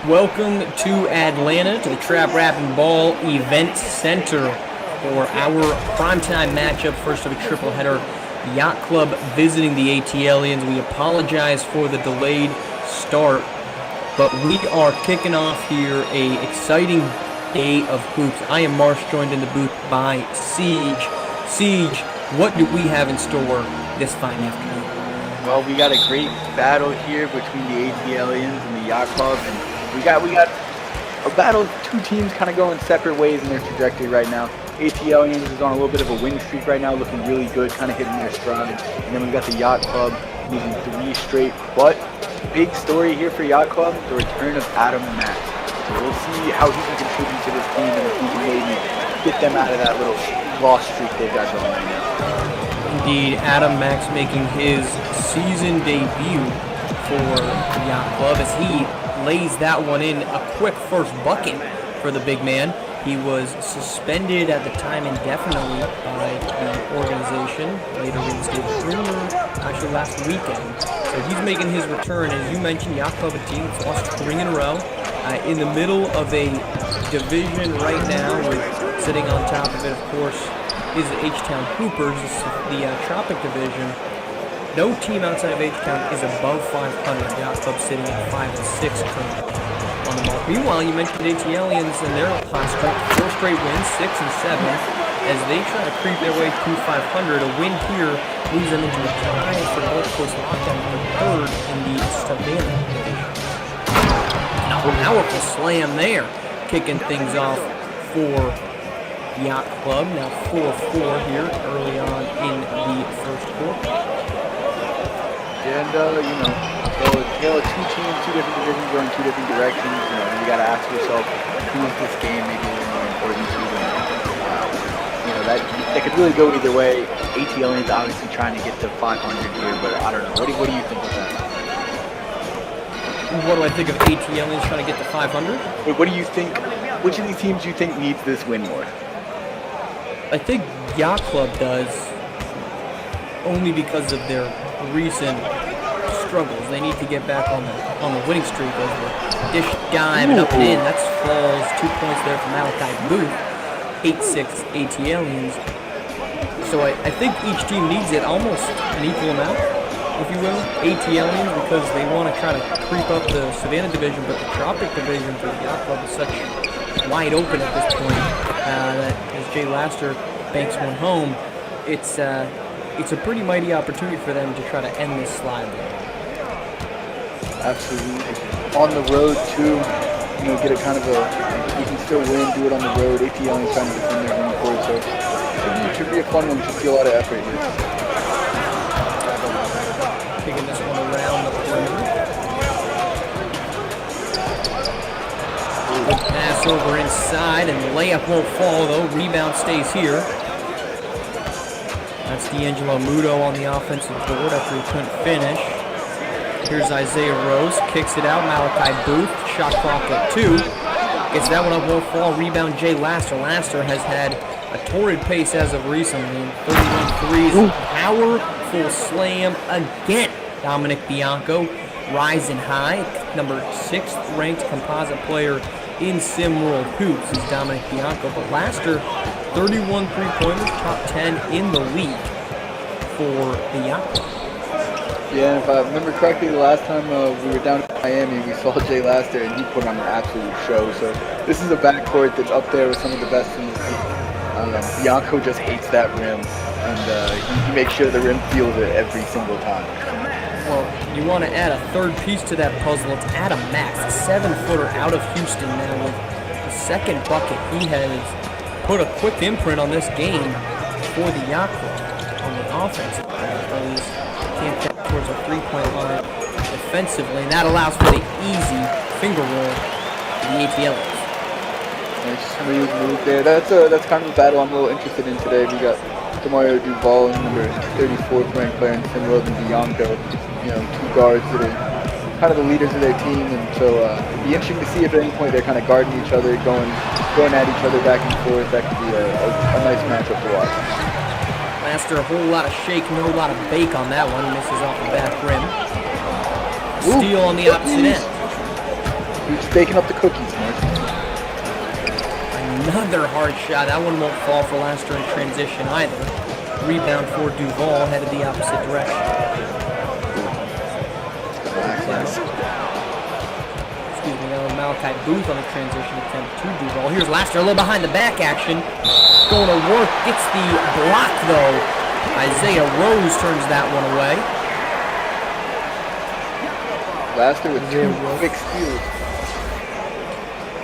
Welcome to Atlanta, to the Trap Rapping Ball Event Center for our primetime matchup, first of a triple header. Yacht Club visiting the ATLiens. We apologize for the delayed start, but we are kicking off here a exciting day of hoops. I am Marsh, joined in the booth by Siege. Siege, what do we have in store this fine afternoon? Well, we got a great battle here between the ATLiens and the Yacht Club, and we got a battle of two teams kind of going separate ways in their trajectory right now. ATLiens is on a little bit of a win streak right now, looking really good, kind of hitting their stride. And then we got the Yacht Club losing 3 straight. But big story here for Yacht Club, the return of Adam Max. So we'll see how he can contribute to this team and if he can maybe get them out of that little loss streak they've got going right now. Indeed, Adam Max making his season debut for the Yacht Club as he lays that one in, a quick first bucket for the big man. He was suspended at the time indefinitely by the organization, later reinstated actually last weekend. So he's making his return. As you mentioned, Yacht Club, a team that's lost 3 in a row. In the middle of a division right now, with sitting on top of it, of course, is the H-Town Hoopers, the Tropic Division. No team outside of H-Town is above 500. Yacht Club sitting at 5-6 currently on the mark. Meanwhile, you mentioned ATLiens and their hot streak, 4 straight wins, 6 and 7, as they try to creep their way to 500. A win here moves them into a tie for Gulf Coast lockdown for 3rd in the Savannah division. Now, a powerful slam there, kicking things off for Yacht Club. Now 4-4 here early on in the first quarter. And, tale of 2 teams, 2 different divisions going 2 different directions. You got to ask yourself, who is this game maybe a little more important to them? That could really go either way. ATLiens obviously trying to get to 500 here, but I don't know. What do you think of that? What do I think of ATLiens trying to get to 500? What do you think? Which of these teams do you think needs this win more? I think Yacht Club does, only because of their recent struggles. They need to get back on the winning streak as the dish dive and up and in. That's falls 2 points there from Malachi Booth. 8-6 ATLiens. So I think each team needs it almost an equal amount, if you will. ATLiens because they want to try to creep up the Savannah division, but the Tropic division for the Yacht Club is such wide open at this point that as Jay Laster banks one home, it's a pretty mighty opportunity for them to try to end this slide. Absolutely. On the road too, get a kind of you can still win, do it on the road. ATLiens trying to defend their home court, so it should be a fun one. You should see a lot of effort here. Taking this one around the perimeter. Good pass over inside, and the layup won't fall though. Rebound stays here. That's D'Angelo Muto on the offensive board after he couldn't finish. Here's Isaiah Rose, kicks it out. Malachi Booth, shot clock at 2. Gets that one up, won't fall. Rebound Jay Laster. Laster has had a torrid pace as of recently. 31 threes, powerful slam again. Dominic Bianco rising high. Number 6th ranked composite player in SimWorld Hoops is Dominic Bianco. But Laster, 31 3-pointers, top 10 in the league for the Yacht. Yeah, and if I remember correctly, the last time we were down in Miami, we saw Jay Laster, and he put on an absolute show. So this is a backcourt that's up there with some of the best in the league. Bianco just hates that rim, and he makes sure the rim feels it every single time. Well, you want to add a third piece to that puzzle. It's Adam Max, a 7-footer out of Houston now with the 2nd bucket. He has put a quick imprint on this game for the Yacht Club on the offensive end. Can't get towards a 3-point line defensively, and that allows for the easy finger roll to the ATLiens. Nice smooth move there. That's kind of a battle I'm a little interested in today. We got Demario Duval, number 34th ranked player in SimWorld, and Bianco, 2 guards that are kind of the leaders of their team, and so it'd be interesting to see if at any point they're kind of guarding each other, going at each other back and forth. That could be a nice matchup to watch. Laster, a whole lot of shake, no lot of bake on that one. Misses off the back rim. Steal on the opposite end. You're just baking up the cookies, man. Another hard shot. That one won't fall for Laster in transition either. Rebound for Duval, headed the opposite direction. Excuse me, Malachi Booth on a transition attempt to Duval. Here's Laster, a little behind the back action. Going to work, gets the block though. Isaiah Rose turns that one away. Laster with 2 quick steals.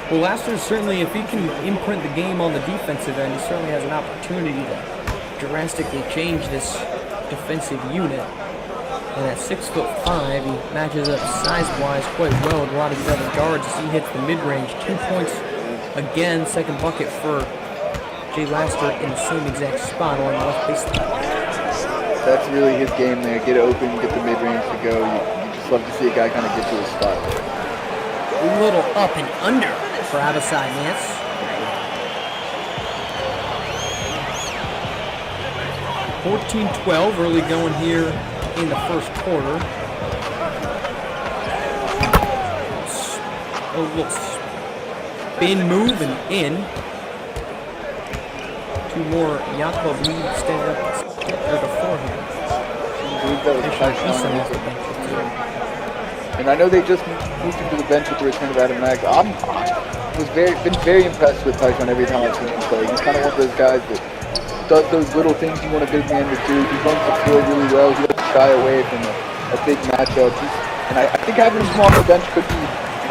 Well, Laster certainly, if he can imprint the game on the defensive end, he certainly has an opportunity to drastically change this defensive unit. And at 6'5", he matches up size-wise quite well with a lot of the other guards as he hits the mid-range. 2 points again, second bucket for Jay Laster in the same exact spot on the left baseline. That's really his game there. Get open, get the mid-range to go. You just love to see a guy kind of get to his spot. A little up and under for Abasai Nance. (14-12) early going here in the first quarter. A little spin move and in. 2 more Yacht Club leads stand up beforehand. And I know they just moved him to the bench with the return of Adam Mack. I was been very impressed with Tyson every time I've seen him play. He's kind of one of those guys that does those little things you want a big man to do. He runs the floor really well. He doesn't shy away from a big matchup. And I think having him off the bench could be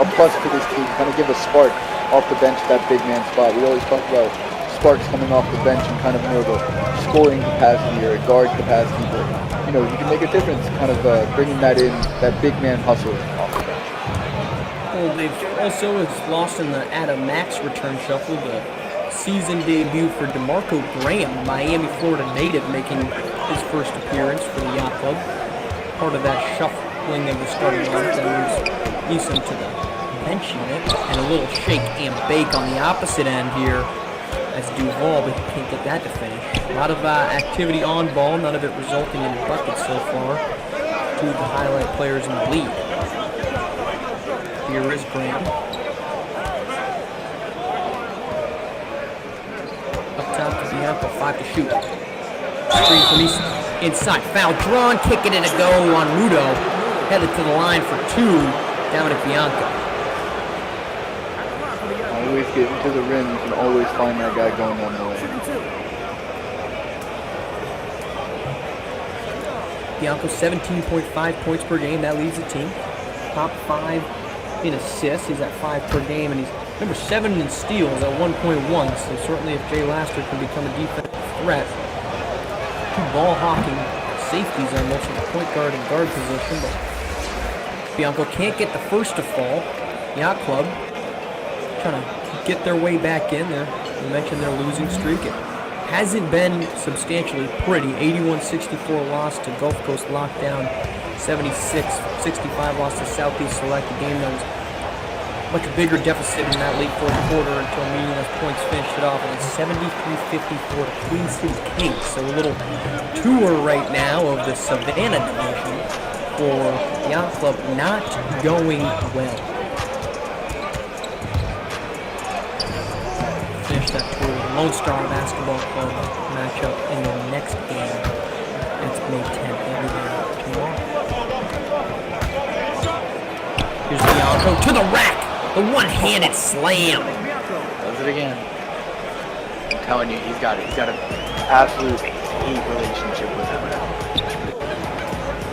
a plus to this team. Kind of give a spark off the bench, that big man spot. We always talk about sparks coming off the bench in kind of more of a scoring capacity or a guard capacity. But, you know, you can make a difference kind of bringing that in, that big man hustle off the bench. Well, they've also lost in the Adam Max return shuffle. The season debut for DeMarco Graham, Miami, Florida native, making his first appearance for the Yacht Club. Part of that shuffling of the starting lineup that moves Eason to the bench unit. And a little shake and bake on the opposite end here as Duval, but he can't get that to finish. A lot of activity on ball, none of it resulting in buckets so far. 2 of the highlight players in the league. Here is Graham. Up top to Bianco, 5 to shoot. Screen from East inside, foul drawn, kick it in a go on Rudo. Headed to the line for 2, down at Bianco. Always get into the rim, you can always find that guy going on the way. Bianco 17.5 points per game, that leads the team. Top 5 in assists, he's at 5 per game, and he's number 7 in steals at 1.1, so certainly if Jay Laster can become a defensive threat. 2 ball hawking safeties on most of the point guard and guard position, but Bianco can't get the first to fall. Yacht Club trying to get their way back in there. You mentioned their losing streak. It hasn't been substantially pretty. 81-64 loss to Gulf Coast Lockdown. 76-65 loss to Southeast Select, a game that was much bigger deficit in that late fourth quarter until meaningless points finished it off. And 73-54 to Queen City Kings. So a little tour right now of the Savannah division for Yacht Club, not going well. Finish that tour with Lone Star Basketball Club matchup in their next game. It's May 10th. They'll be there tomorrow. Here's Bianco to the rack. The one-handed slam. Does it again. I'm telling you, he's got an absolute hate relationship with him.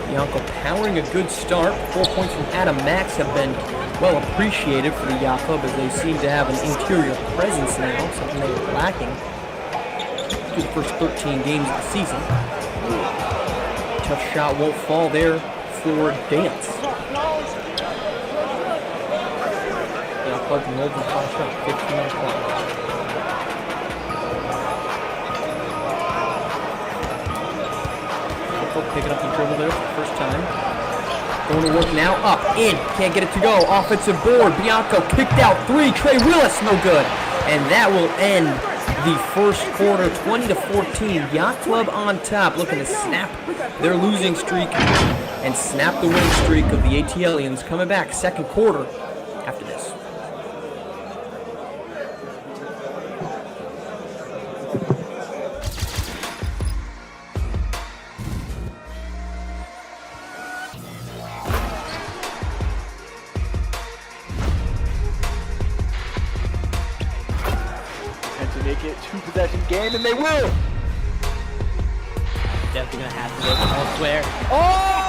Bianco powering a good start. 4 points from Adam Max have been well appreciated for the Yacht Club as they seem to have an interior presence now, something they were lacking through the first 13 games of the season. Tough shot won't fall there for Dance. Yacht Club can hold the top shot, 15 on clock. Picking up the dribble there for the first time. Going to work now, up, in, can't get it to go. Offensive board, Bianco kicked out 3, Trey Willis, no good. And that will end the first quarter, 20-14. Yacht Club on top, looking to snap their losing streak and snap the winning streak of the ATLiens. Coming back, second quarter, after this. And to make it 2-possession game, and they will. Definitely gonna have to look elsewhere. Oh!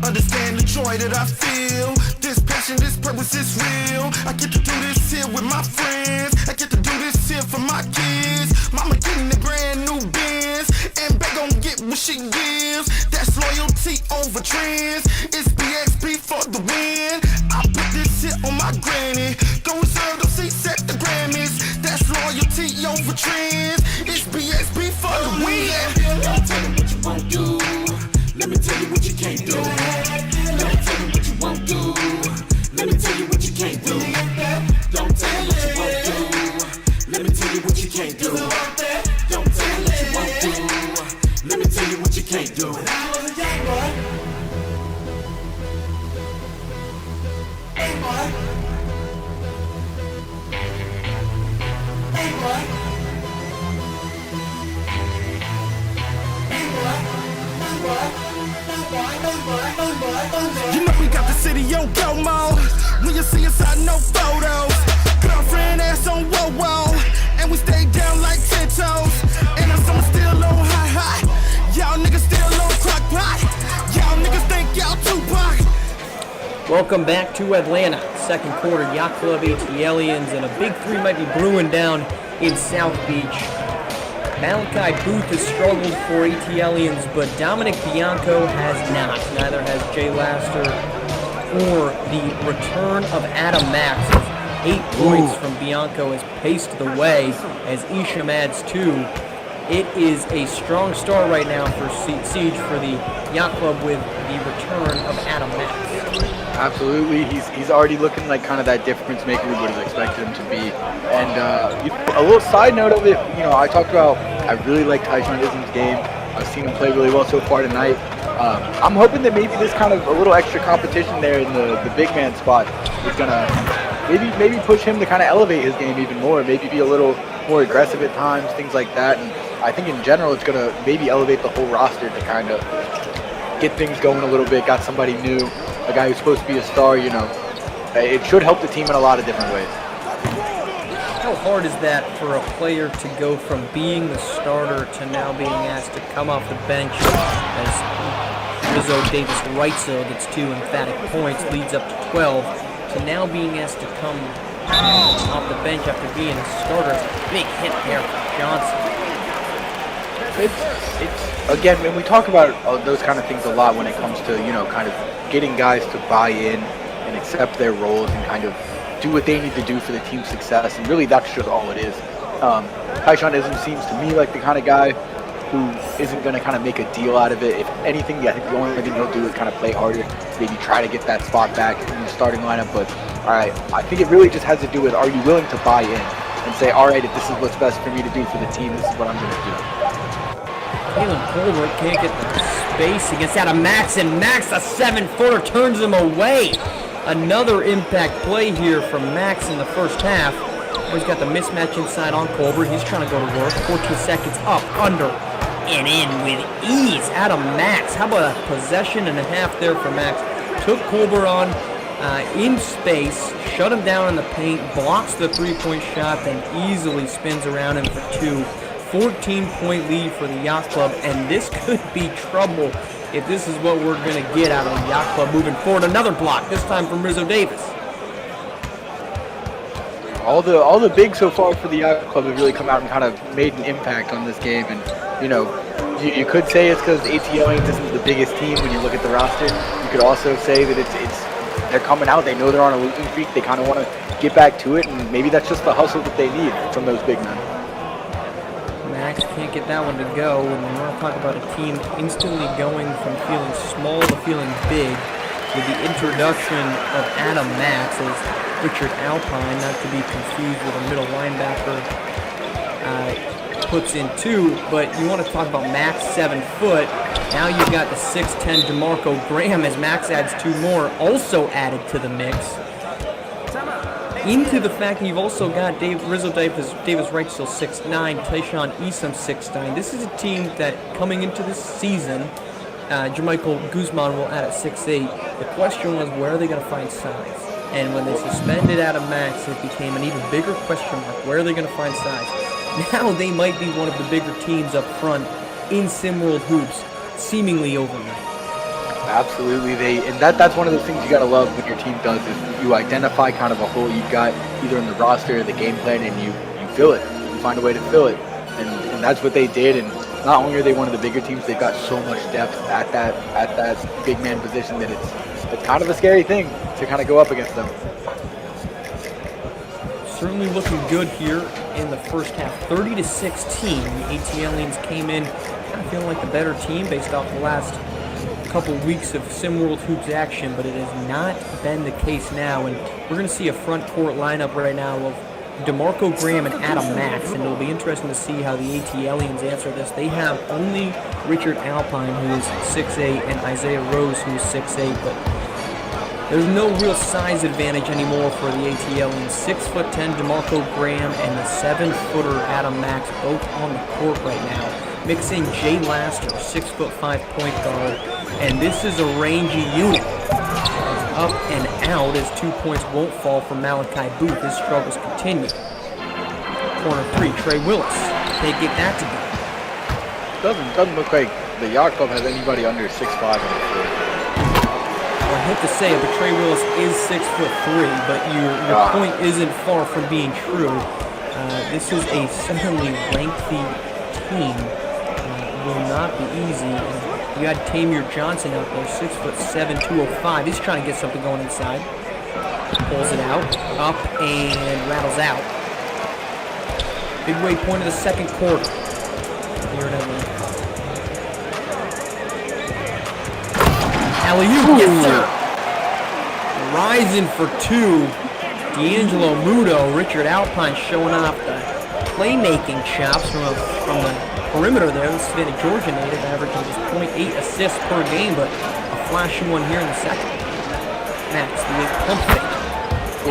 Understand the joy that I feel. This passion, this purpose is real. I get to do this here with my friends. I get to do this here for my kids. Mama getting a brand new Benz, and back gon' get what she gives. That's loyalty over trends. It's BXB for the win. I put this here on my granny. Go reserve those seats at the Grammys. That's loyalty over trends. It's BXB for the win. I'll tell them what you won't do. Let me tell you what you can't do. Let me tell you what you won't do. Let me tell you what you can't do. Don't tell me what you won't do. Let me tell you what you can't do. Don't tell me what you won't do. Let me tell you what you can't do. When I was a young boy, hey boy, hey boy, you know we got the city on go mode. When you see us, I know photos. Girlfriend ass on whoa. And we stay down like 10 toes. And our summer still on high. Y'all niggas still on crock pot. Y'all niggas think y'all Tupac. Welcome back to Atlanta. Second quarter, Yacht Club ATLiens, and a big three might be brewing down in South Beach. Malachi Booth has struggled for ATLiens, but Dominic Bianco has not. Neither has Jay Laster or the return of Adam Max. 8 points from Bianco has paced the way as Isham adds 2. It is a strong start right now for Siege for the Yacht Club with the return of Adam Max. Absolutely, he's already looking like kind of that difference maker we would have expected him to be. And a little side note of it, I talked about I really like Tyshawn Islam's game. I've seen him play really well so far tonight. I'm hoping that maybe this kind of a little extra competition there in the big man spot is gonna maybe push him to kind of elevate his game even more. Maybe be a little more aggressive at times, things like that. And I think in general it's gonna maybe elevate the whole roster to kind of get things going a little bit. Got somebody new, a guy who's supposed to be a star. It should help the team in a lot of different ways. How hard is that for a player to go from being the starter to now being asked to come off the bench as Rizzo Davis Wrightso gets 2 emphatic points, leads up to 12, to now being asked to come off the bench after being a starter? Big hit there for Johnson. It's again, when we talk about those kind of things a lot when it comes to, kind of getting guys to buy in and accept their roles and kind of do what they need to do for the team's success, and really that's just all it is. Tyshawn Islam seems to me like the kind of guy who isn't going to kind of make a deal out of it. If anything, I think the only thing he'll do is kind of play harder, maybe try to get that spot back in the starting lineup. But all right, I think it really just has to do with, are you willing to buy in and say, all right, if this is what's best for me to do for the team, this is what I'm going to do. Kalen Colbert can't get the space against Adam Max, and Max, a 7-footer, turns him away. Another impact play here from Max in the first half. He's got the mismatch inside on Colbert. He's trying to go to work. 14 seconds up, under, and in with ease. Adam Max. How about a possession and a half there for Max? Took Colbert on. in space, shut him down in the paint, blocks the three-point shot, then easily spins around him for two. 14-point lead for the Yacht Club, and this could be trouble if this is what we're going to get out of the Yacht Club moving forward. Another block, this time from Rizzo Davis. All the bigs so far for the Yacht Club have really come out and kind of made an impact on this game. And, you know, you could say it's because ATLiens isn't the biggest team when you look at the roster. You could also say that it's they're coming out. They know they're on a losing streak. They kind of want to get back to it, and maybe that's just the hustle that they need from those big men. Max can't get that one to go, and we want to talk about a team instantly going from feeling small to feeling big with the introduction of Adam Max as Richard Alpine, not to be confused with a middle linebacker, puts in two. But you want to talk about Max, 7 foot. Now you've got the 6'10 DeMarco Graham as Max adds 2 more, also added to the mix. Into the fact that you've also got Rizzo Davis Wright still 6'9", Tayshawn Eason 6'9". This is a team that coming into this season, Jermichael Guzman will add at 6'8". The question was, where are they going to find size? And when they suspended Adam Max, it became an even bigger question mark. Where are they going to find size? Now they might be one of the bigger teams up front in SimWorld hoops, seemingly overnight. Absolutely, and that's one of those things you gotta love when your team does is you identify kind of a hole you've got either in the roster or the game plan, and you fill it. You find a way to fill it, and that's what they did. And not only are they one of the bigger teams, they've got so much depth at that big man position that it's kind of a scary thing to kind of go up against them. Certainly looking good here in the first half. 30-16. The ATLiens came in kind of feeling like the better team based off the last couple weeks of SimWorld Hoops action, but it has not been the case now. And we're going to see a front court lineup right now of DeMarco Graham and Adam Max, and it'll be interesting to see how the ATLiens answer this. They have only Richard Alpine, who is 6'8", and Isaiah Rose, who is 6'8", but there's no real size advantage anymore for the ATLiens. 6'10" DeMarco Graham and the 7-footer Adam Max both on the court right now. Mix in Jay Laster, 6'5" point guard, and this is a rangy unit. Up and out as 2 points won't fall from Malachi Booth. His struggles continue. Corner 3, Trey Willis. Can't get that to go. Doesn't look like the Yacht Club has anybody under 6'5" on the floor. Well, I hate to say it, but Trey Willis is 6'3", but your point isn't far from being true. This is a certainly lengthy team. Will not be easy. You had Tamir Johnson out there, 6'7", 205. He's trying to get something going inside. Pulls it out, up, and rattles out. Midway point of the second quarter. Here at Atlanta. Alley-oop, yes sir. Rising for 2. D'Angelo Muto, Richard Alpine showing off the playmaking chops from the perimeter there. The Savannah, Georgia native, averaging just 0.8 assists per game, but a flashy one here in the second. Max, the pump fake.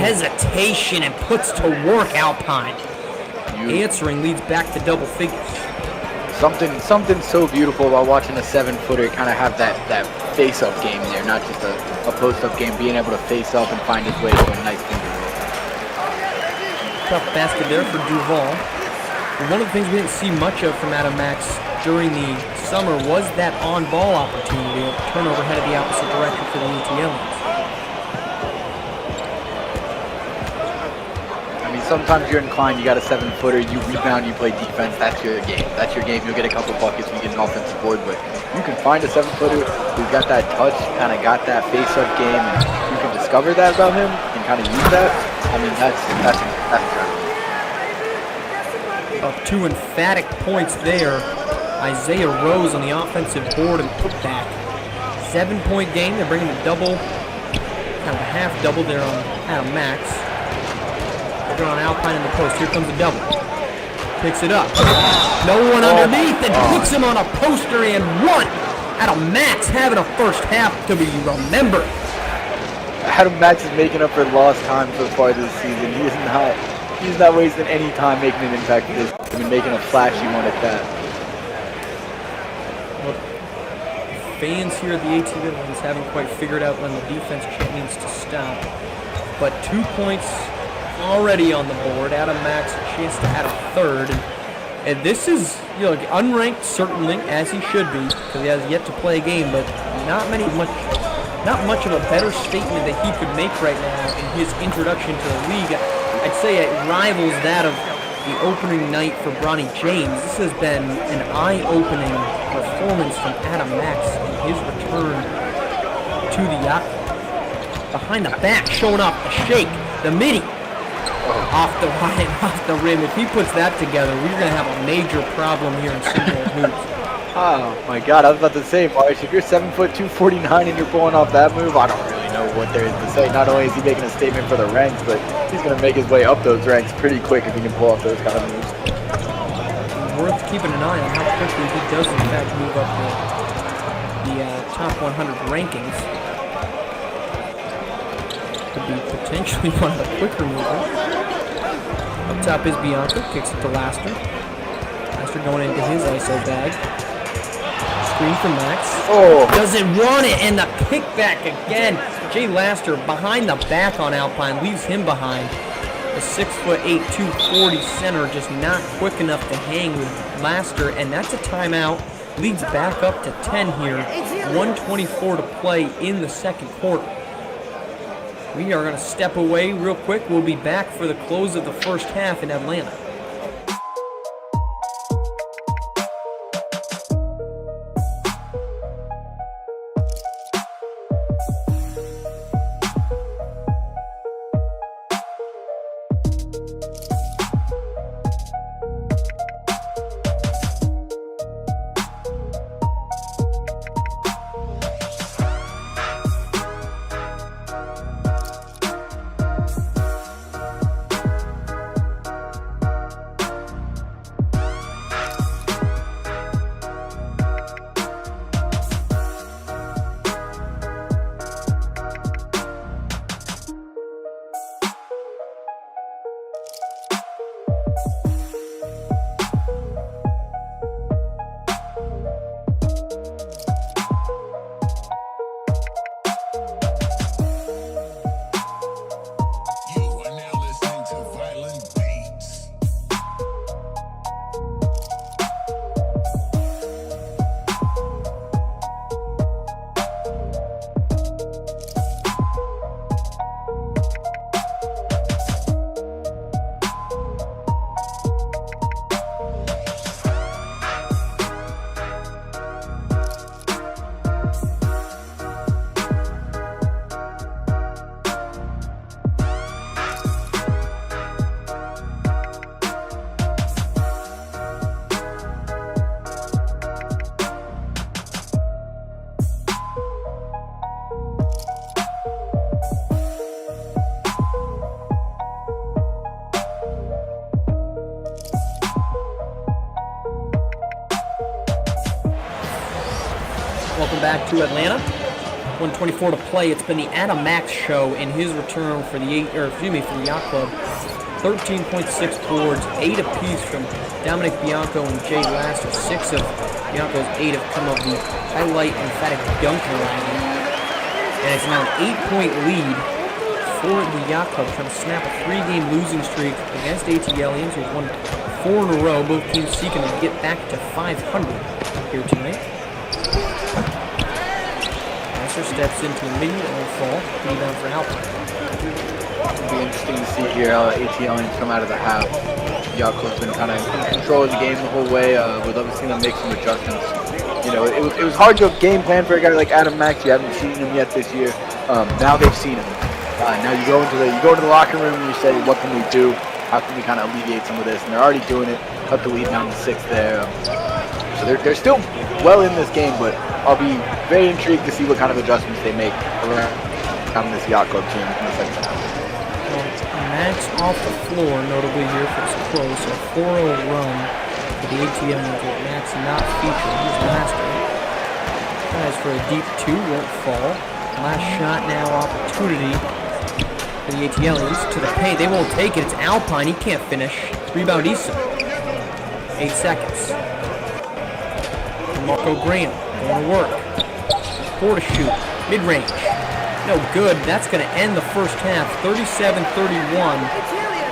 Hesitation and puts to work Alpine. Answering leads back to double figures. Something so beautiful about watching a 7-footer kind of have that face-up game there, not just a post-up game, being able to face up and find his way to a nice finger roll. Tough basket there for Duval. And one of the things we didn't see much of from Adam Max during the summer was that on-ball opportunity, a turnover headed the opposite direction for the ATLiens. I mean, sometimes you're inclined, you got a 7-footer, you rebound, you play defense, that's your game. That's your game. You'll get a couple buckets when you get an offensive board, but you can find a 7-footer who's got that touch, kind of got that face-up game, and you can discover that about him and kind of use that. I mean, that's incredible. Up 2 emphatic points there. Isaiah Rose on the offensive board and put back. 7-point game. They're bringing the double, kind of a half double there on Adam Max. They're on Alpine in the post. Here comes the double. Picks it up. No one underneath and puts him on a poster and one. Adam Max having a first half to be remembered. Adam Max is making up for lost time so far this season. He's not wasting any time making an impact with this. I mean, making a flashy one at that. fans here at the ATLiens haven't quite figured out when the defense needs to stop. But 2 points already on the board. Adam Max a chance to add a third. And this is, you know, unranked certainly, as he should be, because he has yet to play a game, but not much of a better statement that he could make right now in his introduction to the league. I'd say it rivals that of the opening night for Bronny James. This has been an eye-opening performance from Adam Max in his return to the Yacht. Behind the back, showing off the shake, the midi. Off the line, off the rim. If he puts that together, we're going to have a major problem here in single hoops. Oh my God, I was about to say, Marsh, if you're 7 foot 249 and you're pulling off that move, I don't really know what there is to say. Not only is he making a statement for the ranks, but he's going to make his way up those ranks pretty quick if he can pull off those kind of moves. Worth keeping an eye on how quickly he does in fact move up the top 100 rankings. Could be potentially one of the quicker movers. Up top is Bianca, kicks it to Laster. Laster going into his ISO bag. Screen for Max. Oh! Doesn't want it, and the kickback again. Jay Laster behind the back on Alpine, leaves him behind. The 6'8", 240 center just not quick enough to hang with Laster, and that's a timeout. Leads back up to 10 here. 1:24 to play in the second quarter. We are going to step away real quick. We'll be back for the close of the first half in Atlanta. Welcome back to Atlanta. 1:24 to play. It's been the Adam Max show in his return for the Yacht Club. 13.6 boards, 8 apiece from Dominic Bianco and Jay Laster. 6 of Bianco's 8 have come of the highlight emphatic dunker wagon. And it's now an 8-point lead for the Yacht Club, trying to snap a 3-game losing streak against ATLiens, who've won 4 in a row. Both teams seeking to get back to 500 here tonight. Steps into the middle and fall. Rebound for Alpine. It'll be interesting to see here how ATLiens come out of the half. Yacht Club's been kind of in control of the game the whole way. We'd love to see them make some adjustments. You know, it was hard to game plan for a guy like Adam Max. You haven't seen him yet this year. Now they've seen him. Now you go into the locker room and you say, what can we do? How can we kind of alleviate some of this? And they're already doing it. Cut the lead down to 6 there. So they're still well in this game, but I'll be very intrigued to see what kind of adjustments they make around this Yacht Club team in the second half. Max off the floor, notably here for his close. A 4-0 run for the ATLiens with Max not featured. He's Laster. Tries for a deep 2, won't fall. Last shot now, opportunity for the ATLiens to the paint. They won't take it. It's Alpine. He can't finish. Rebound Issa. 8 seconds. Marco Graham going to work. 4 to shoot. Mid-range. No good. That's going to end the first half. 37-31.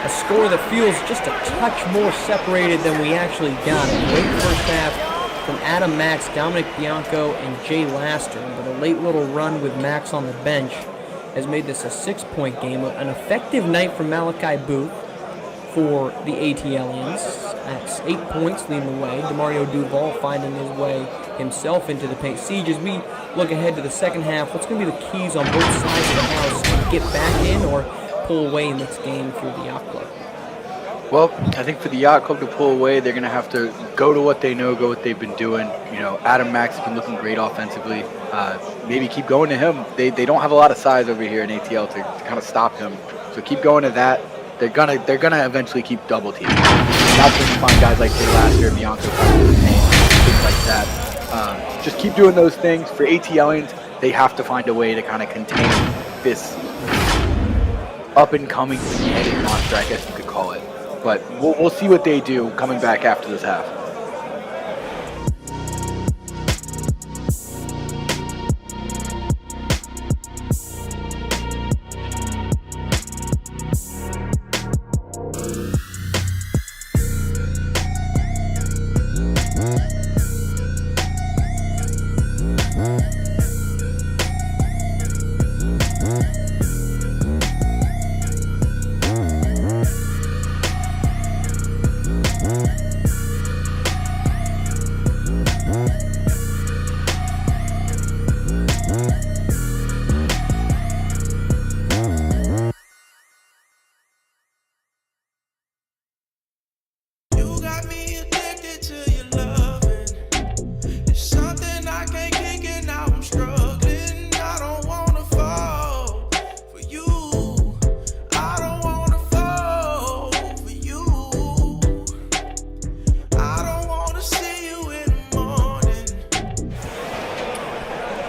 A score that feels just a touch more separated than we actually got. A great first half from Adam Max, Dominic Bianco, and Jay Laster. But a late little run with Max on the bench has made this a 6-point game. An effective night from Malachi Booth for the ATLiens. That's 8 points leading the way. DeMario Duval finding his way himself into the paint. Siege, as we look ahead to the second half, what's going to be the keys on both sides of the house to get back in or pull away in this game through the Yacht Club? Well, I think for the Yacht Club to pull away, they're going to have to go to what they know, go what they've been doing. You know, Adam Max has been looking great offensively. Maybe keep going to him. They don't have a lot of size over here in ATL to kind of stop him. So keep going to that. They're gonna eventually keep double teaming. That's when you find guys like Jay Laster and Bianco fighting the paint, things like that. Just keep doing those things. For ATLiens, they have to find a way to kind of contain this up-and-coming three-headed monster, I guess you could call it. But we'll see what they do coming back after this half.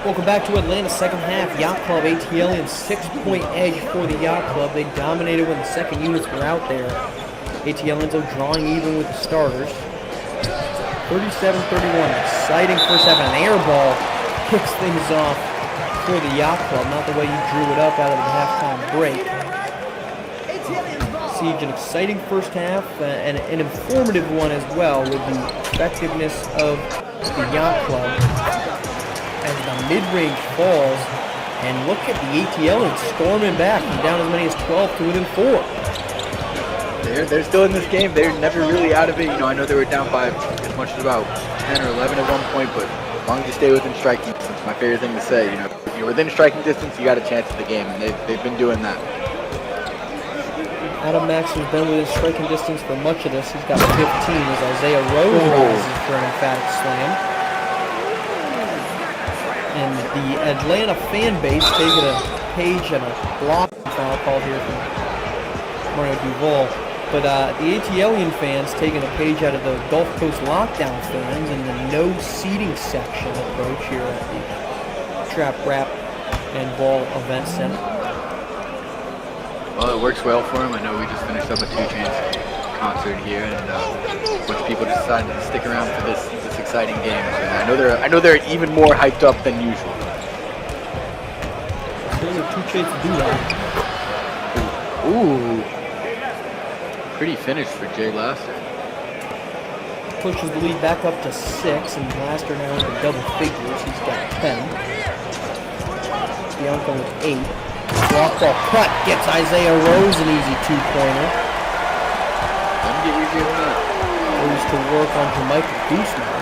Welcome back to Atlanta, second half. Yacht Club, ATLiens, 6-point edge for the Yacht Club. They dominated when the second units were out there. ATLiens are drawing even with the starters. 37-31, exciting first half. An air ball kicks things off for the Yacht Club. Not the way you drew it up out of the halftime break. Siege, an exciting first half and an informative one as well with the effectiveness of the Yacht Club. As the mid-range falls, and look at the ATLiens storming back from down as many as 12 to within 4. They're still in this game. They're never really out of it. You know, I know they were down by as much as about 10 or 11 at one point, but as long as you stay within striking distance, my favorite thing to say, you know, if you're within striking distance, you got a chance at the game, and they've been doing that. Adam Max has been within striking distance for much of this. He's got 15 as Isaiah Rose rises for an emphatic slam. And the Atlanta fan base taking a page and a block foul called here from Mario Duval. But the ATLien fans taking a page out of the Gulf Coast lockdown fans and the no seating section approach here at the Trap Rap and Ball Event Center. Well, it works well for him. I know we just finished up a 2 Chainz concert here, and a bunch of people decided to stick around for this exciting game. And I know they're even more hyped up than usual. There's a 2 Chainz to do that. Ooh. Pretty finish for Jay Laster. Pushes the lead back up to 6, and Laster now into double figures. He's got 10. Bianco with 8. Block ball cut gets Isaiah Rose an easy 2-pointer. Doesn't get easier than that. Goes to work on Jamaica Guzman.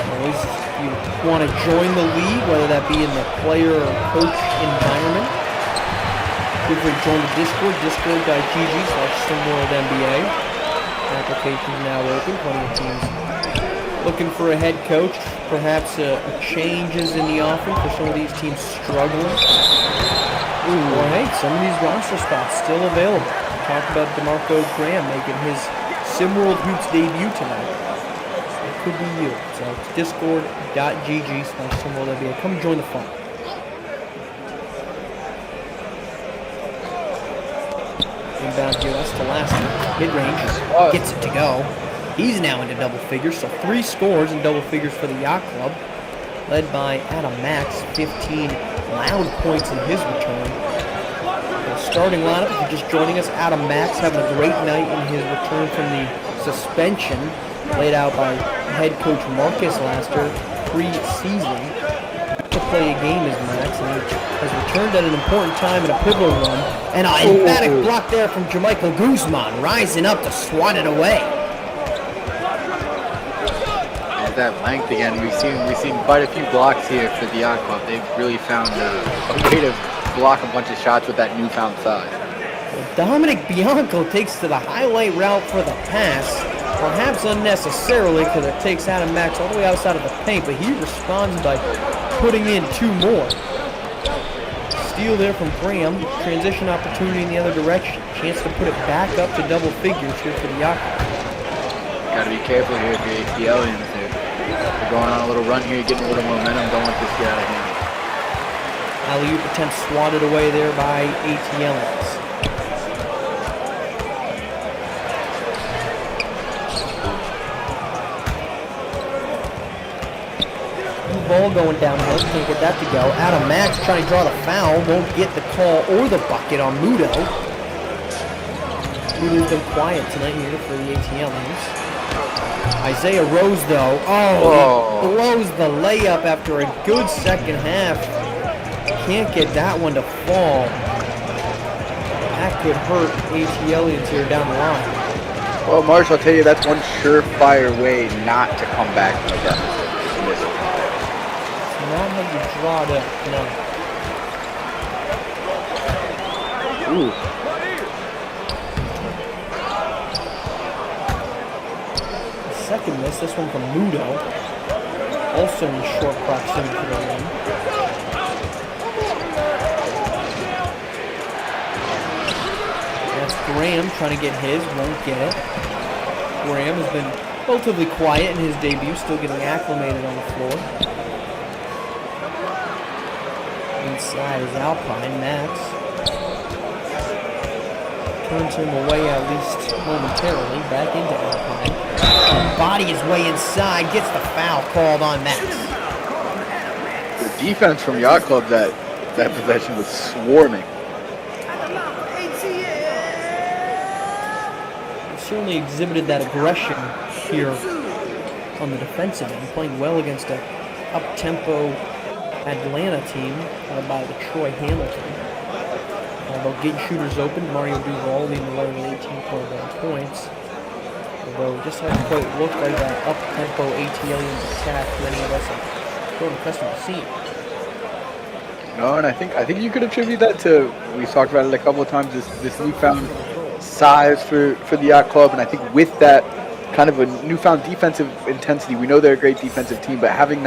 Always, if you want to join the league, whether that be in the player or coach environment, feel free to join the Discord, discord.gg/SimWorldNBA. Applications now open, plenty of teams looking for a head coach, perhaps changes in the offense for some of these teams struggling. Or hey, some of these roster spots still available. We talked about DeMarco Graham making his SimWorld Hoops debut tonight. It could be you. So it's discord.gg/SimWorldNBA. Come join the fun. Inbound here, that's to Laster. Mid-range, gets it to go. He's now into double figures, so 3 scores in double figures for the Yacht Club, led by Adam Max, 15 loud points in his return. The starting lineup, if you're just joining us, Adam Max having a great night in his return from the suspension laid out by head coach Marcus Laster pre-season to play a game as Max, and he has returned at an important time in a pivotal one. And an emphatic block there from Jermichael Guzman, rising up to swat it away. That length again. We've seen quite a few blocks here for the Yacht Club. They've really found a way to block a bunch of shots with that newfound size. Well, Dominic Bianco takes to the highlight route for the pass, perhaps unnecessarily because it takes Adam Max all the way outside of the paint, but he responds by putting in 2 more. Steal there from Graham. Transition opportunity in the other direction. Chance to put it back up to double figures here for the Yacht Club. Gotta be careful here for the ATLiens. They're going on a little run here, getting a little momentum. Don't let this get out of hand. Alley-oop attempt swatted away there by ATLiens. Ball going downhill, can't get that to go. Adam Max trying to draw the foul, won't get the call or the bucket on Mudo. Mudo's been quiet tonight here for the ATLiens. Isaiah Rose, though, he blows the layup after a good second half. Can't get that one to fall. That could hurt ATLiens here down the line. Well, Marsh, I'll tell you, that's one surefire way not to come back from a deficit. Not how you draw it up, no. Ooh. Second miss, this one from Mudo, also in short proximity to the rim. That's Graham trying to get his, won't get it. Graham has been relatively quiet in his debut, still getting acclimated on the floor. Inside is Alpine. Max turns him away at least momentarily, back into Alpine. Body his way inside, gets the foul called on Max. The defense from Yacht Club that possession was swarming. He certainly exhibited that aggression here on the defensive end, playing well against a up-tempo Atlanta team led by the Troy Hamilton. Although getting shooters open, Mario Duval leading the way with 18.1 points. Although it just hasn't quite looked like that up-tempo ATLiens attack many of us have grown accustomed to seeing. No, and I think you could attribute that to, we talked about it a couple of times, this newfound size for the Yacht Club, and I think with that kind of a newfound defensive intensity, we know they're a great defensive team, but having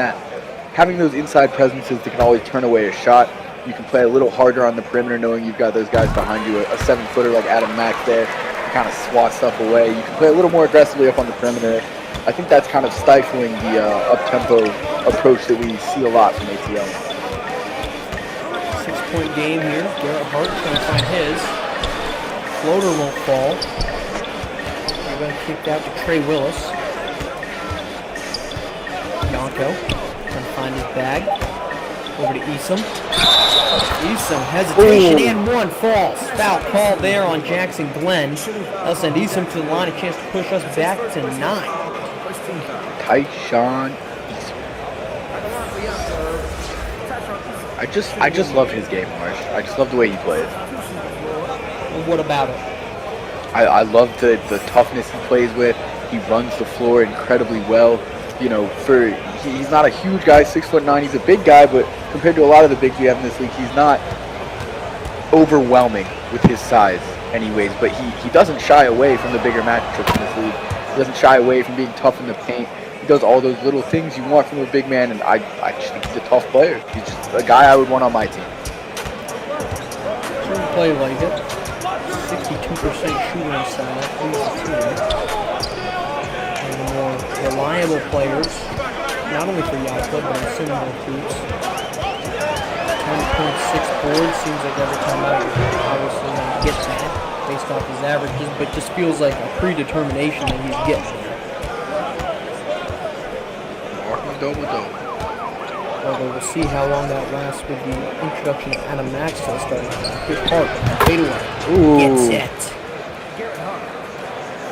those inside presences that can always turn away a shot, you can play a little harder on the perimeter knowing you've got those guys behind you, a 7-footer like Adam Mack there, kind of swat stuff away. You can play a little more aggressively up on the perimeter. I think that's kind of stifling the up-tempo approach that we see a lot from ATL. 6-point game here. Garrett Hart trying to find his. Floater won't fall. They're going to kick out to Trey Willis. Bianco trying to find his bag. Over to Easom. Easom, hesitation, and one falls. Foul called there on Jackson Glenn. That'll send Easom to the line, a chance to push us back to 9. Tyshawn Easom. I just love his game, Marsh. I just love the way he plays. Well, what about it? I love the toughness he plays with. He runs the floor incredibly well. You know, he's not a huge guy, 6'9". He's a big guy, but compared to a lot of the bigs we have in this league, he's not overwhelming with his size anyways, but he doesn't shy away from the bigger matchups in this league. He doesn't shy away from being tough in the paint. He does all those little things you want from a big man, and I just think he's a tough player. He's just a guy I would want on my team. Certain play like it. 62% shooting style, leads the team. And the more reliable players, not only for Yacht Club, but in similar recruits. 10.6 boards, seems like every time out, obviously going to get that based off his averages, but just feels like a predetermination that he's getting there. Domo. Although we'll see how long that lasts with the introduction of Adam Max to the starting lineup. Here's Hart, fadeaway. Ooh. Gets it.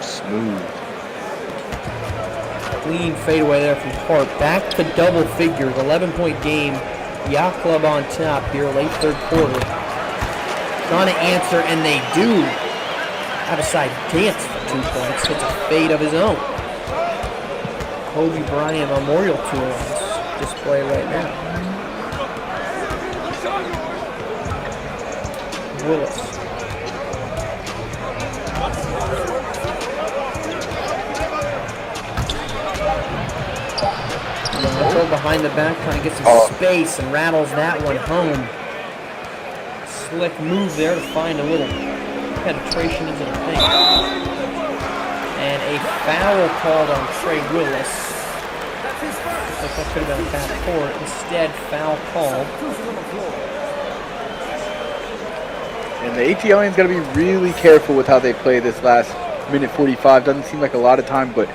Smooth. Clean fadeaway there from Hart. Back to double figures. 11-point game. Yacht Club on top here, late third quarter. Trying to answer, and they do. Outside dance for 2 points. Hits a fade of his own. Kobe Bryant Memorial Tour on this display right now. Willis. Throw behind the back, trying to get some space, and rattles that one home. Slick move there to find a little penetration into the paint. And a foul called on Trey Willis. Looks like that could have been a back court. Instead, foul called. And the ATLiens got to be really careful with how they play this last minute 45. Doesn't seem like a lot of time, but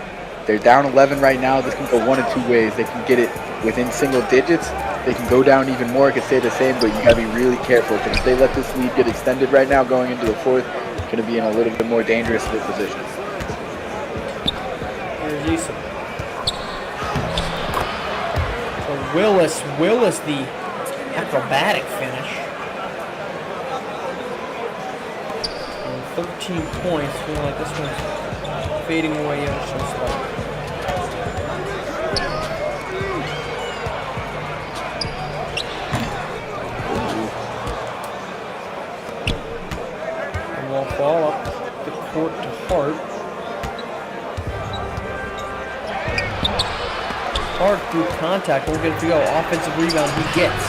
they're down 11 right now. This can go one of two ways. They can get it within single digits. They can go down even more. It could stay the same, but you got to be really careful, because if they let this lead get extended right now going into the fourth, it's going to be in a little bit more dangerous position. Here's Eason. So Willis the acrobatic finish. And 13 points. Feeling like this one's fading away ever so slightly. Ball up the court to Hart. Hart through contact, won't get it to go. Offensive rebound he gets.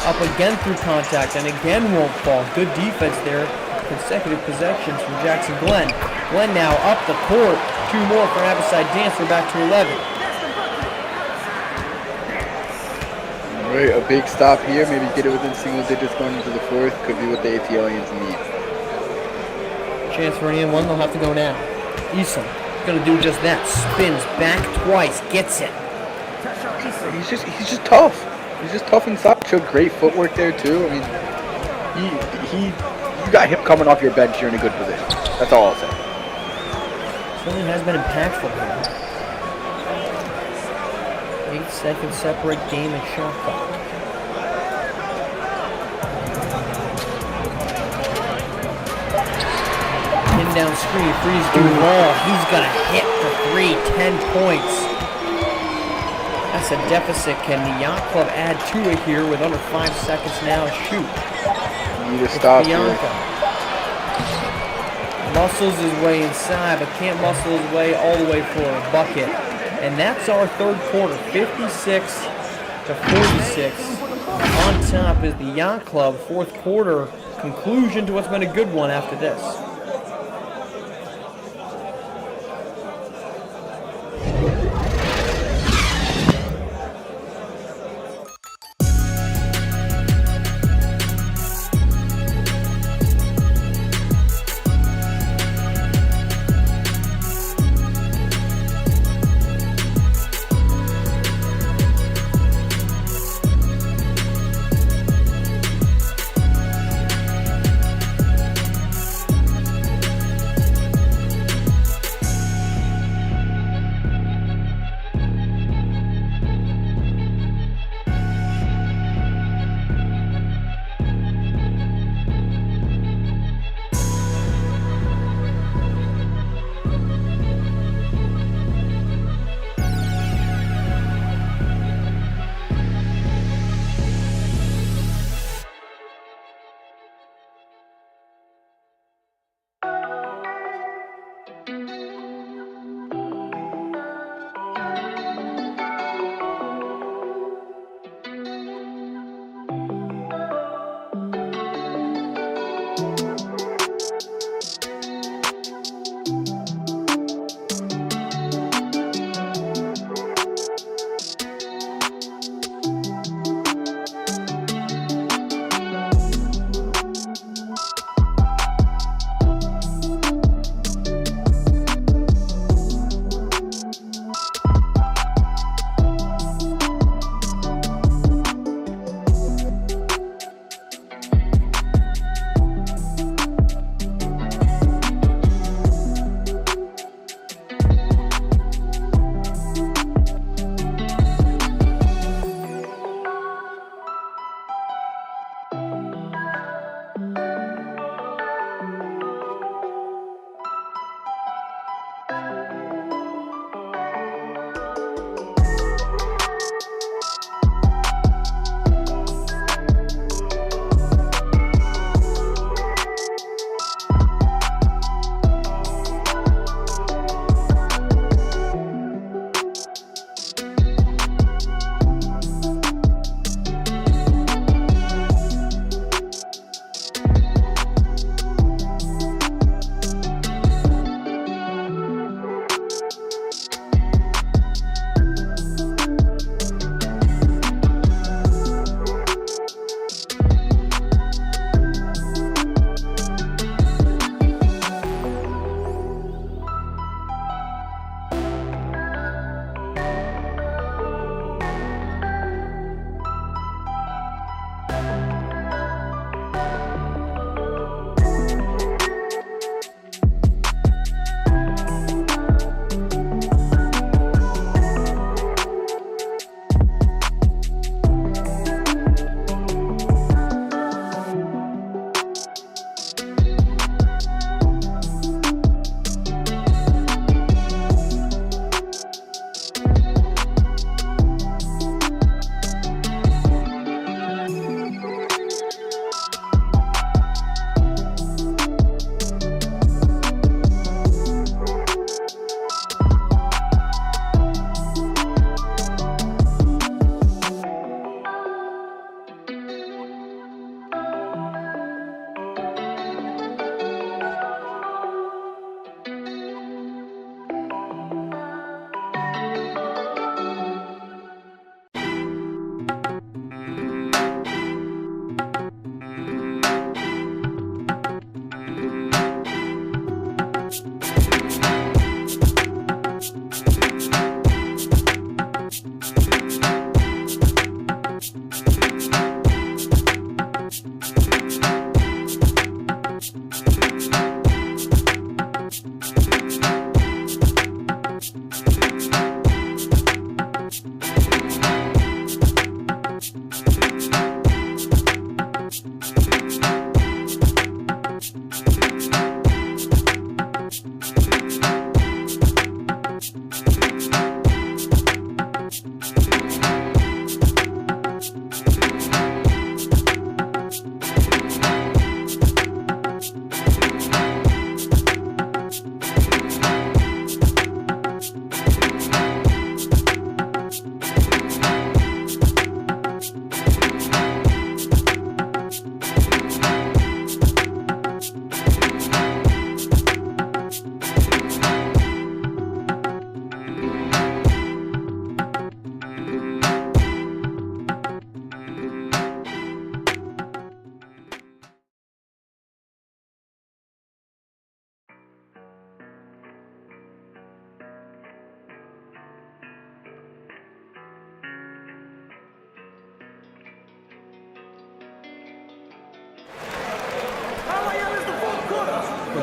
Up again through contact and again won't fall. Good defense there. Consecutive possessions from Jackson Glenn. Glenn now up the court. 2 more for an outside dance. We're back to 11. All right, a big stop here. Maybe get it within single digits going into the fourth. Could be what the ATLiens need. Chance for an and one, they'll have to go now. Eason gonna do just that. Spins back twice, gets it. He's just tough. He's just tough inside. Showed great footwork there too. I mean, you got him coming off your bench. You're in a good position. That's all I'll say. Certainly has been impactful here. 8 seconds separate game and shot clock. Down screen, Freeze Duval. He's gonna hit for 3, 10 points. That's a deficit. Can the Yacht Club add to it here with under 5 seconds now? Shoot. Need to stop here. Muscles his way inside, but can't muscle his way all the way for a bucket. And that's our third quarter, 56 to 46. On top is the Yacht Club. Fourth quarter conclusion to what's been a good one after this.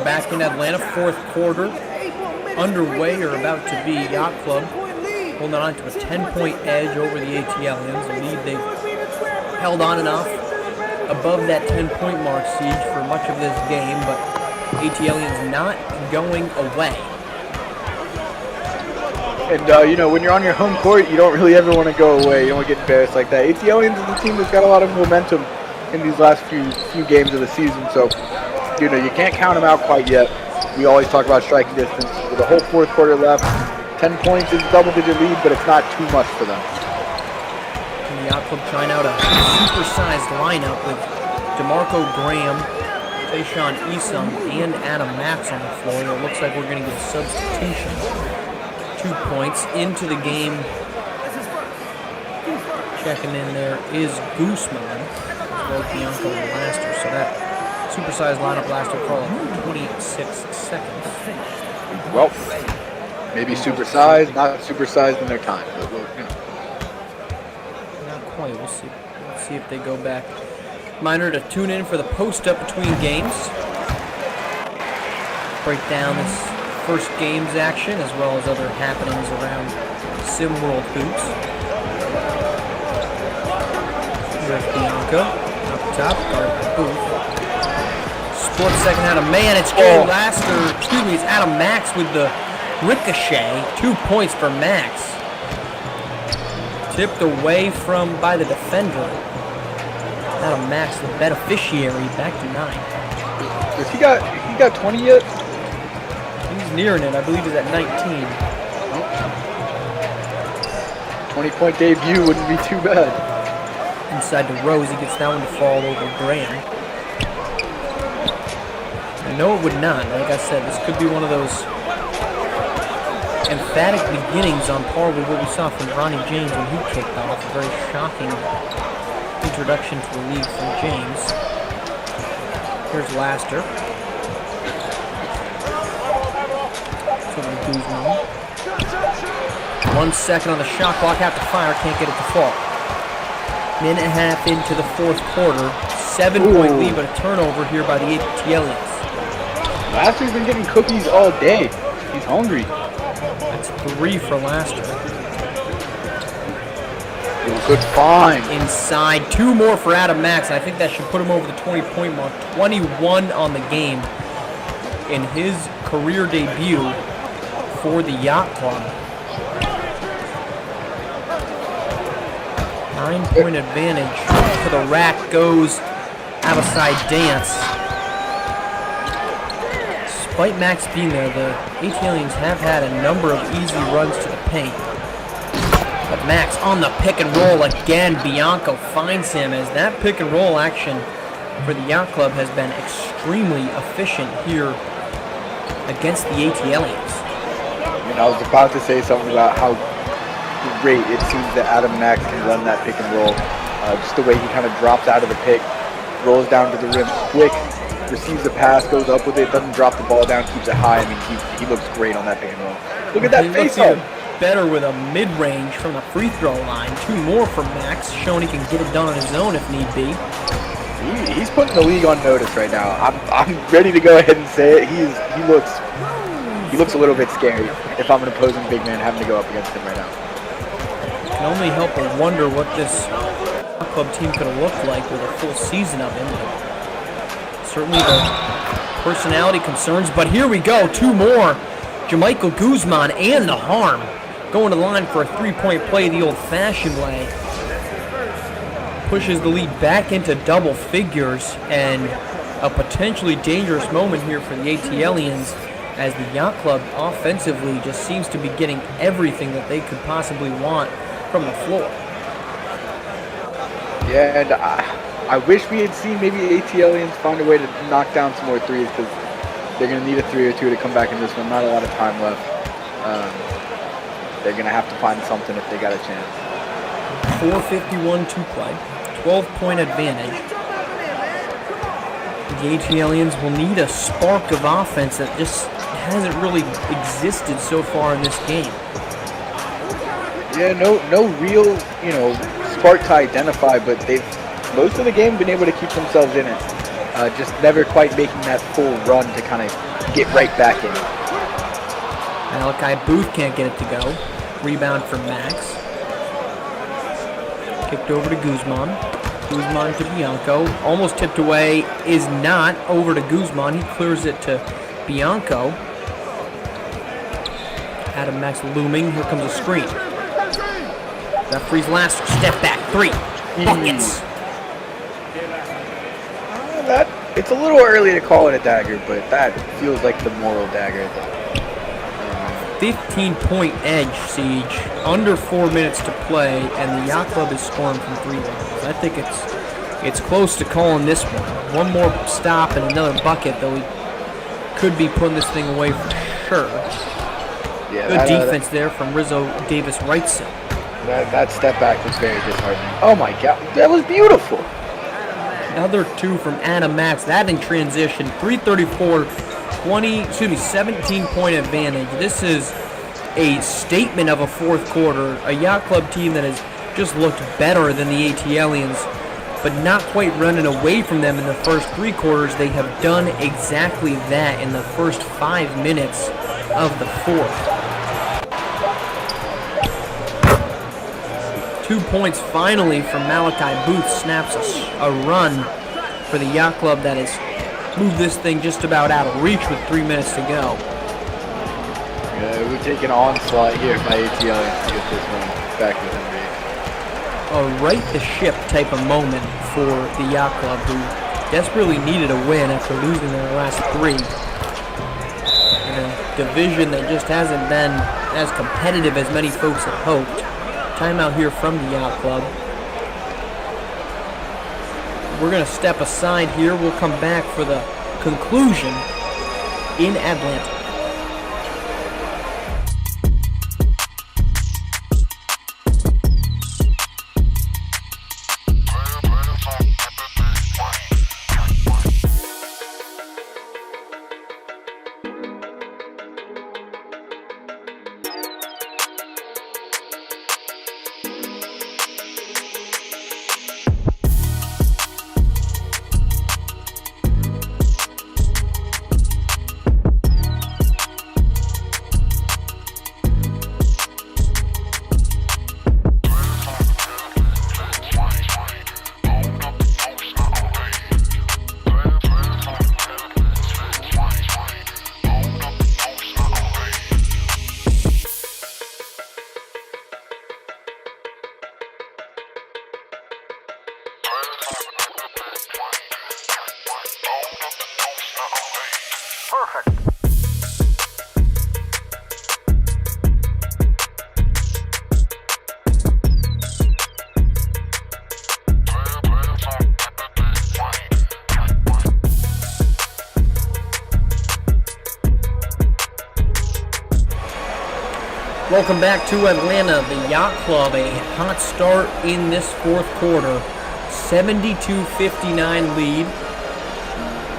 back in Atlanta. Fourth quarter underway or about to be. Yacht Club holding on to a 10-point edge over the ATLiens. A lead they've held on and off above that 10-point mark, Siege, for much of this game, but ATLiens not going away. And, you know, when you're on your home court, you don't really ever want to go away. You don't want to get embarrassed like that. ATLiens is a team that's got a lot of momentum in these last few games of the season, so, you know, you can't count them out quite yet. We always talk about striking distance. With a whole fourth quarter left, 10 points is a double-digit lead, but it's not too much for them. And the Yacht Club trying out a supersized lineup with DeMarco Graham, Tayshawn Esom, and Adam Max on the floor. It looks like we're going to get a substitution. 2 points into the game. Checking in there is Guzman, as well as Bianco and Laster. So that supersized lineup lasted for all 26 seconds. Well, maybe supersized, not supersized in their time. But we'll, you know. Not quite. We'll see. We'll see if they go back. Reminder to tune in for the post-up between games. Break down this first game's action as well as other happenings around SimWorld hoops. Here's Bianco up top, guard by Booth. Split second out of man, it's Jay Laster, it's Adam Max with the ricochet. 2 points for Max. Tipped away by the defender. Adam Max, the beneficiary, back to 9. Does he got 20 yet? He's nearing it. I believe he's at 19. 20-point debut wouldn't be too bad. Inside to Rose, he gets that one to fall over Graham. No, it would not. Like I said, this could be one of those emphatic beginnings on par with what we saw from Ronnie James when he kicked off. A very shocking introduction to the league from James. Here's Laster. To Guzman. 1 second on the shot clock. Have to fire. Can't get it to fall. Minute and a half into the fourth quarter. 7-point lead, but a turnover here by the ATLiens. Laster's been getting cookies all day. He's hungry. That's 3 for Laster. Good find. Inside, 2 more for Adam Max. I think that should put him over the 20-point mark. 21 on the game in his career debut for the Yacht Club. 9-point advantage to the rack goes outside dance. Despite Max being there, the ATLiens have had a number of easy runs to the paint. But Max on the pick and roll again. Bianco finds him as that pick and roll action for the Yacht Club has been extremely efficient here against the ATLiens. I was about to say something about how great it seems that Adam Max can run that pick and roll. Just the way he kind of drops out of the pick, rolls down to the rim quick, receives the pass, goes up with it, doesn't drop the ball down, keeps it high. I mean, he looks great on that pick and roll. Look at that face up. Better with a mid-range from the free throw line. 2 more for Max, showing he can get it done on his own if need be. He's putting the league on notice right now. I'm ready to go ahead and say it. He looks a little bit scary if I'm an opposing big man having to go up against him right now. Can only help but wonder what this club team could have looked like with a full season of him. Certainly the personality concerns, but here we go. 2 more. Jamichael Guzman and the harm. Going to the line for a 3-point play the old-fashioned way. Pushes the lead back into double figures, and a potentially dangerous moment here for the ATLiens as the Yacht Club offensively just seems to be getting everything that they could possibly want from the floor. Yeah, and I wish we had seen maybe ATLiens find a way to knock down some more threes, because they're going to need a 3 or 2 to come back in this one. Not a lot of time left. They're going to have to find something if they got a chance. 4:51 to play. 12-point advantage. The ATLiens will need a spark of offense that just hasn't really existed so far in this game. Yeah, no real, spark to identify, but they've most of the game been able to keep themselves in it. Just never quite making that full run to kind of get right back in it. Malachi Booth can't get it to go. Rebound for Max. Kicked over to Guzman. Guzman to Bianco. Almost tipped away. Is not. Over to Guzman. He clears it to Bianco. Adam Max looming. Here comes a screen. Referee's last step back. 3. Buckets. It's a little early to call it a dagger, but that feels like the moral dagger. 15-point edge, Siege. Under 4 minutes to play, and the Yacht Club is scoring from 3 rounds. I think it's close to calling this one. One more stop and another bucket, though we could be putting this thing away for sure. Yeah, good defense there from Rizzo Davis Wrightson. That step back was very disheartening. Oh my God, that was beautiful. Another 2 from Adam Max. That in transition. 17-point advantage. This is a statement of a fourth quarter. A Yacht Club team that has just looked better than the ATLiens, but not quite running away from them in the first 3 quarters. They have done exactly that in the first 5 minutes of the fourth. 2 points finally from Malachi Booth. Snaps a run for the Yacht Club that has moved this thing just about out of reach with 3 minutes to go. Yeah, we take an onslaught here by ATLiens to get this one back within reach. A right-the-ship type of moment for the Yacht Club, who desperately needed a win after losing their last 3. In a division that just hasn't been as competitive as many folks had hoped. Timeout here from the Yacht Club. We're going to step aside here. We'll come back for the conclusion in Atlanta. Welcome back to Atlanta. The Yacht Club, a hot start in this fourth quarter. 72-59 lead.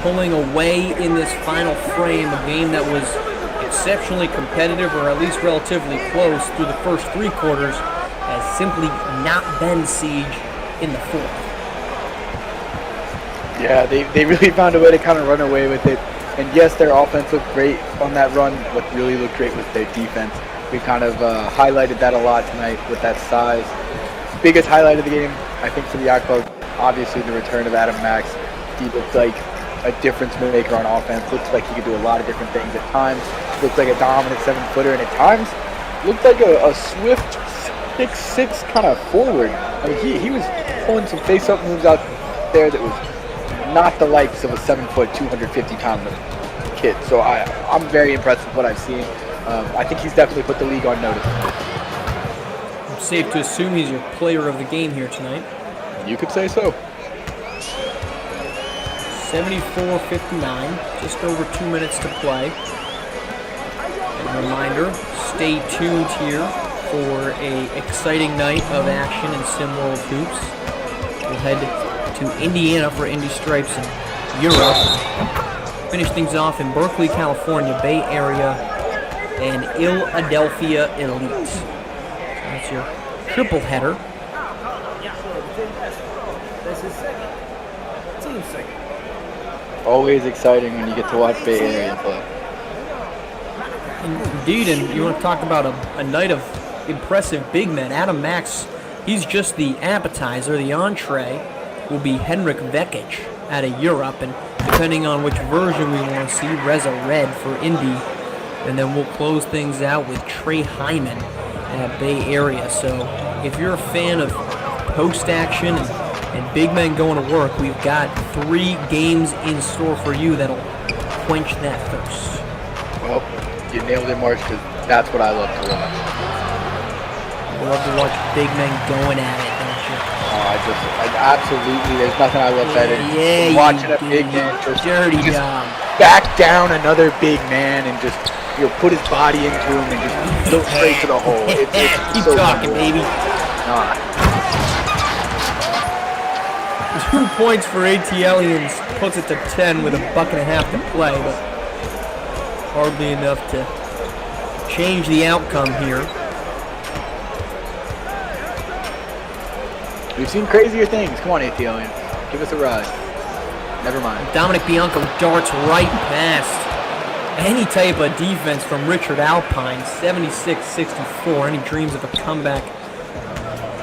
Pulling away in this final frame, a game that was exceptionally competitive, or at least relatively close through the first 3 quarters, has simply not been Siege in the fourth. Yeah, they really found a way to kind of run away with it. And yes, their offense looked great on that run. What really looked great was their defense. We kind of highlighted that a lot tonight with that size. Biggest highlight of the game, I think, for the Yacht Club, obviously the return of Adam Max. He looked like a difference maker on offense. Looked like he could do a lot of different things at times. Looked like a dominant 7-footer, and at times looked like a swift 6'6" kind of forward. I mean, he was pulling some face-up moves out there that was not the likes of a 7-foot, 250-pound kid. So I'm very impressed with what I've seen. I think he's definitely put the league on notice. It's safe to assume he's your player of the game here tonight. You could say so. 74-59, just over 2 minutes to play. And a reminder, stay tuned here for a exciting night of action in SimWorld Hoops. We'll head to Indiana for Indy Stripes in Europe. Finish things off in Berkeley, California, Bay Area, and Ill-a-delphia Elite. So that's your triple header. Always exciting when you get to watch Bay Area play. Indeed, and you want to talk about a night of impressive big men. Adam Max, he's just the appetizer. The entree will be Henrik Vekic out of Europe, and depending on which version we want to see, Reza Red for Indy. And then we'll close things out with Trey Hyman at Bay Area. So if you're a fan of post action and big men going to work, we've got 3 games in store for you that'll quench that thirst. Well, you nailed it, March, because that's what I love to watch. You love to watch big men going at it, don't you? I absolutely, there's nothing I love better than watching a big man just back down another big man and just, put his body into him and just go straight to the hole. It's Keep so talking, cool. baby. 2 points for ATLiens, puts it to 10 with a buck and a half to play, but hardly enough to change the outcome here. We've seen crazier things. Come on, ATLiens. Give us a ride. Never mind. Dominic Bianco darts right past any type of defense from Richard Alpine, 76-64. Any dreams of a comeback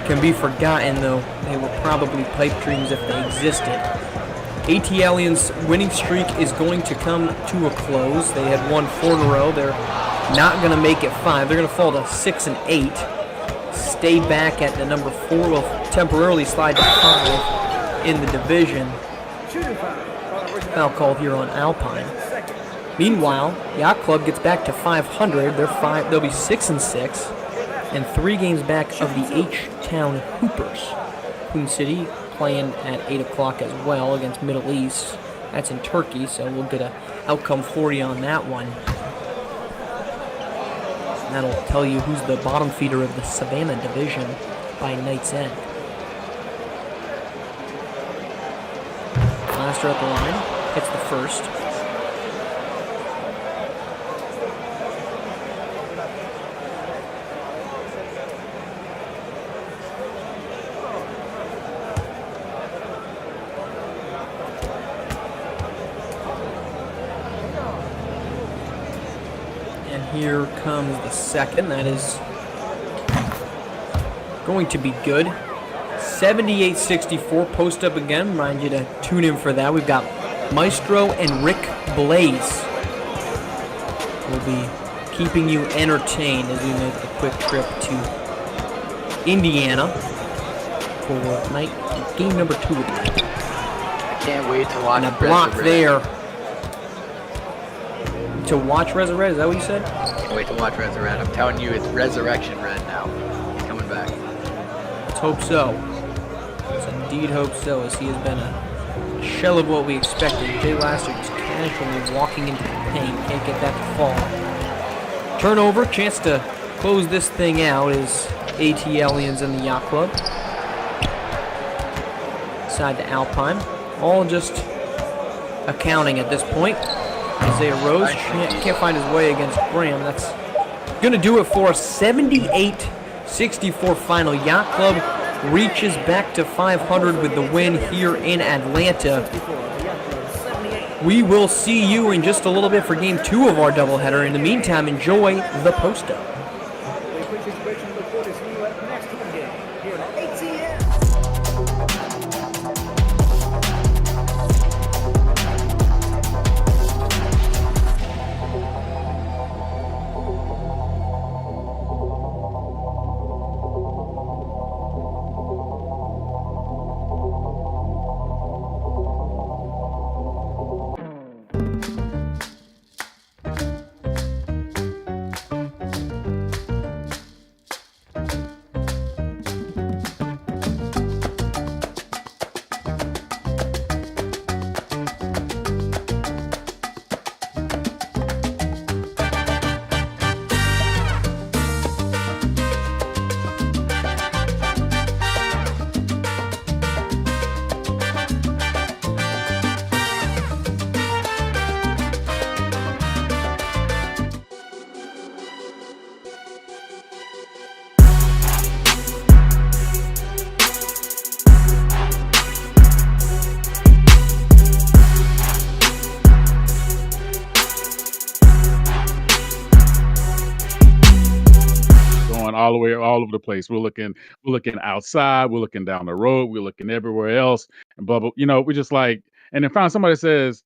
can be forgotten, though they were probably pipe dreams if they existed. ATLiens' winning streak is going to come to a close. They had won 4 in a row. They're not going to make it 5. They're going to fall to 6 and 8. Stay back at the number 4. Will temporarily slide to 5 in the division. Foul called here on Alpine. Meanwhile, Yacht Club gets back to 500. They'll be 6 and 6, and 3 games back of the H-Town Hoopers. Queen City playing at 8 o'clock as well against Middle East. That's in Turkey, so we'll get an outcome for you on that one. And that'll tell you who's the bottom feeder of the Savannah division by night's end. Blaster at the line, hits the first. Here comes the second. That is going to be good. 78-64. Post up again. Remind you to tune in for that. We've got Maestro and Rick Blaze. We'll be keeping you entertained as we make the quick trip to Indiana for game number 2 of the night. I can't wait to watch. And a block there. To watch Reza Red, is that what you said? Can't wait to watch Reza Red. I'm telling you, it's Resurrection Red now. He's coming back. Let's hope so. Let's indeed hope so, as he has been a shell of what we expected. Jay Laster just casually walking into the paint. Can't get that to fall. Turnover, chance to close this thing out is ATLiens and the Yacht Club. Side to Alpine. All just accounting at this point. Isaiah Rose can't find his way against Graham. That's going to do it for a 78-64 final. Yacht Club reaches back to 500 with the win here in Atlanta. We will see you in just a little bit for game 2 of our doubleheader. In the meantime, enjoy the post-up. all over the place. We're looking outside, we're looking down the road, we're looking everywhere else, and blah blah. We just like, and then found somebody that says,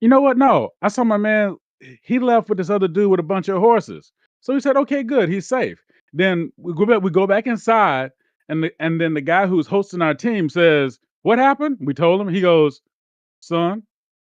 you know what? No, I saw my man. He left with this other dude with a bunch of horses. So he said, okay, good, he's safe. Then we go back inside, and then the guy who's hosting our team says, what happened? We told him. He goes, son,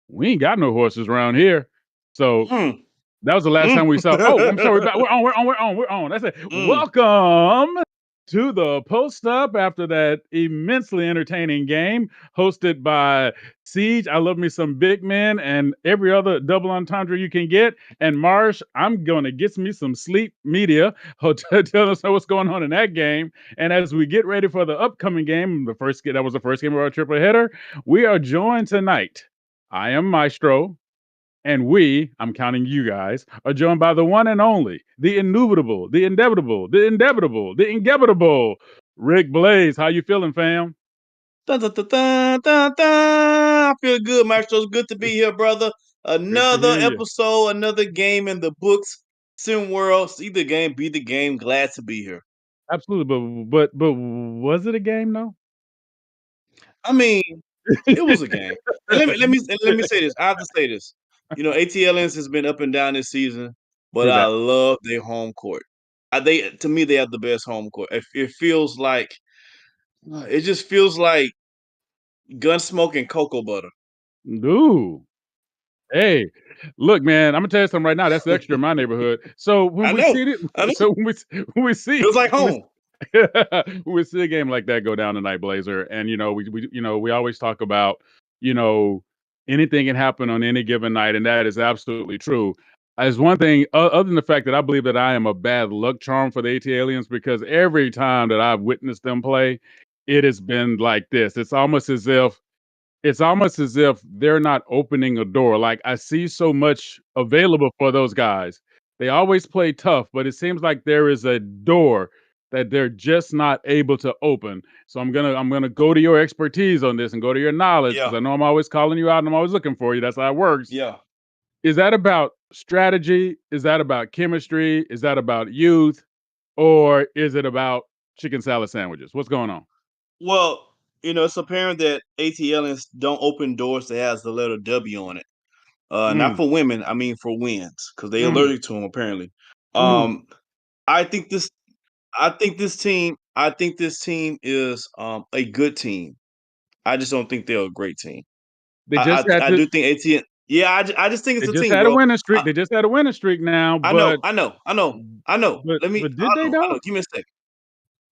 we ain't got no horses around here. So Mm. that was the last time we saw. Oh, I'm sorry. We're on. That's it. Mm. Welcome to the post up after that immensely entertaining game hosted by Siege. I love me some big men and every other double entendre you can get. And Marsh, I'm going to get me some sleep media. Tell us what's going on in that game. And as we get ready for the upcoming game, that was the first game of our triple header. We are joined tonight. I am Maestro. And I'm counting you guys, are joined by the one and only, the indubitable, the indebitable, the indebitable, the ingebitable, Rick Blaze. How you feeling, fam? Dun, dun, dun, dun, dun, dun. I feel good, Maestro. It's good to be here, brother. Great to Another hear you. episode, another game in the books. Sim World, see the game, be the game. Glad to be here. Absolutely, but was it a game though? I mean, it was a game. And let me say this. I have to say this. ATLiens has been up and down this season, but True I that. love their home court. To me, they have the best home court. It feels like it just feels like gun smoke and cocoa butter. Ooh. Hey, look, man, I'm gonna tell you something right now. That's extra in my neighborhood. So when I we know. see it, I know. so when we see Feels like when we home. when we see a game like that go down tonight, Blazer, and we always talk about you know anything can happen on any given night, and that is absolutely true. As one thing, other than the fact that I believe that I am a bad luck charm for the ATLiens, because every time that I've witnessed them play, it has been like this. It's almost as if they're not opening a door. Like, I see so much available for those guys. They always play tough, but it seems like there is a door that they're just not able to open. So I'm gonna go to your expertise on this and go to your knowledge, because Yeah. I know I'm always calling you out and I'm always looking for you. That's how it works. Yeah. Is that about strategy? Is that about chemistry? Is that about youth? Or is it about chicken salad sandwiches? What's going on? Well, it's apparent that ATLiens don't open doors that has the letter W on it. Not Mm, for women, I mean for wins, because they mm, allergic to them apparently. mm. Um, I think this I think this team is a good team. I just don't think they're a great team. They just I had I, I to do think ATN. Yeah, I just think it's They a just team, had a bro. winning I, streak. They just had a winning streak now, I know, but I know, I know, I know. but Let me. but did they I know. though? Give me a second.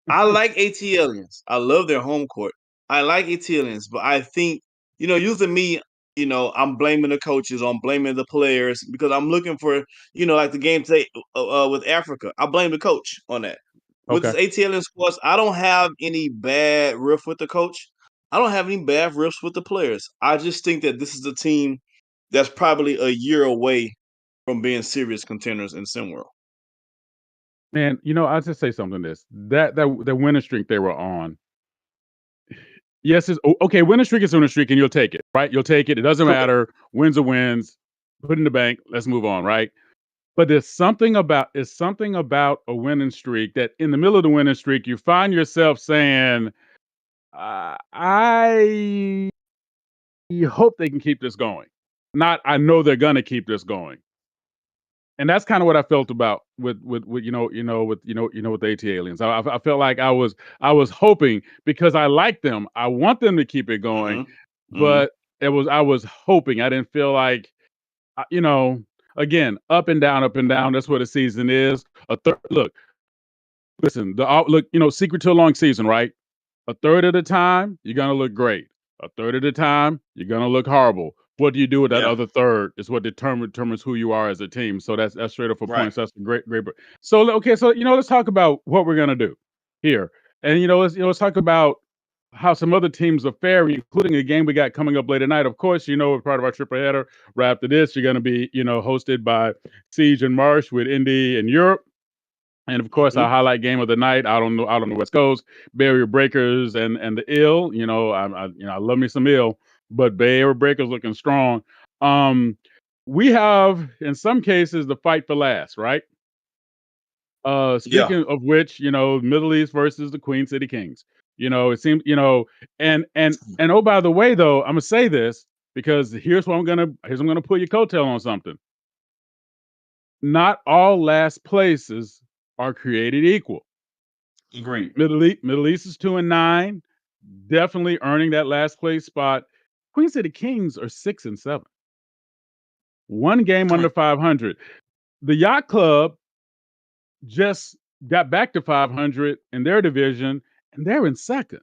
I like ATLiens. I love their home court. I like ATLiens, but I think, usually me, I'm blaming the coaches, I'm blaming the players because I'm looking for, like the game today with Africa. I blame the coach on that. With Okay. this ATLiens squad, I don't have any bad riff with the coach. I don't have any bad riffs with the players. I just think that this is a team that's probably a year away from being serious contenders in SimWorld. Man, I'll just say something this. That the winning streak they were on. Yes, okay, winning streak is winning streak and you'll take it, right? You'll take it. It doesn't Correct. matter. Wins are wins. Put in the bank. Let's move on, right? But there's something about a winning streak that in the middle of the winning streak, you find yourself saying, I hope they can keep this going. Not I know they're gonna keep this going. And that's kind of what I felt about with with the AT aliens. I felt like I was hoping because I like them. I want them to keep it going, Hmm. Hmm. but I was hoping. I didn't feel like uh, you know again up and down, up and down. That's what a season is. Look, listen. Look. Secret to a long season, right? A third of the time, you're gonna look great. A third of the time, you're gonna look horrible. What do you do with that Yeah. other third is what determines who you are as a team. So that's straight up for Right. points. That's a great. So okay, so let's talk about what we're gonna do here, and let's talk about how some other teams are faring, including a game we got coming up later tonight. Of course, part of our triple header. Right after this, you're gonna be hosted by Siege and Marsh with Indy and Europe. And of course, our Hmm. highlight game of the night. I don't know West Coast Barrier Breakers and the Ill. I love me some Ill, but Barrier Breakers looking strong. Um, we have in some cases the fight for last, right? Yeah. Speaking of which, Middle East versus the Queen City Kings. It seems, and oh, by the way, though, I'm gonna say this because here's I'm gonna pull your coattail on something. Not all last places are created equal. Agreed. Middle East is 2-9, definitely earning that last place spot. Queen City Kings are 6-7, one game under 500. The Yacht Club just got back to 500 in their division, and they're in second.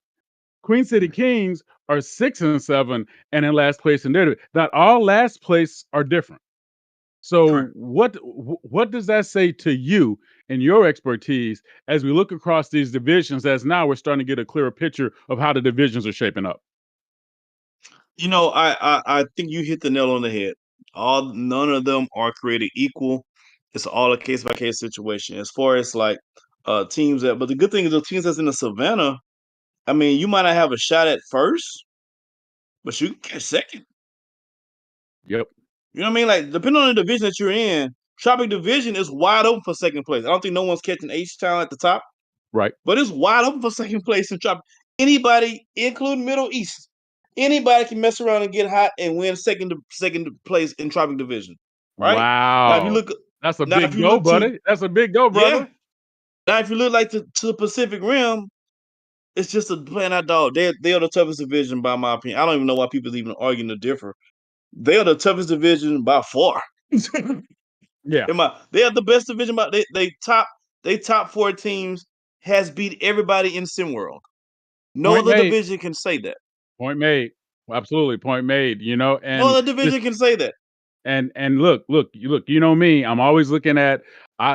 Queen City Kings are 6-7 and in last place in their division. Not all last place are different. So Correct. what does that say to you and your expertise as we look across these divisions? As now we're starting to get a clearer picture of how the divisions are shaping up. I think you hit the nail on the head. None of them are created equal. It's all a case by case situation. As far as like teams but the good thing is the teams that's in the Savannah. I mean, you might not have a shot at first, but you can catch second. Yep. You know what I mean? Like depending on the division that you're in, Tropic Division is wide open for second place. I don't think no one's catching H Town at the top, Right. but it's wide open for second place in Tropic. Anybody, including Middle East, anybody can mess around and get hot and win second place in Tropic Division. Right? Now if you Wow. look That's a now if big you go, look to buddy. That's a big go, yeah. brother. Now if you look like to the Pacific Rim, it's just a plain out dog. They are the toughest division by my opinion. I don't even know why people even arguing to differ. They are the toughest division by far. Yeah. They are the best division. But they top four teams has beat everybody in SimWorld. No Point other made. division can say that. Point made. Absolutely. Point made. No And other this division can say that. and look, you know me, I'm always looking at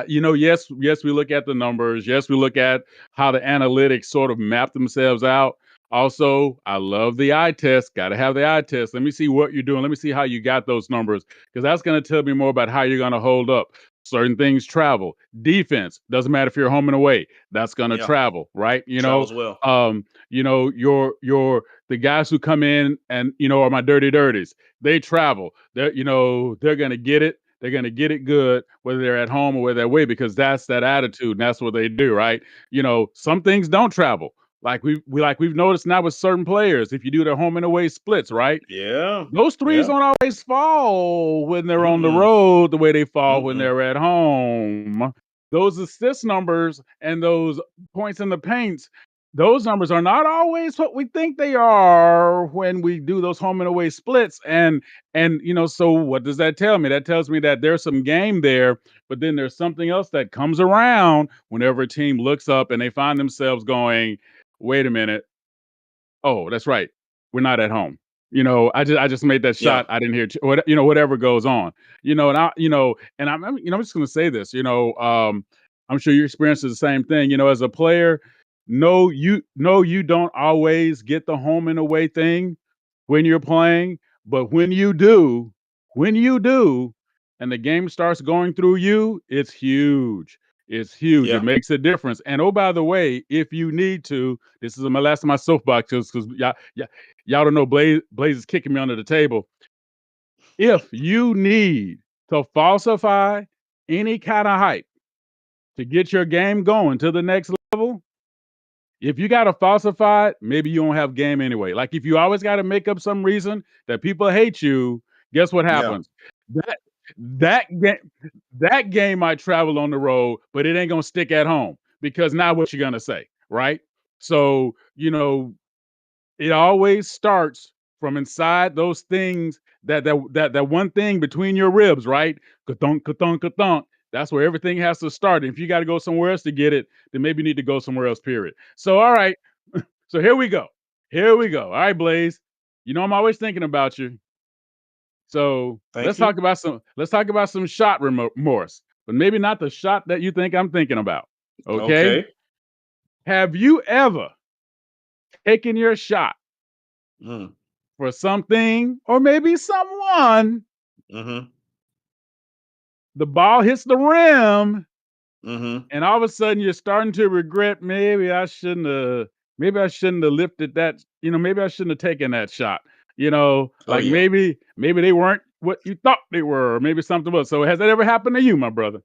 yes, we look at the numbers, yes, we look at how the analytics sort of map themselves out. Also, I love the eye test. Got to have the eye test. Let me see what you're doing. Let me see how you got those numbers because that's going to tell me more about how you're going to hold up. Certain things travel. Defense doesn't matter if you're home and away. That's going to Yeah, travel, right? travels well. Your the guys who come in and are my dirty dirties. They travel. They're gonna get it. They're gonna get it good, whether they're at home or whether they're away, because that's that attitude and that's what they do, right? Some things don't travel. We've noticed now with certain players, if you do the home and away splits, right? Yeah, Those threes yeah. don't always fall when they're on the Mm-mm, road the way they fall when mm-mm. they're at home. Those assist numbers and those points in the paints, those numbers are not always what we think they are when we do those home and away splits. So what does that tell me? That tells me that there's some game there, but then there's something else that comes around whenever a team looks up and they find themselves going, wait a minute. Oh, that's right. We're not at home. I just made that Yeah, shot. I didn't hear, whatever goes on. I'm just going to say this. I'm sure your experience is the same thing. As a player, no, you don't always get the home and away thing when you're playing, but when you do, and the game starts going through you, it's huge. It's huge. It yeah. makes a difference. And oh, by the way, if you need to, this is my last of my soapbox because y'all don't know Blaze is kicking me under the table. If you need to falsify any kind of hype to get your game going to the next level, if you got to falsify it, maybe you don't have game anyway. Like if you always got to make up some reason that people hate you, guess what Yeah. happens? That that game might travel on the road, but it ain't gonna stick at home because now what you gonna say, right? So it always starts from inside those things that one thing between your ribs, right? Ka-thunk, ka-thunk, ka-thunk. That's where everything has to start. If you got to go somewhere else to get it, then maybe you need to go somewhere else, period. So, all right. So here we go. Here we go. All right, Blaze. I'm always thinking about you. So Thank you. let's talk about some shot remorse, but maybe not the shot that you think I'm thinking about. Okay. Okay. Have you ever taken your shot Mm, for something or maybe someone, mm-hmm. the ball hits the rim, Mm-hmm. and all of a sudden you're starting to regret maybe I shouldn't have lifted that, maybe I shouldn't have taken that shot. Oh Like yeah. maybe they weren't what you thought they were, or maybe something was. So has that ever happened to you, my brother?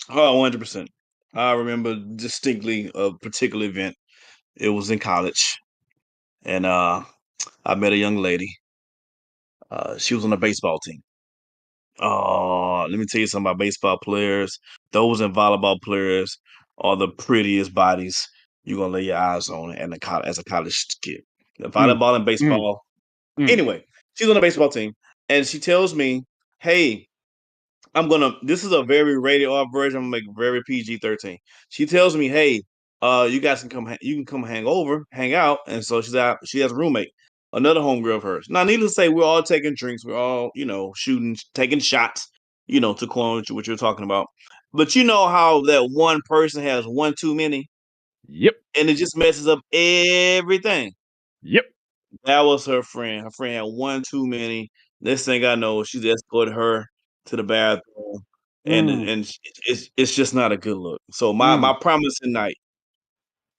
Oh, 100%. I remember distinctly a particular event. It was in college, and I met a young lady. She was on the baseball team. Oh, let me tell you something about baseball players. Those and volleyball players are the prettiest bodies you're gonna lay your eyes on and as a college kid. The Mm, volleyball and mm, baseball. mm. Anyway, she's on the baseball team, and she tells me, "Hey, This is a very rated R version. I'm gonna make it very PG-13. She tells me, "Hey, you guys can you can come hang over, hang out." And so she's out. She has a roommate, another homegirl of hers. Now, needless to say, we're all taking drinks. We're all, shooting, taking shots. To clone what you're talking about. But you know how that one person has one too many, Yep. and it just messes up everything. Yep. That was her friend. Her friend had one too many. Next thing I know, she's escorted her to the bathroom, and Mm, and it's just not a good look. So my mm. promising night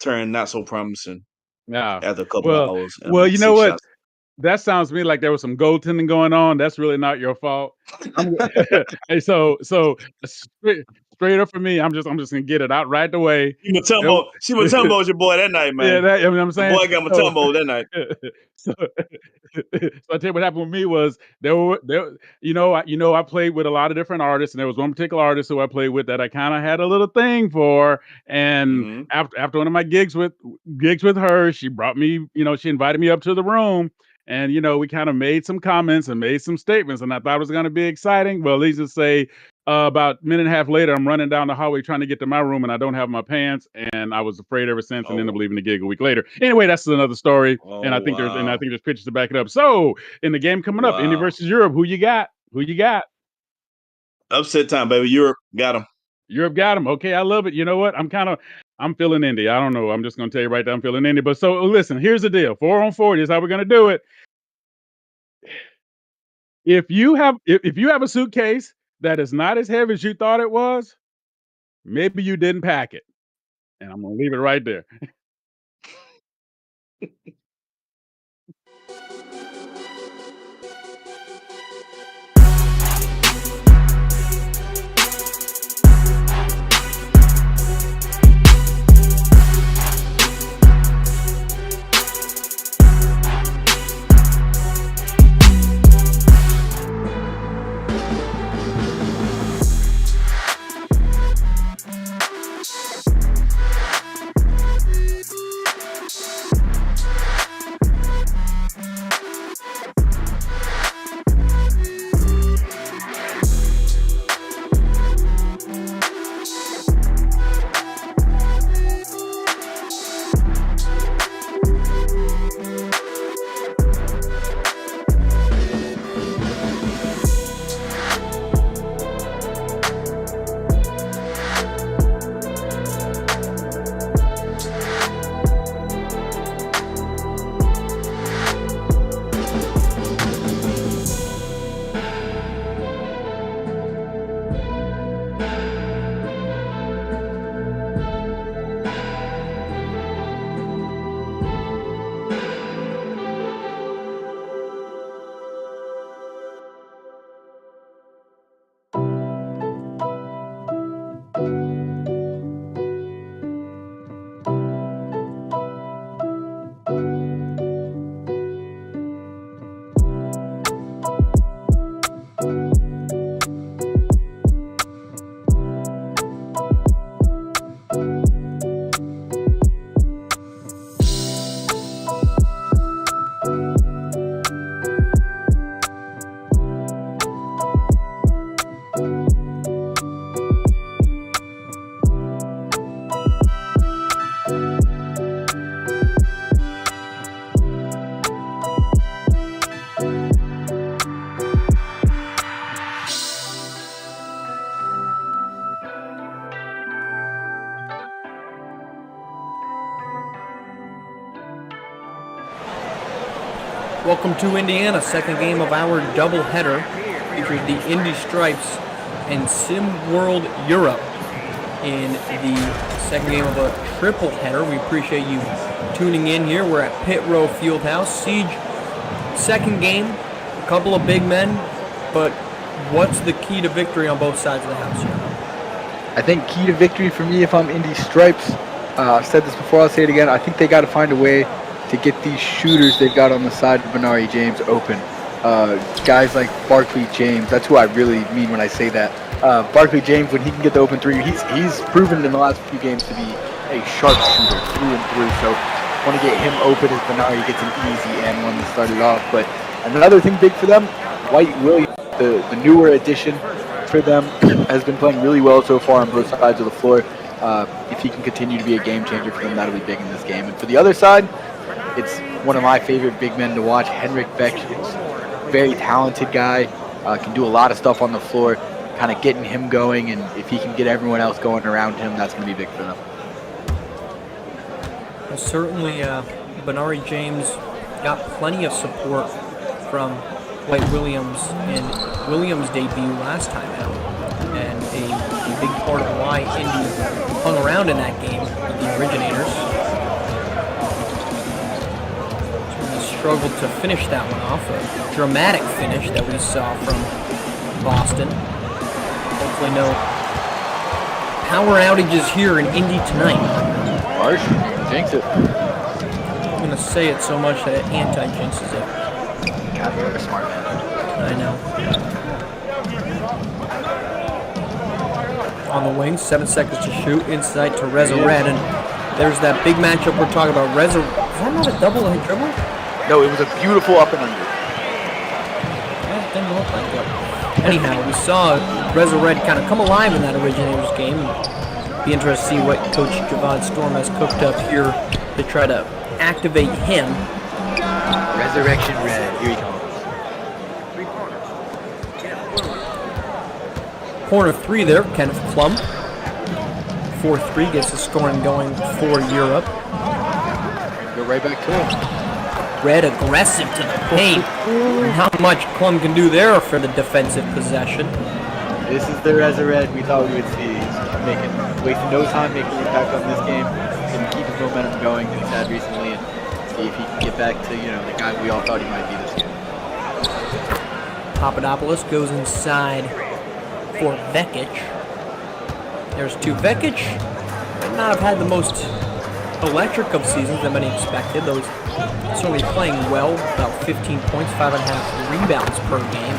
turned not so promising Yeah. after a couple of Well, hours and well, about you know 6 what? shots. That sounds to me like there was some goaltending going on. That's really not your fault. I'm hey, so straight straight up for me, I'm just gonna get it out right away. There w She Matumbo's your boy that night, Yeah, man. that, you know what I'm The saying? boy got So Matumbo that night. so so I tell you what happened with me was there I played with a lot of different artists, and there was one particular artist who I played with that I kind of had a little thing for. And Mhm. after one of my gigs with her, she brought me, she invited me up to the room, and we kind of made some comments and made some statements, and I thought it was going to be exciting. Well, let's just say about a minute and a half later, I'm running down the hallway trying to get to my room, and I don't have my pants, and I was afraid ever since, and ended up Oh, leaving the gig a week later. Anyway, that's another story, and oh, I think there's pictures to back it up. So, in the game coming up, Indy wow. versus Europe, who you got? Who you got? Upset time, baby. Europe got him. Europe got him. Okay, I love it. You know what? I'm feeling Indy. I don't know. I'm just gonna tell you right now, I'm feeling Indy. But so listen, here's the deal. 4-on-4, here's how we're gonna do it. If you have a suitcase that is not as heavy as you thought it was, maybe you didn't pack it. And I'm gonna leave it right there. Welcome to Indiana, second game of our doubleheader. Featured the Indy Stripes and Sim World Europe in the second game of a triple header. We appreciate you tuning in here. We're at Pit Row Fieldhouse. Siege, second game, a couple of big men, but what's the key to victory on both sides of the house here? I think key to victory for me if I'm Indy Stripes, I've said this before, I'll say it again, I think they got to find a way to get these shooters they've got on the side of Benari James open. Guys like Barkley James, that's who I really mean when I say that. Barkley James, when he can get the open three, he's proven in the last few games to be a sharp shooter through and through. So want to get him open as Benari gets an easy and one to start it off. But another thing big for them, White Williams, the newer addition for them, has been playing really well so far on both sides of the floor. If he can continue to be a game changer for them, that'll be big in this game. And for the other side, it's one of my favorite big men to watch, Henrik Beckens. Very talented guy, can do a lot of stuff on the floor, kind of getting him going, and if he can get everyone else going around him, that's going to be big for them. Well, certainly, Benari James got plenty of support from White Williams in Williams' debut last time out, and a big part of why Indy hung around in that game with the Originators. Struggled to finish that one off, a dramatic finish that we saw from Boston. Hopefully no power outages here in Indy tonight. Marsh, jinx it. I'm going to say it so much that it anti-jinxes it. God, you're a smart man. I know. On the wing, 7 seconds to shoot, inside to Reza Red, and there's that big matchup we're talking about. Reza, is that not a double-head dribble? No, it was a beautiful up and under. Yeah, it didn't look like it. Anyhow, we saw Reza Red kind of come alive in that Originators game. Be interested to see what Coach Javad Storm has cooked up here to try to activate him. Resurrection Red, here he comes. Corner three there, Kenneth Plum. 4-3 gets the scoring going for Europe. Go right back to him. Red aggressive to the paint. Not much Plum can do there for the defensive possession. This is the Reza Red we thought we would see. He's wasting no time making an impact on this game. He's going to keep his momentum going that he's had recently and see if he can get back to, the guy we all thought he might be this year. Papadopoulos goes inside for Vekic. There's two. Vekic might not have had the most electric of seasons that many expected. Those certainly playing well, about 15 points, 5.5 rebounds per game.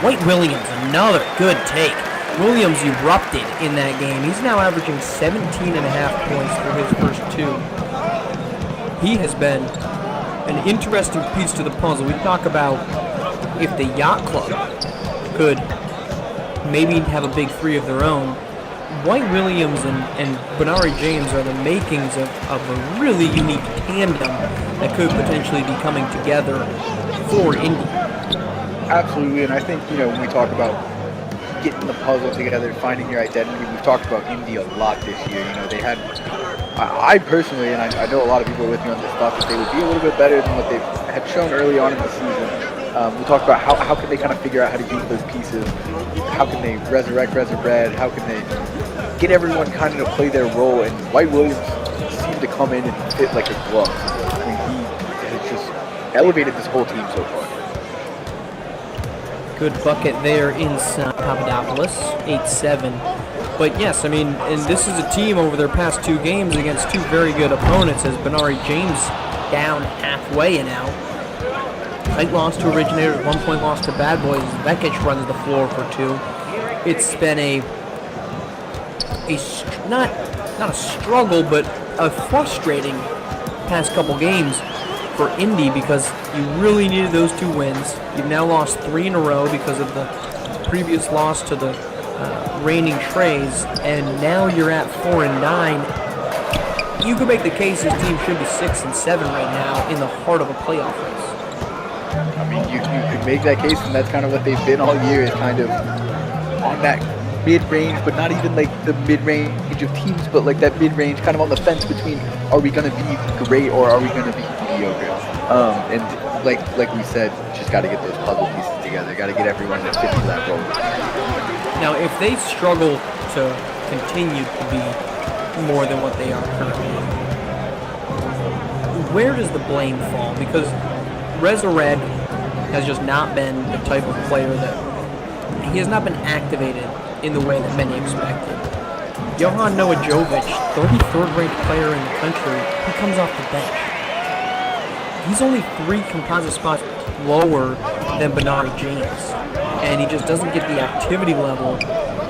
White Williams, another good take. Williams erupted in that game. He's now averaging 17.5 points for his first two. He has been an interesting piece to the puzzle. We talk about if the Yacht Club could maybe have a big three of their own. White Williams and Benari James are the makings of a really unique tandem that could potentially be coming together for Indy. Absolutely, and I think, when we talk about getting the puzzle together, finding your identity, we've talked about Indy a lot this year. They had, I personally, and I know a lot of people are with me on this thought that they would be a little bit better than what they had shown early on in the season. We talked about how can they kind of figure out how to use those pieces, how can they resurrect Reza Red, how can they get everyone kind of to play their role, and White Williams seemed to come in and fit like a glove. I mean, he has just elevated this whole team so far. Good bucket there inside Papadopoulos, 8-7. But yes, I mean, and this is a team over their past two games against two very good opponents as Benari James down halfway and out. Tight loss to Originators, 1 point loss to Bad Boys. Vekic runs the floor for two. It's been not a struggle, but a frustrating past couple games for Indy because you really needed those two wins. You've now lost 3 in a row because of the previous loss to the reigning Trays, and now you're at 4-9. You could make the case this team should be 6-7 right now in the heart of a playoff race. I mean, you could make that case, and that's kind of what they've been all year, is kind of on that mid-range, but not even like the mid-range of teams, but like that mid-range kind of on the fence between are we going to be great or are we going to be mediocre? And like we said, just got to get those puzzle pieces together. Got to get everyone that fits to that role. Now, if they struggle to continue to be more than what they are currently, where does the blame fall? Because Reza Red has just not been the type of player that he has not been activated in the way that many expected. Johan Jovic, 33rd ranked player in the country, he comes off the bench. He's only 3 composite spots lower than Benari James, and he just doesn't get the activity level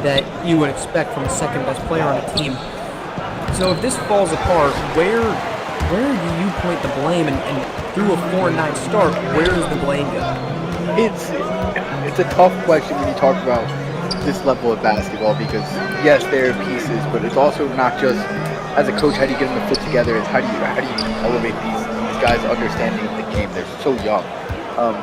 that you would expect from the second best player on a team. So if this falls apart, where do you point the blame? And through a 4-9 start, where does the blame go? It's a tough question when you talk about this level of basketball, because yes, there are pieces, but it's also not just as a coach, how do you get them to fit together? It's how do you elevate these guys' understanding of the game? They're so young.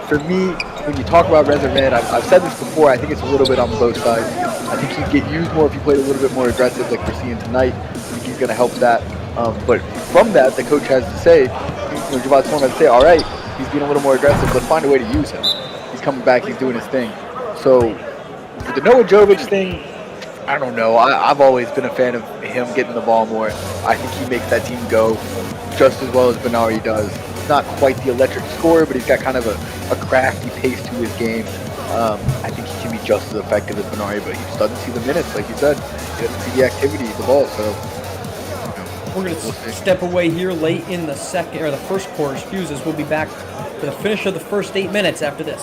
For me, when you talk about Reserve, I've said this before, I think it's a little bit on both sides. I think he'd get used more if he played a little bit more aggressive like we're seeing tonight. I think he's going to help that. But from that, the coach has to say, Javon Storm has to say, all right, he's being a little more aggressive. Let's find a way to use him. He's coming back. He's doing his thing. So for the Noah Jovic thing, I don't know. I've always been a fan of him getting the ball more. I think he makes that team go just as well as Benari does. He's not quite the electric scorer, but he's got kind of a crafty pace to his game. I think he can be just as effective as Benari, but he just doesn't see the minutes, like you said. He doesn't see the activity of the ball, so... We're going to step away here late in the first quarter. Excuse us. We'll be back for the finish of the first 8 minutes after this.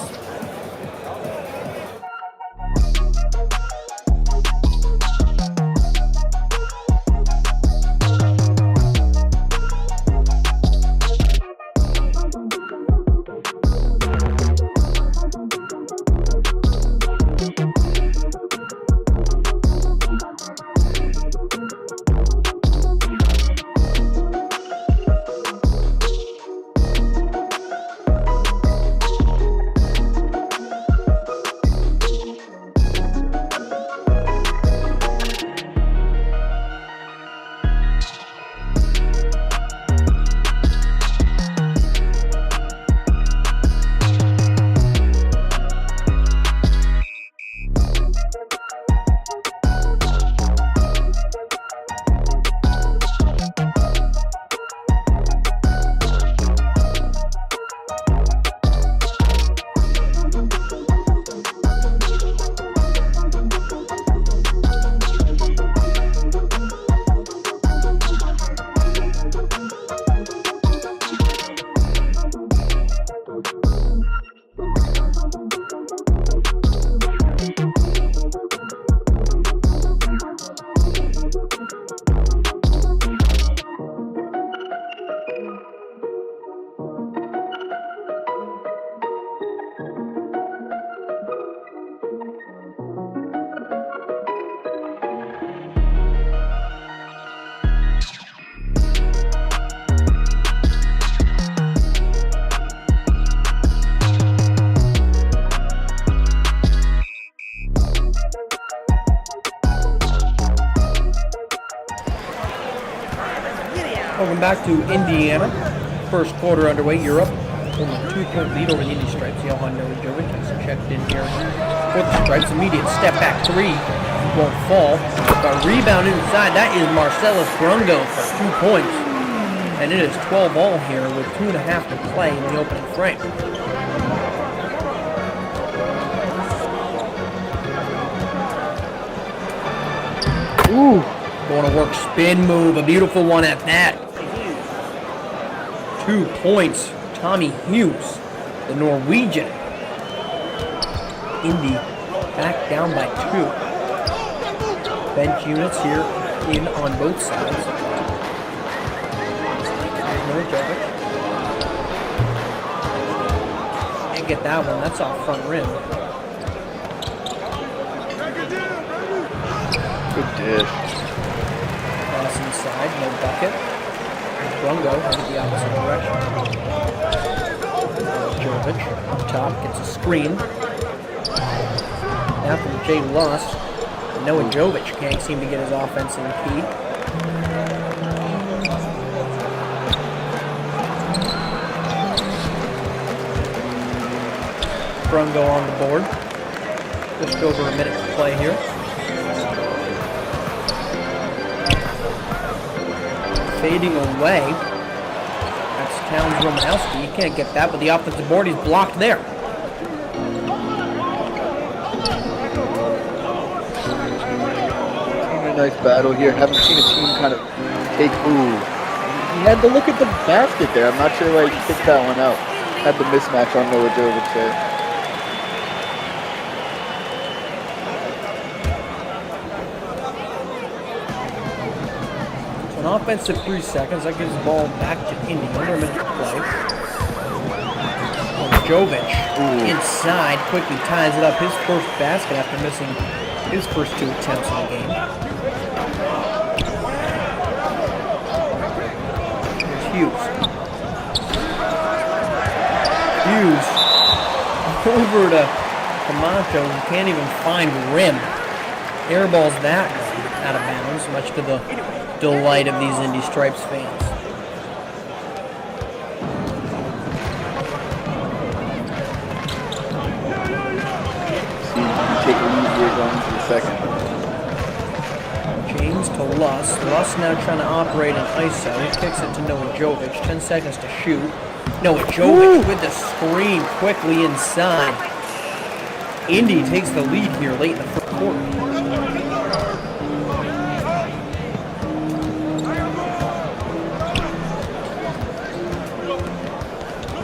Welcome back to Indiana. First quarter underway. Europe holding a 2-point lead over the Indy Stripes. Johan Jovic has checked in here for the Stripes. Immediate step back three. Won't fall. Got a rebound inside. That is Marcellus Brungo for 2 points. And it is 12-all here with 2.5 to play in the opening frame. Ooh. Going to work spin move. A beautiful one at that. 2 points. Tommy Hughes, the Norwegian. Indy back down by 2. Bench units here in on both sides. And get that one. That's off front rim. Good dish. Cross inside, no bucket. Brungo headed the opposite direction. Jovic up top gets a screen. Now from Jay Luss. Noah Jovic can't seem to get his offense in the key. Brungo on the board. Just over a minute to play here. Fading away. That's Towns Romanowski. He can't get that, but the offensive board, he's blocked there. nice battle here. Haven't seen a team kind of take. Ooh, he had to look at the basket there. I'm not sure why he picked that one out. Had the mismatch on Noah Jovic there. An offensive 3 seconds. That gives the ball back to Indy. Under a minute to play. Jovic inside quickly ties it up. His first basket after missing his first 2 attempts in the game. Here's Hughes. Hughes over to Camacho, who can't even find rim. Airballs that one out of bounds, much to the delight of these Indy Stripes fans. Take a lead here going into the second. James to Luss. Luss now trying to operate an ISO. He kicks it to Noah Jovic. 10 seconds to shoot. Noah Jovic with the screen quickly inside. Indy takes the lead here late in the first quarter.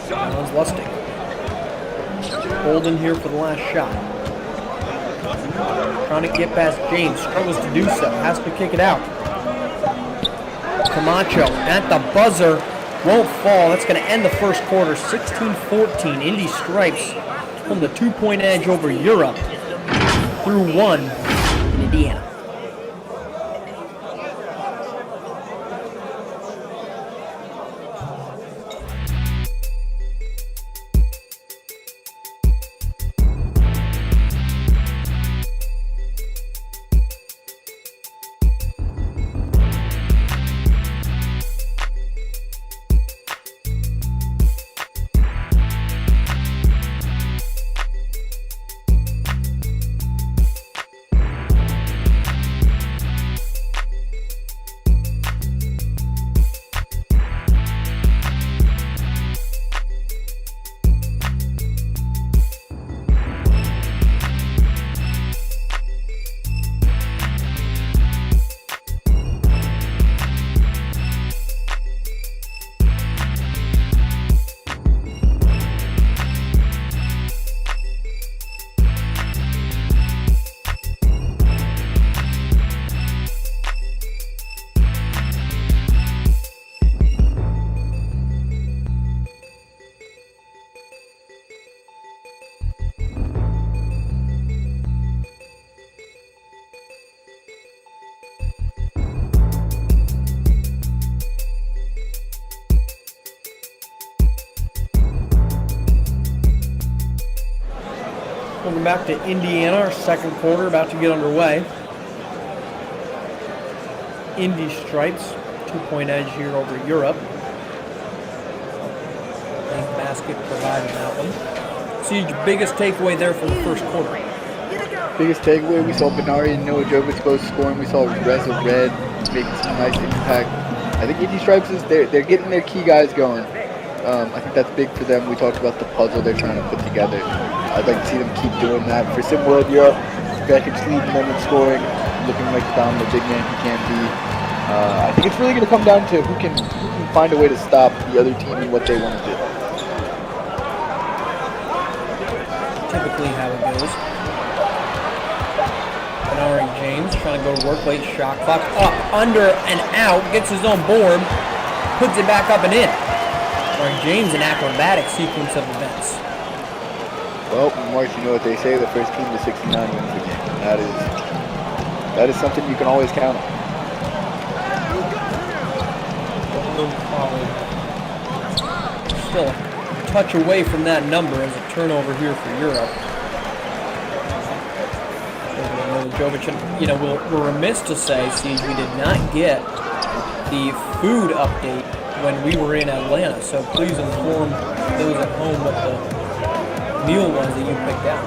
That was Lustig. Holding here for the last shot. Trying to get past James. Struggles to do so. Has to kick it out. Camacho at the buzzer. Won't fall. That's going to end the first quarter. 16-14. Indy Stripes on the 2-point edge over Europe through 1 in Indiana. Welcome back to Indiana, our second quarter about to get underway. Indy Stripes, 2-point edge here over Europe. Big basket provided that one. Siege, biggest takeaway there from the first quarter. Biggest takeaway, we saw Benari and Noah Jovic both scoring. We saw Reza Red making some nice impact. I think Indy Stripes they're getting their key guys going. I think that's big for them. We talked about the puzzle they're trying to put together. I'd like to see them keep doing that. For Sim World Europe, Bekic's leading them in scoring, looking like the dominant big man he can be. I think it's really going to come down to who can find a way to stop the other team and what they want to do. Typically how it goes. Benari James trying to go to work, late shot clock up, under and out, gets his own board, puts it back up and in. Benari James, an acrobatic sequence of events. Well, Mark, you know what they say, the first team to 69 wins the game. That is something you can always count on. Still a touch away from that number as a turnover here for Europe. Jovic, and, we're remiss to say, Siege, we did not get the food update when we were in Atlanta, so please inform those at home what the meal was that you picked out.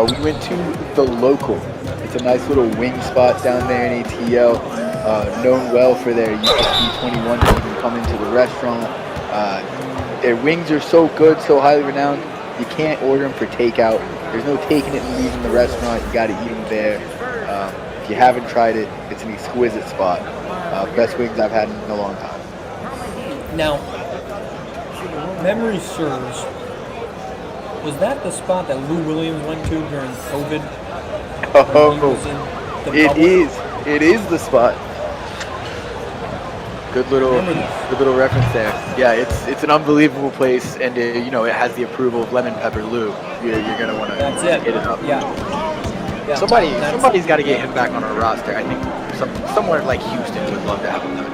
We went to the Local. It's a nice little wing spot down there in ATL, known well for their USC 21 to even come into the restaurant. Their wings are so good, so highly renowned, you can't order them for takeout. There's no taking it and leaving the restaurant. You got to eat them there. If you haven't tried it, it's an exquisite spot. Best wings I've had in a long time. Now, memory serves, was that the spot that Lou Williams went to during COVID? Oh, When he was in the it bubble? is. It is the spot. Good little reference there. Yeah, it's an unbelievable place, and you know, it has the approval of Lemon Pepper Lou. You're gonna want to hit it up. Yeah. Somebody's got to get him back on our roster. I think somewhere like Houston would love to have him. I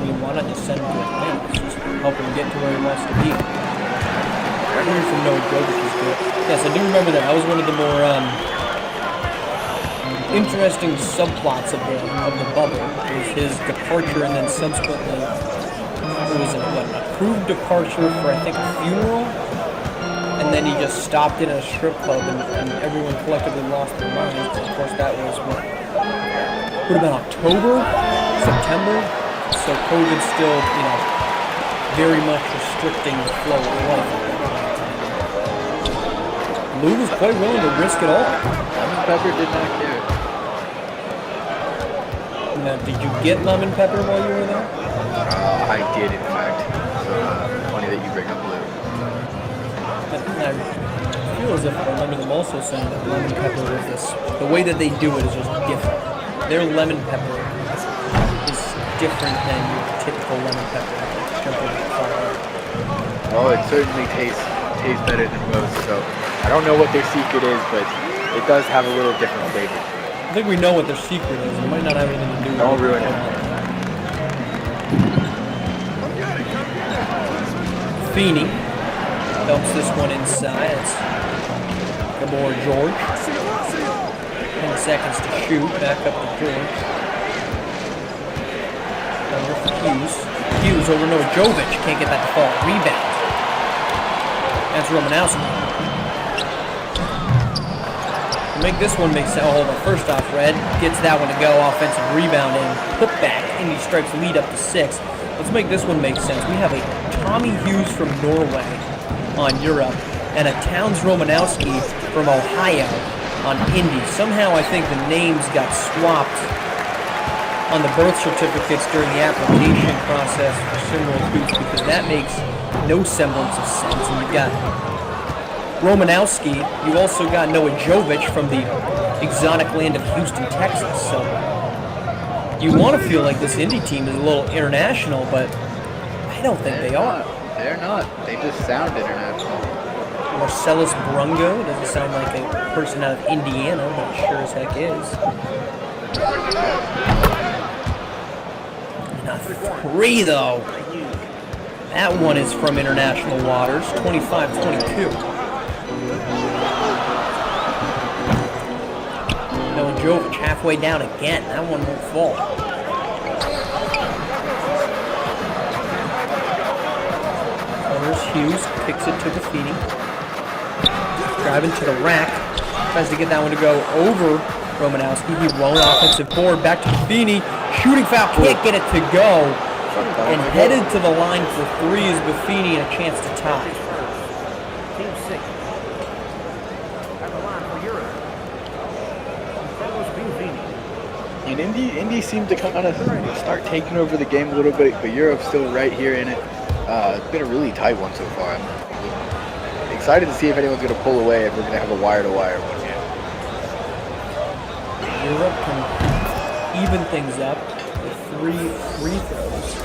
mean, why not just send him to Atlanta? Just help him get to where he wants to be. Here's some no joke, which is good. Yes, I do remember that. That was one of the more interesting subplots of the bubble. Was his departure, and then subsequently it was an approved departure for, I think, a funeral, and then he just stopped in at a strip club, and everyone collectively lost their minds. Of course, that was what would have been October, September. So COVID's still, you know, very much restricting the flow of life. Lou was quite willing to risk it all. Lemon Pepper did not care. Now, did you get lemon pepper while you were there? I did, in fact. So funny that you bring up Lou. I feel as if I remember them also saying that lemon pepper was this. The way that they do it is just different. Their lemon pepper is different than your typical lemon pepper. Well, it certainly tastes better than most. So I don't know what their secret is, but it does have a little different flavor. I think we know what their secret is. It might not have anything to do with it. Don't ruin it. Feeney dumps this one inside. It's Gabor George. 10 seconds to shoot. Back up to George. Over for Hughes. Hughes over Noah Jovic. Can't get that to fall. Rebound. That's Romanowski. Make this one make sense. Oh, hold on. First off, Red gets that one to go. Offensive rebounding. Put back. Indy strikes lead up to 6. Let's make this one make sense. We have a Tommy Hughes from Norway on Europe and a Towns Romanowski from Ohio on Indy. Somehow I think the names got swapped on the birth certificates during the application process for similar hoops, because that makes no semblance of sense. And you've got Romanowski, you also got Noah Jovic from the exotic land of Houston, Texas. So you want to feel like this Indy team is a little international, but I don't think they are. They're not. They just sound international. Marcellus Brungo doesn't sound like a person out of Indiana, but it sure as heck is. Not 3 though. That one is from international waters. 25-22. Noah Jovic halfway down again. That one won't fall. There's Hughes. Kicks it to Buffini. Driving to the rack. Tries to get that one to go over Romanowski. He won't. Offensive board. Back to Buffini. Shooting foul. Can't get it to go. And headed to the line for 3 is Buffini, and a chance to tie. Team 6. At the line for Europe. And Indy seemed to kind of start taking over the game a little bit, but Europe's still right here in it. It's been a really tight one so far. I'm excited to see if anyone's going to pull away, if we're going to have a wire-to-wire one here. Europe can even things up with 3 free throws.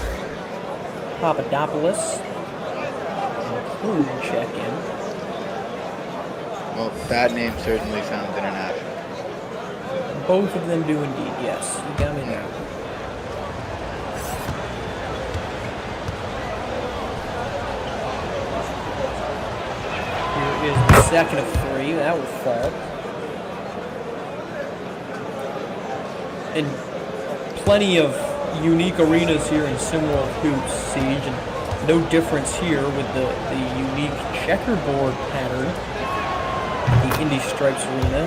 Papadopoulos and Clune check in. Well, that name certainly sounds international. Both of them do indeed, yes. You got me there. Here is the second of 3. That will fall. And plenty of unique arenas here in Simworld Hoops, Siege, and no difference here with the unique checkerboard pattern, the Indy Stripes Arena.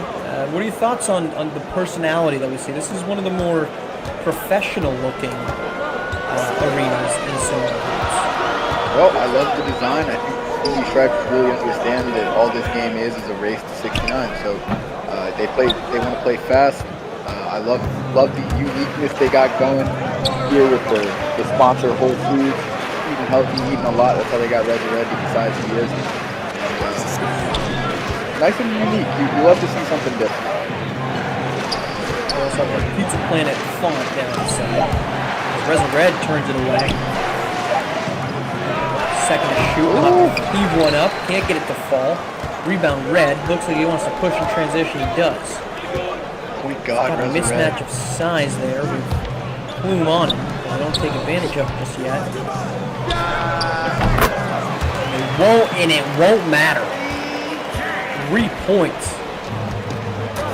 What are your thoughts on the personality that we see? This is one of the more professional-looking arenas in Simworld Hoops. Well, I love the design. I think Indy Stripes really understand that all this game is a race to 69. So they want to play fast. I love the uniqueness they got going here with the sponsor Whole Foods, eating healthy, eating a lot. That's how they got Red the size he is. Nice and unique. You love to see something different. Also have a Pizza Planet font down the side. Reza Red turns it away. Second to shoot. We'll have to heave one up. Can't get it to fall. Rebound Red. Looks like he wants to push in transition. He does. Oh my God, got a mismatch of size there with Plume on him. They don't take advantage of it just yet. It won't matter. 3 points.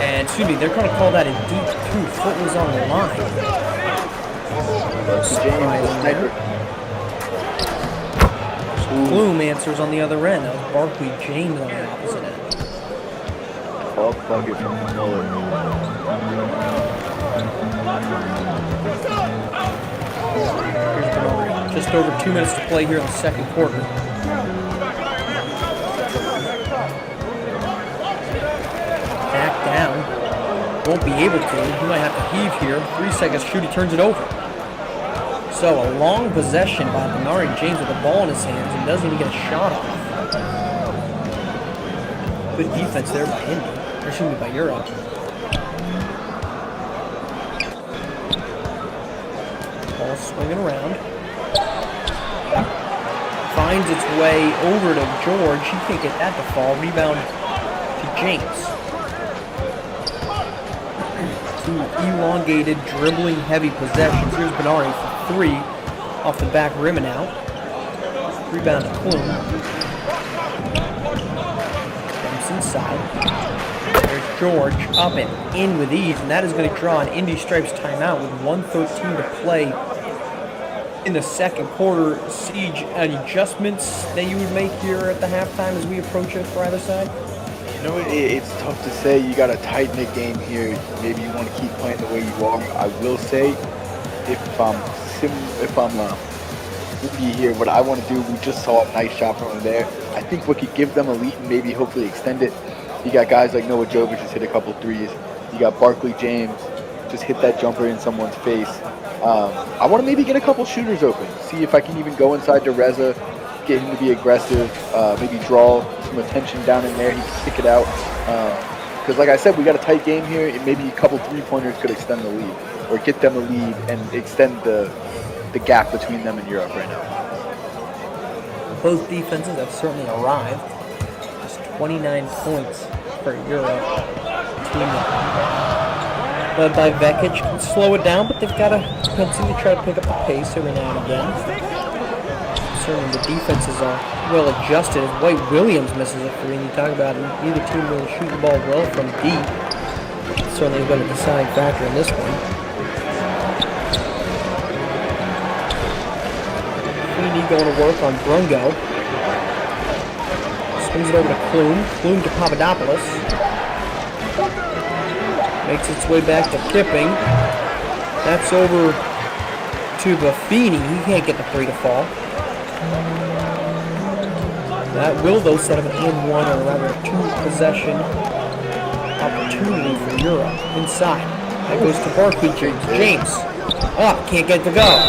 And excuse me, they're going to call that a deep 2. Foot was on the line. Plume answers on the other end. That was Barkley James on the opposite end. Bucket from Muller. Just over 2 minutes to play here in the second quarter. Back down. Won't be able to. He might have to heave here. 3 seconds shoot. He turns it over. So a long possession by Bernard James with the ball in his hands and doesn't even get a shot off. Good defense there by Indy. Or should be by Europe. Ball swinging around. Finds its way over to George. He can't get that to fall. Rebound to James. 2 elongated, dribbling, heavy possessions. Here's Benari for 3 off the back rim and out. Rebound to Plume. Jumps inside. There's George up and in with ease, and that is going to draw an Indy Stripes timeout with 1:13 to play in the second quarter. Siege, any adjustments that you would make here at the halftime as we approach it for either side? You know, it's tough to say. You got a tight-knit game here. Maybe you want to keep playing the way you are. I will say, if I'm Indy here, what I want to do, we just saw a nice shot from him there. I think we could give them a lead and maybe hopefully extend it. You got guys like Noah Jovic just hit a couple threes. You got Barkley James just hit that jumper in someone's face. I want to maybe get a couple shooters open. See if I can even go inside to Reza, get him to be aggressive, maybe draw some attention down in there. He can kick it out. Because like I said, we got a tight game here, and maybe a couple three-pointers could extend the lead or get them a lead and extend the gap between them and Europe right now. Both defenses have certainly arrived. Just 29 points for Europe. Team led by Vekic can slow it down, but they've got to continue to try to pick up the pace every now and again. Certainly the defenses are well adjusted as White Williams misses a free, and you talk about neither team really shooting the ball well from deep. Certainly been a deciding factor in this one. Indy going to work on Brungo. Swings it over to Plume. Plume to Papadopoulos. Makes its way back to Kipping. That's over to Buffini. He can't get the three to fall. That will, though, set up an N1, or rather a 2-possession opportunity for Europe. Inside. That goes to Barkley James. James. Oh, can't get it to go.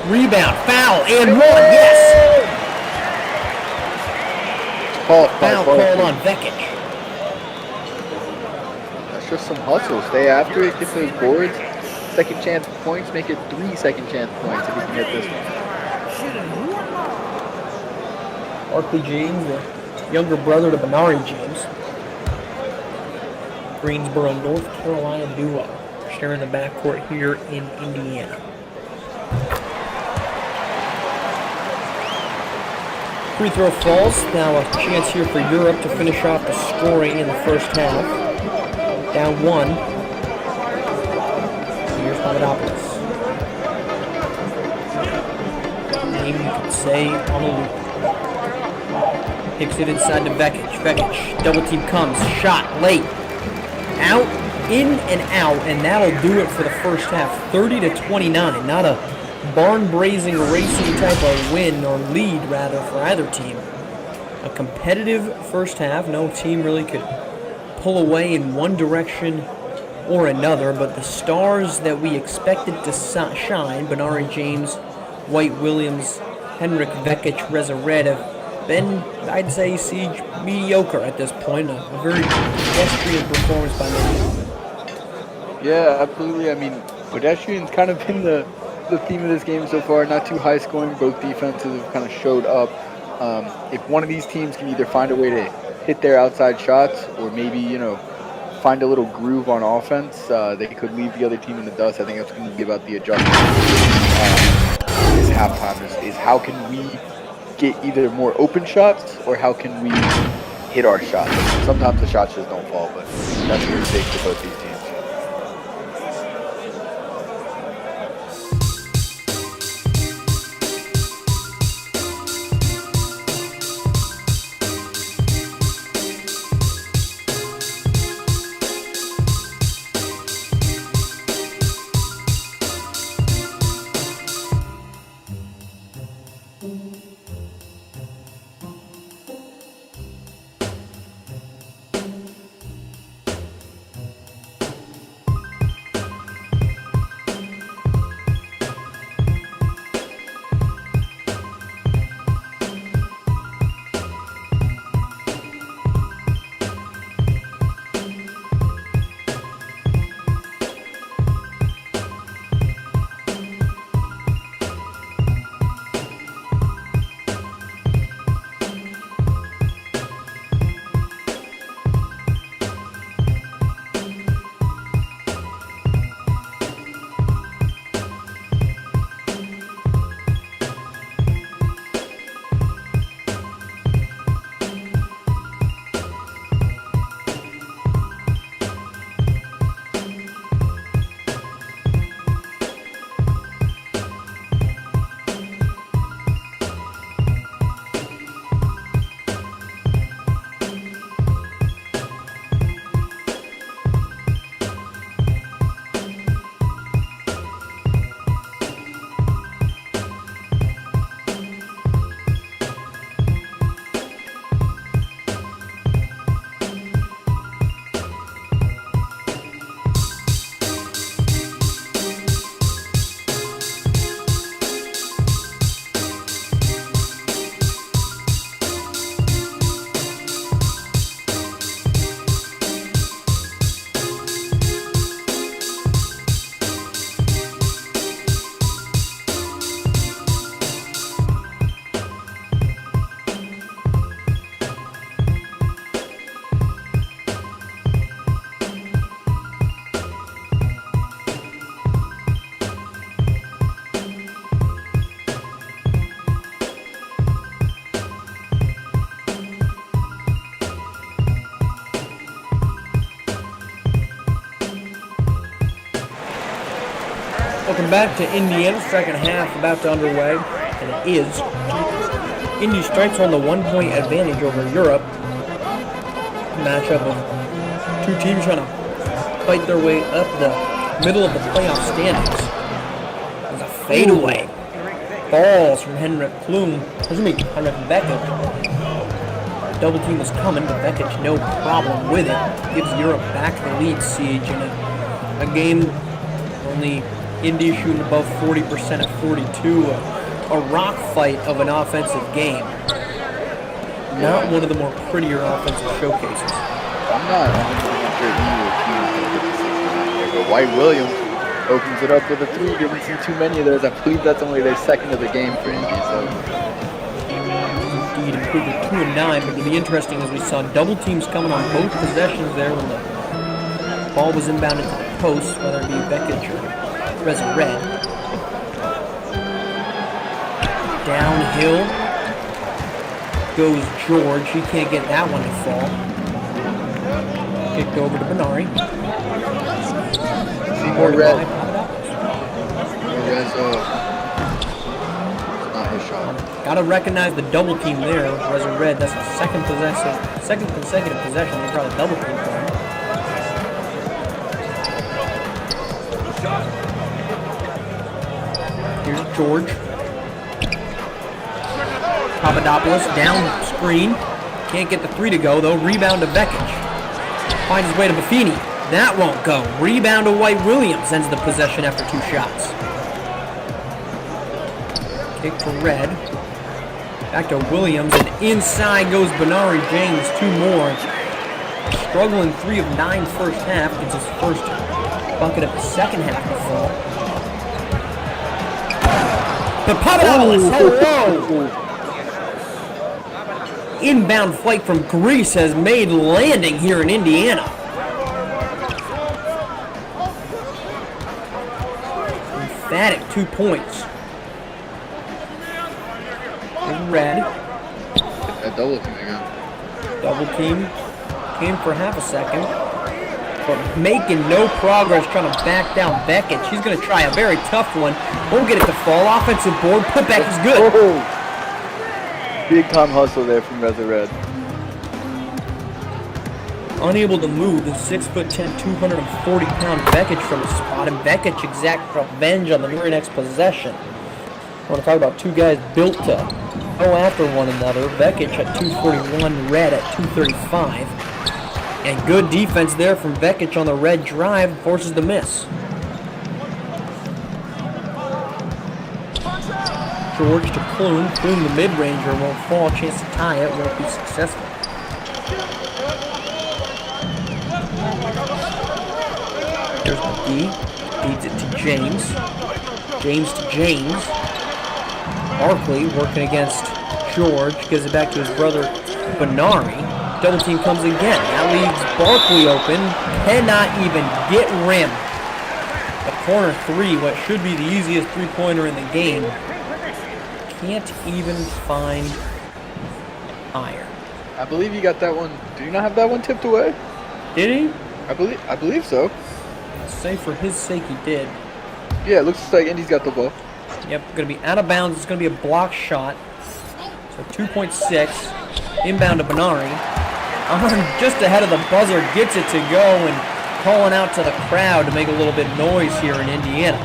Rebound. Foul. And 1. Yes! Foul called on Vekic. That's just some hustle. Stay after it. Get those boards. Second chance points. Make it 3 second chance points if we can get this one. Barkley James, the younger brother to Benari James. Greensboro, North Carolina duo. Sharing the backcourt here in Indiana. Free throw falls. Now a chance here for Europe to finish off the scoring in the first half. Down 1. Here's Papadopoulos. Name you could say on a loop. Kicks it inside to Vekic. Vekic, double team comes. Shot late. Out, in, and out, and that'll do it for the first half. 30-29. Not a barn-braising, racing type of win, or lead, rather, for either team. a competitive first half. No team really could pull away in one direction or another, but the stars that we expected to shine, Benari James, White Williams, Henrik Vekic, Reza Red, have been, I'd say, Siege, mediocre at this point. A very pedestrian performance by many. Yeah, absolutely. I mean, pedestrian's kind of been the theme of this game so far. Not too high scoring. Both defenses have kind of showed up. If one of these teams can either find a way to hit their outside shots or maybe, you know, find a little groove on offense, they could leave the other team in the dust. I think that's going to give out the adjustment this halftime is how can we get either more open shots or how can we hit our shots. Sometimes the shots just don't fall, but that's what it takes for both these teams. Welcome back to Indiana, second half about to underway, and it is. Indy strikes on the 1-point advantage over Europe. Matchup of two teams trying to fight their way up the middle of the playoff standings. There's a fadeaway. Balls from Henrik Vekic. Double team was coming, but Vekic no problem with it. Gives Europe back the lead, Siege, in a game only Indy shooting above 40% at 42. A rock fight of an offensive game. Not one of the more prettier offensive showcases. I'm not 100% sure either team is going to get the 69 here, but White Williams opens it up with a three. Didn't see too many of those. I believe that's only their second of the game for Indy. So. Indeed, improved to 2 and 9, but it'll be interesting as we saw double teams coming on both possessions there when the ball was inbounded to the post, whether it be Vekic or Reza Red. Downhill goes George. He can't get that one to fall. Kicked over to Benari. More red. Reza. Not his shot. Gotta recognize the double team there. Reza Red. That's the second consecutive possession. They probably double team for him. Here's George. Papadopoulos down screen. Can't get the three to go, though. Rebound to Vekic. Finds his way to Buffini. That won't go. Rebound to White Williams. Ends the possession after 2 shots. Kick to Red. Back to Williams, and inside goes Benari James. 2 more. Struggling 3 of 9 first half. Gets his first bucket of the second half of the fall. The Papadopoulos, hello! Inbound flight from Greece has made landing here in Indiana. Emphatic 2 points. And Red. That double team again. Double team. Came for half a second. But making no progress trying to back down Beckett. She's going to try a very tough one. Won't get it to fall. Offensive board. Putback is good. Oh. Big time hustle there from Reza Red. Unable to move the 6'10", 240-pound Beckett from the spot, and Beckett exacts revenge on the very next possession. I want to talk about 2 guys built to go after one another. Beckett at 241, Red at 235. And good defense there from Beckett on the Red drive, forces the miss. George to Plume. Plume, the mid-ranger, won't fall. Chance to tie it, won't be successful. There's McGee. Feeds it to James. James to James. Barkley working against George. Gives it back to his brother Benari. Double team comes again. That leaves Barkley open. Cannot even get rim. A corner 3, what should be the easiest 3-pointer in the game. Can't even find iron. I believe you got that one. Do you not have that one tipped away? Did he? I believe so. Say for his sake he did. Yeah, it looks like Indy's got the ball. Yep, going to be out of bounds. It's going to be a block shot. So 2.6. Inbound to Benari. Just ahead of the buzzer. Gets it to go and calling out to the crowd to make a little bit of noise here in Indiana.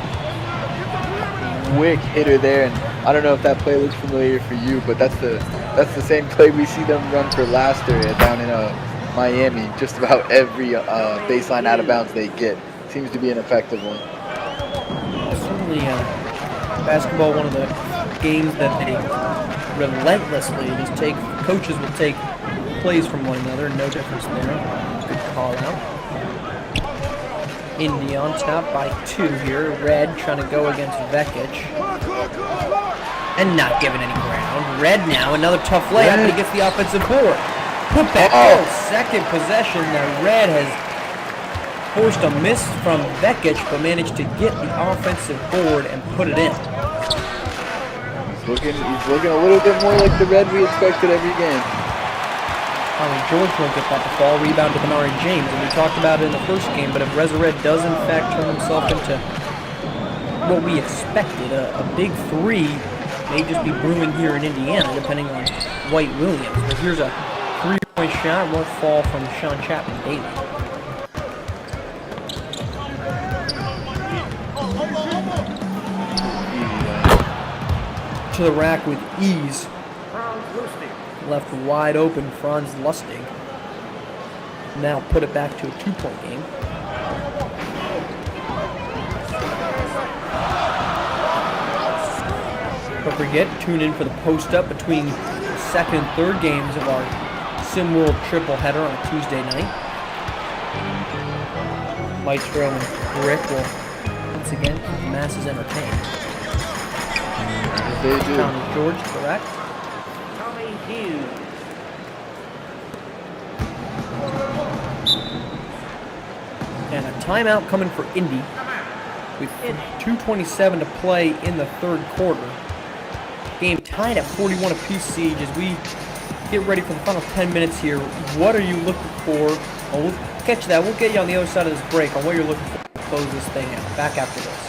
Quick hitter there, and I don't know if that play looks familiar for you, but that's the same play we see them run for Laster down in Miami. Just about every baseline out of bounds they get seems to be an effective one. Certainly, basketball, one of the games that they relentlessly just take. Coaches will take plays from one another. No difference there. Good call out. Indy on top by 2 here. Red trying to go against Vekic. And not giving any ground. Red now, another tough layup, but he gets the offensive board. Put back second possession. Now Red has forced a miss from Vekic, but managed to get the offensive board and put it in. He's looking a little bit more like the Red we expected every game. George won't get that to fall. Rebound to Benari James, and we talked about it in the first game, but if Reza Red does in fact turn himself into what we expected, a big 3 may just be brewing here in Indiana, depending on White Williams. But here's a 3-point shot, won't fall from Sean Chapman-Daly. To the rack with ease. Left wide open, Franz Lustig. Now put it back to a 2-point game. Don't forget, tune in for the post-up between the second and third games of our SimWorld triple header on a Tuesday night. Maestro and Rick will once again keep the masses entertained. They do. Tommy George, correct? Tommy Hughes. And a timeout coming for Indy with 2:27 to play in the third quarter. Game tied at 41 apiece, Siege, as we get ready for the final 10 minutes here. What are you looking for? Well, we'll catch that. We'll get you on the other side of this break on what you're looking for to close this thing out. Back after this.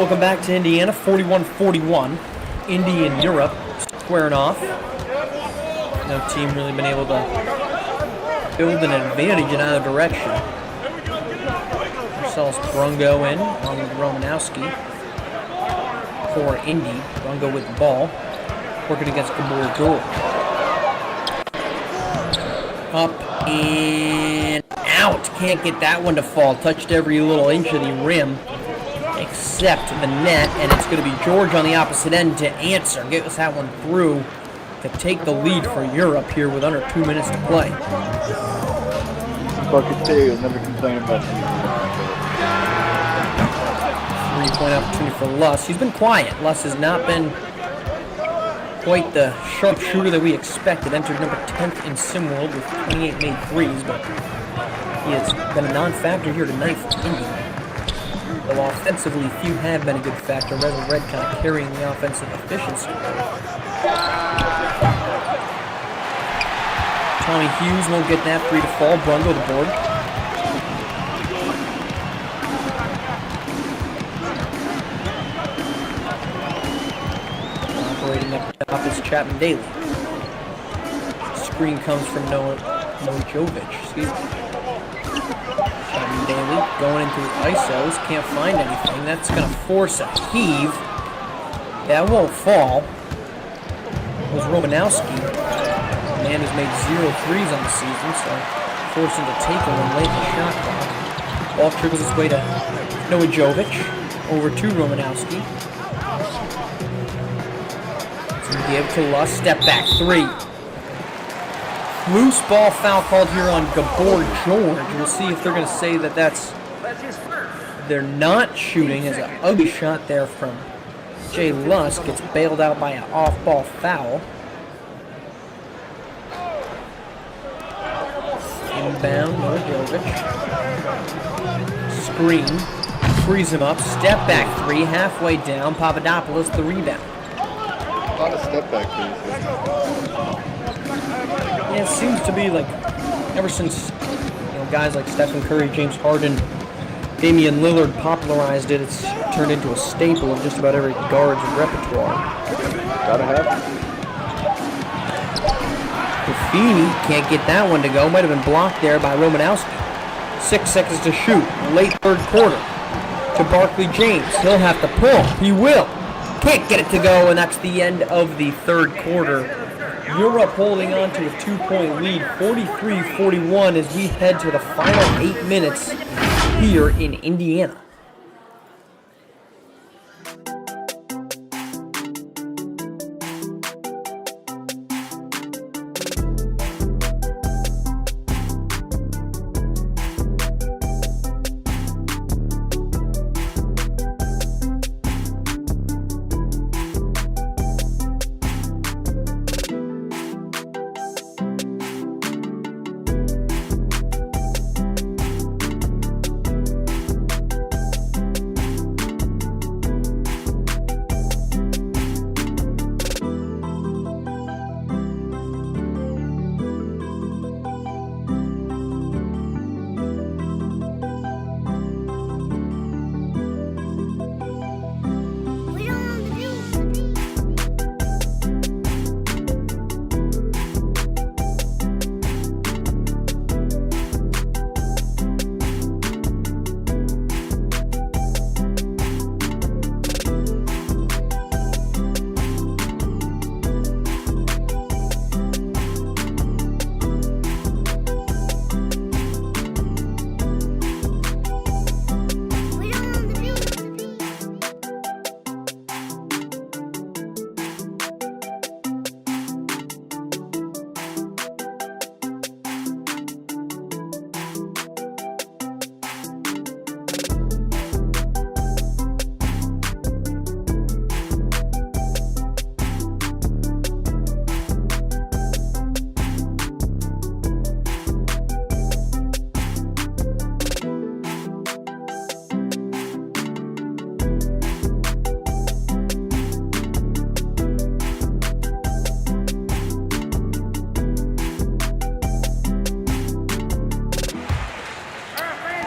Welcome back to Indiana, 41-41. Indy in Europe, squaring off. No team really been able to build an advantage in either direction. Marcellus Brungo in on Romanowski for Indy. Brungo with the ball, working against Gabor George. Up and out. Can't get that one to fall. Touched every little inch of the rim except the net, and it's going to be George on the opposite end to answer. Get us that one through to take the lead for Europe here with under 2 minutes to play. Bucket two, you'll never complain about it. 3-point opportunity for Luss. He's been quiet. Luss has not been quite the sharpshooter that we expected. Entered number 10th in SimWorld with 28 made threes, but he has been a non-factor here tonight for Indy. Though offensively, few have been a good factor. Red and Red kind of carrying the offensive efficiency. Tommy Hughes won't get that three to fall. Brungo the board. Operating up top is Chapman Daly. Screen comes from Nojovic. Excuse me. Chapman Daly going into his ISOs. Can't find anything. That's going to force a heave. That won't fall. It was Romanowski. Man who's made 0 threes on the season, so forced him to take one late in the shot clock. Ball trickles its way to Nojovic. Over to Romanowski. Give to Luss, step back three. Loose ball foul called here on Gabor George. We'll see if they're going to say that they're not shooting, as an ugly shot there from Jay Luss gets bailed out by an off-ball foul. Inbound, Nojovic. Screen, frees him up, step back three, halfway down. Papadopoulos the rebound. A lot of step back threes. Yeah, it seems to be like ever since guys like Stephen Curry, James Harden, Damian Lillard popularized it, it's turned into a staple of just about every guard's repertoire. Gotta have it. Buffini can't get that one to go. Might have been blocked there by Romanowski. 6 seconds to shoot. Late third quarter. To Barkley James. He'll have to pull. He will. Can't get it to go, and that's the end of the third quarter. Europe holding on to a 2-point lead, 43-41, as we head to the final 8 minutes here in Indiana.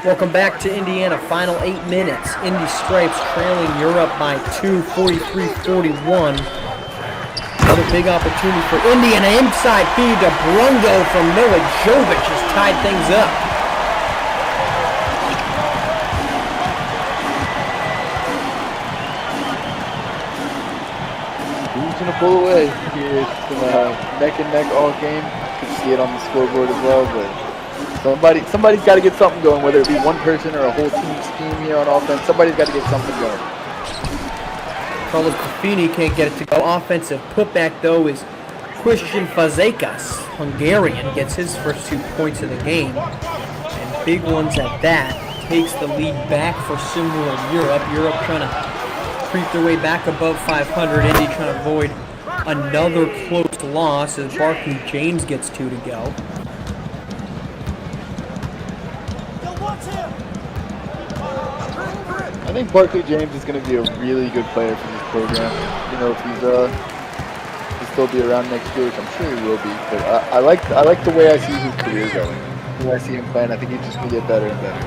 Welcome back to Indiana. Final 8 minutes. Indy Stripes trailing Europe by 2, 43-41. Another big opportunity for Indy, and an inside feed to Brungo from Noah Jovic has tied things up. Who's going to pull away here? It's been neck and neck all game. You can see it on the scoreboard as well, but somebody's got to get something going, whether it be one person or a whole team scheme here on offense. Somebody's got to get something going. Carlos Buffini can't get it to go. Offensive putback, though, is Christian Fazekas. Hungarian gets his first 2 points of the game. And big ones at that. Takes the lead back for SimWorld Europe. Europe trying to creep their way back above 500. Indy trying to avoid another close loss as Barkley James gets 2 to go. I think Barkley James is going to be a really good player for this program. You know, if he'll still be around next year, which I'm sure he will be. But I like the way I see his career going. The way I see him playing, I think he's just going to get better and better.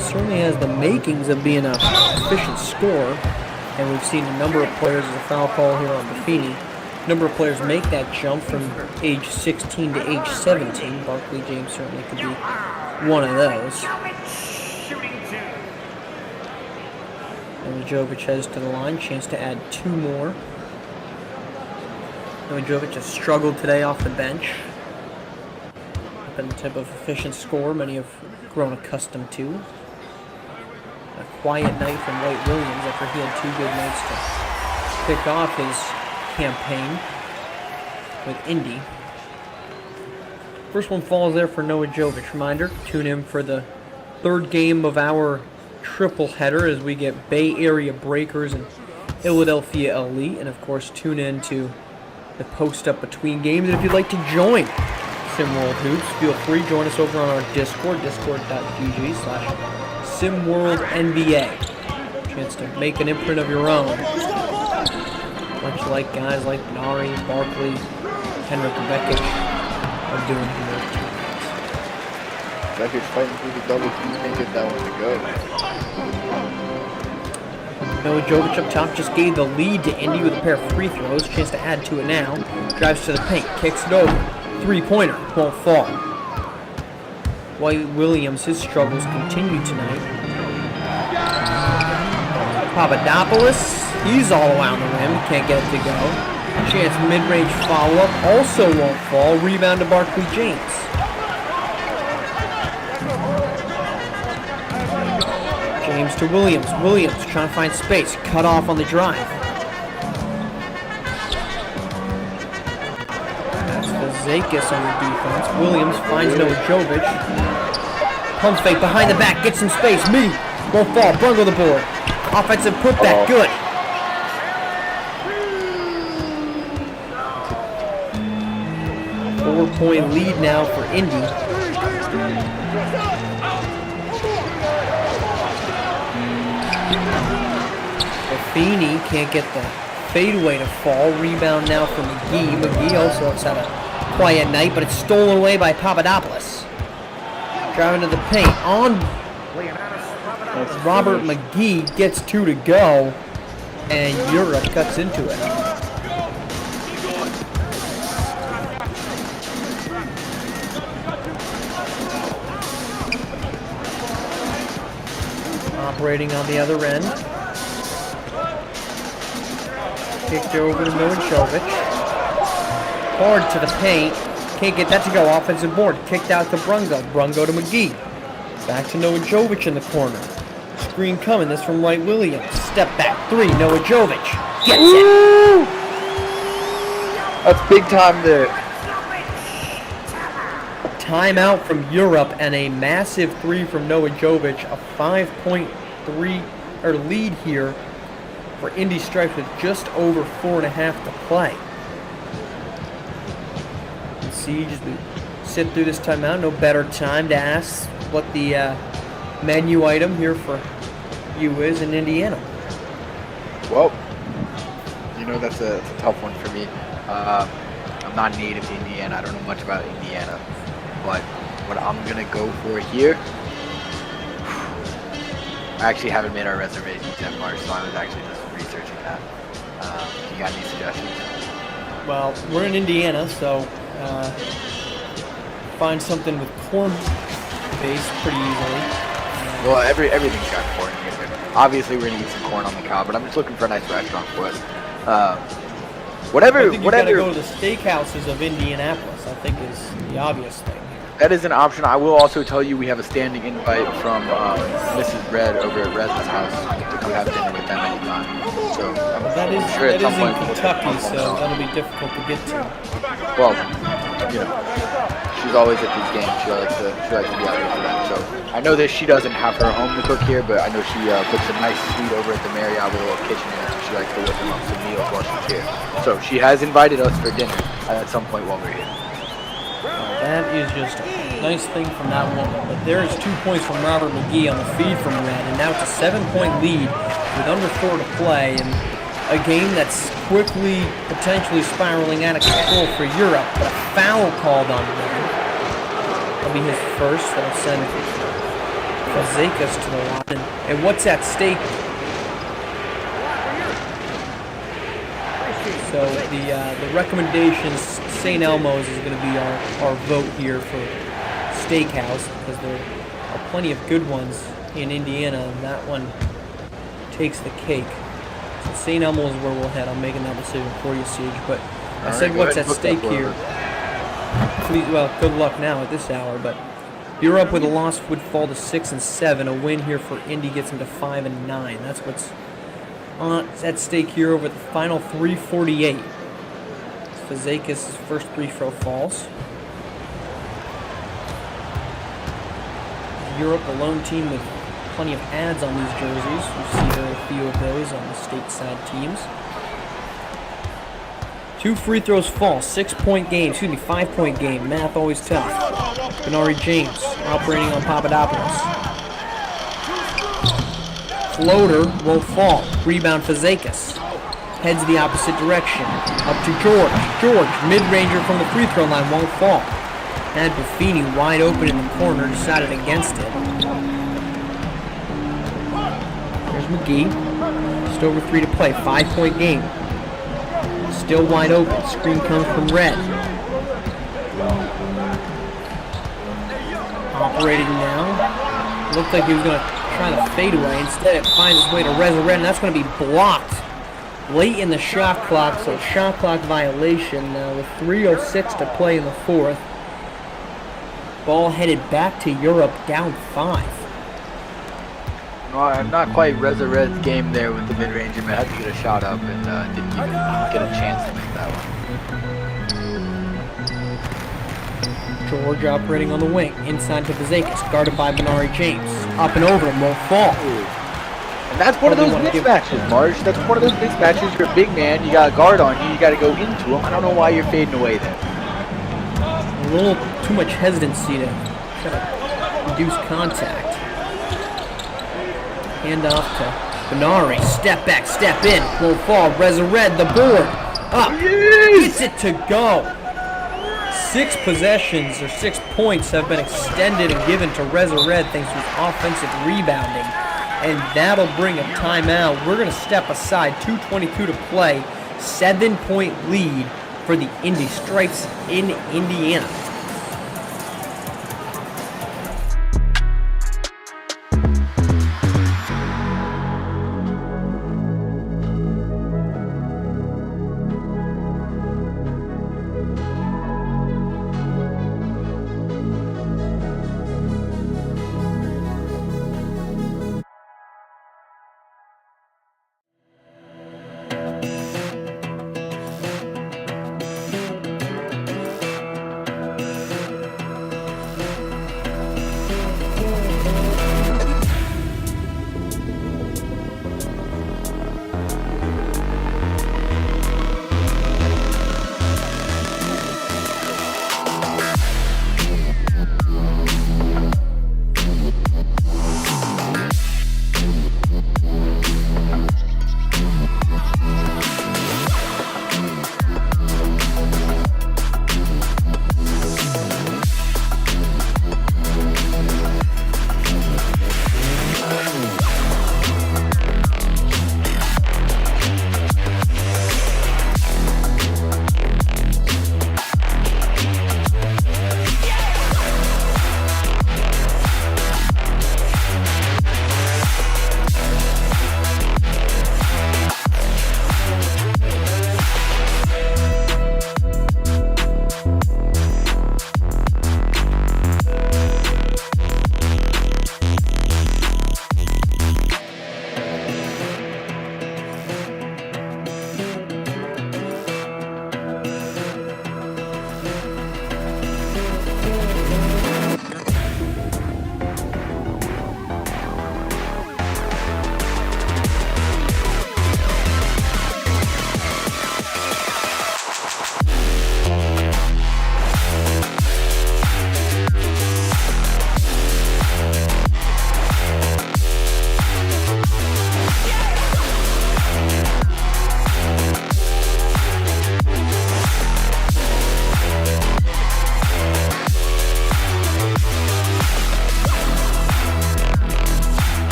Certainly has the makings of being an efficient scorer, and we've seen a number of players as a foul call here on Buffini. A number of players make that jump from age 16 to age 17. Barkley James certainly could be one of those. Jovic heads to the line, chance to add 2 more. Jovic has struggled today off the bench. Been the type of efficient scorer many have grown accustomed to. A quiet night from White Williams after he had 2 good nights to kick off his campaign with Indy. First one falls there for Noah Jovic. Reminder, tune in for the 3rd game of our triple header as we get Bay Area Breakers and Ill-a-delphia Elite, and of course tune in to the post up between games. And if you'd like to join SimWorld Hoops, feel free, join us over on our Discord, discord.gg/SimWorldNBA. Chance to make an imprint of your own, much like guys like Nari, Barkley, Henrik Vekic are doing here. Vekic's fighting through the double team, can't get that one to go. Noah Jovic up top just gave the lead to Indy with a pair of free throws. Chance to add to it now. Drives to the paint, kicks it over. 3-pointer, won't fall. White Williams, his struggles continue tonight. Papadopoulos, he's all around the rim, can't get it to go. Chance mid-range follow-up, also won't fall. Rebound to Barkley James. James to Williams. Williams trying to find space. Cut off on the drive. That's Fazekas on the defense. Williams finds Noah Jovic. Pump fake behind the back. Gets some space. Me. Won't fall. Brungo the board. Offensive putback. Good. Four-point lead now for Indy. Buffini can't get the fadeaway to fall. Rebound now for McGee. McGee also has had a quiet night, but it's stolen away by Papadopoulos. Driving to the paint on Robert McGee, gets 2 to go, and Europe cuts into it. Operating on the other end. Kicked over to Jovic. Hard to the paint. Can't get that to go. Offensive board. Kicked out to Brungo. Brungo to McGee. Back to Noah Jovic in the corner. Screen coming. This from Wright Williams. Step back 3. Noah Jovic gets it. That's big time there. Timeout from Europe and a massive 3 from Noah Jovic. A 5.3 lead here for Indy Stripes with just over 4.5 to play. And Siege, as we sit through this timeout, no better time to ask what the menu item here for you is in Indiana. Well, you know, that's a tough one for me. I'm not native to Indiana. I don't know much about Indiana. But what I'm going to go for here I actually haven't made our reservations yet, March, so I was actually just researching that. You got any suggestions? Well, we're in Indiana, so find something with corn base pretty easily. Well, everything's got corn here. Obviously, we're gonna eat some corn on the cob, but I'm just looking for a nice restaurant for us. Whatever. I think you gotta go to the steakhouses of Indianapolis, I think is the obvious thing. That is an option. I will also tell you we have a standing invite from Mrs. Red over at Red's house to come have dinner with them anytime. So I'm That is sure at some in point we'll Kentucky, come so home. that'll be difficult to get to. Well, you know, she's always at these games. She likes to be out here for that. So I know that she doesn't have her home to cook here, but I know she cooks a nice suite over at the Marriott with a little kitchen in it. So she likes to whip them up some meals while she's here. So she has invited us for dinner at some point while we're here. That is just a nice thing from that woman. But there is 2 points from Robert McGee on the feed from Red, and now it's a 7-point lead with under 4 to play, and a game that's quickly potentially spiraling out of control for Europe. But a foul called on Red. That'll be his first. That'll send Fazekas to the line. And what's at stake? So the recommendations, St. Elmo's is going to be our vote here for steakhouse, because there are plenty of good ones in Indiana, and that one takes the cake. So St. Elmo's is where we'll head. I'm making that decision for you, Siege. But I said what's at stake here. Please, well, good luck now at this hour. But Europe with a loss would fall to 6 and 7. A win here for Indy gets them to 5 and 9. That's what's at stake here over the final 3:48. Fazekas' first free throw falls. Europe, a lone team with plenty of ads on these jerseys. You see very few of those on the stateside teams. 2 free throws fall, 6-point game, 5-point game. Math always tough. Benari James operating on Papadopoulos. Floater will fall. Rebound Fazekas. Heads the opposite direction. Up to George. George, mid-ranger from the free throw line, won't fall. Had Buffini wide open in the corner, decided against it. There's McGee. Just over 3 to play. 5-point game. Still wide open. Screen comes from Red. Operating now. Looked like he was going to try to fade away. Instead, it finds its way to Reza Red, and that's going to be blocked late in the shot clock. So shot clock violation with 3:06 to play in the fourth. Ball headed back to Europe, down 5. No, not quite Reza Red's game there with the mid-ranger, but had to get a shot up and didn't even get a chance to make that one. George operating on the wing, inside to Fazekas, guarded by Benari James. Up and over him, won't fall. And that's one of those mismatches, Marge. That's one of those mismatches. You're a big man, you got a guard on you, you got to go into him. I don't know why you're fading away there. A little too much hesitancy to try to reduce contact. Hand off to Benari. Step back, step in. Won't fall. Reza Red, the board. Up. Gets it to go. 6 possessions, or 6 points, have been extended and given to Reza Red thanks to his offensive rebounding. And that'll bring a timeout. We're going to step aside. 2:22 to play. 7-point lead for the Indy Stripes in Indiana.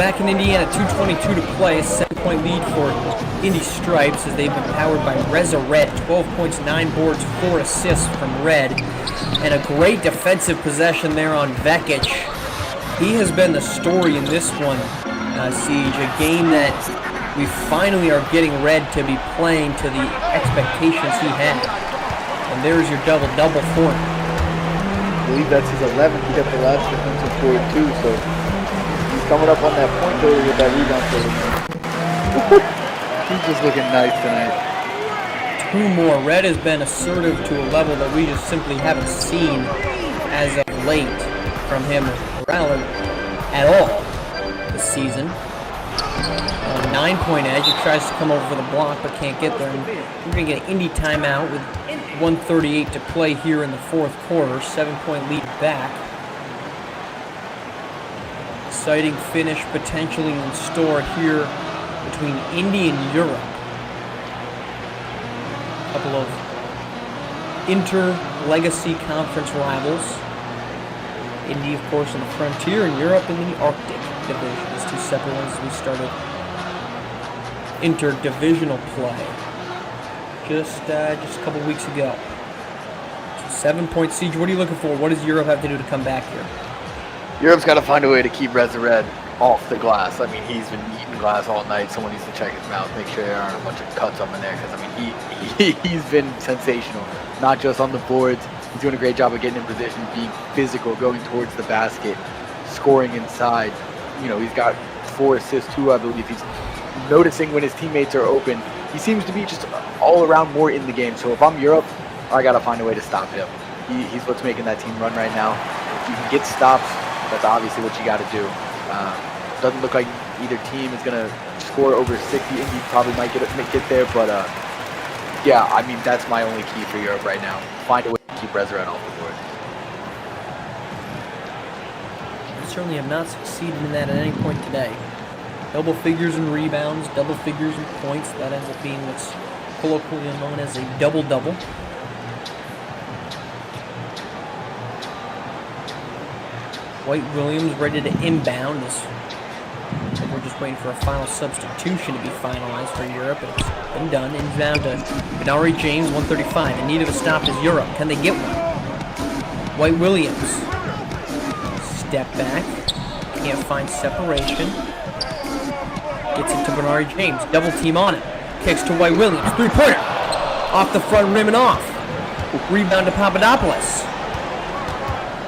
back in Indiana, 2:22 to play. A 7-point lead for Indy Stripes as they've been powered by Reza Red. 12 points, 9 boards, 4 assists from Red. And a great defensive possession there on Vekic. He has been the story in this one, Siege. A game that we finally are getting Red to be playing to the expectations he had. And there's your double-double for him. I believe that's his 11th. He got the last defensive board too, so he's coming up on that point total with that rebound total. He's just looking nice tonight. 2 more. Red has been assertive to a level that we just simply haven't seen as of late from him around at all this season. A 9-point edge. He tries to come over for the block but can't get there. And we're going to get an Indy timeout with 1:38 to play here in the fourth quarter. 7-point lead back. Exciting finish potentially in store here between Indy and Europe. A couple of inter-legacy conference rivals. Indy, of course, in the Frontier, and Europe in the Arctic division. These 2 separate ones as we started interdivisional play just a couple weeks ago. 7-point siege. What are you looking for? What does Europe have to do to come back here? Europe's got to find a way to keep Reza Red off the glass. I mean, he's been eating glass all night. Someone needs to check his mouth, make sure there aren't a bunch of cuts up in there, because, I mean, he's been sensational. Not just on the boards. He's doing a great job of getting in position, being physical, going towards the basket, scoring inside. You know, he's got 4 assists too, I believe. He's noticing when his teammates are open. He seems to be just all around more in the game. So if I'm Europe, I got to find a way to stop him. He's what's making that team run right now. If you can get stops, that's obviously what you got to do. Doesn't look like either team is going to score over 60. Indy probably might get there, but yeah, I mean, that's my only key for Europe right now. Find a way to keep Reza Red off the board. We certainly have not succeeded in that at any point today. Double figures in rebounds, double figures in points. That ends up being what's colloquially known as a double-double. White Williams ready to inbound. We're just waiting for a final substitution to be finalized for Europe. It's been done. Inbound to Benari James, 135. In need of a stop is Europe. Can they get one? White Williams. Step back. Can't find separation. Gets it to Benari James. Double team on it. Kicks to White Williams. 3-pointer. Off the front rim and off. Rebound to Papadopoulos.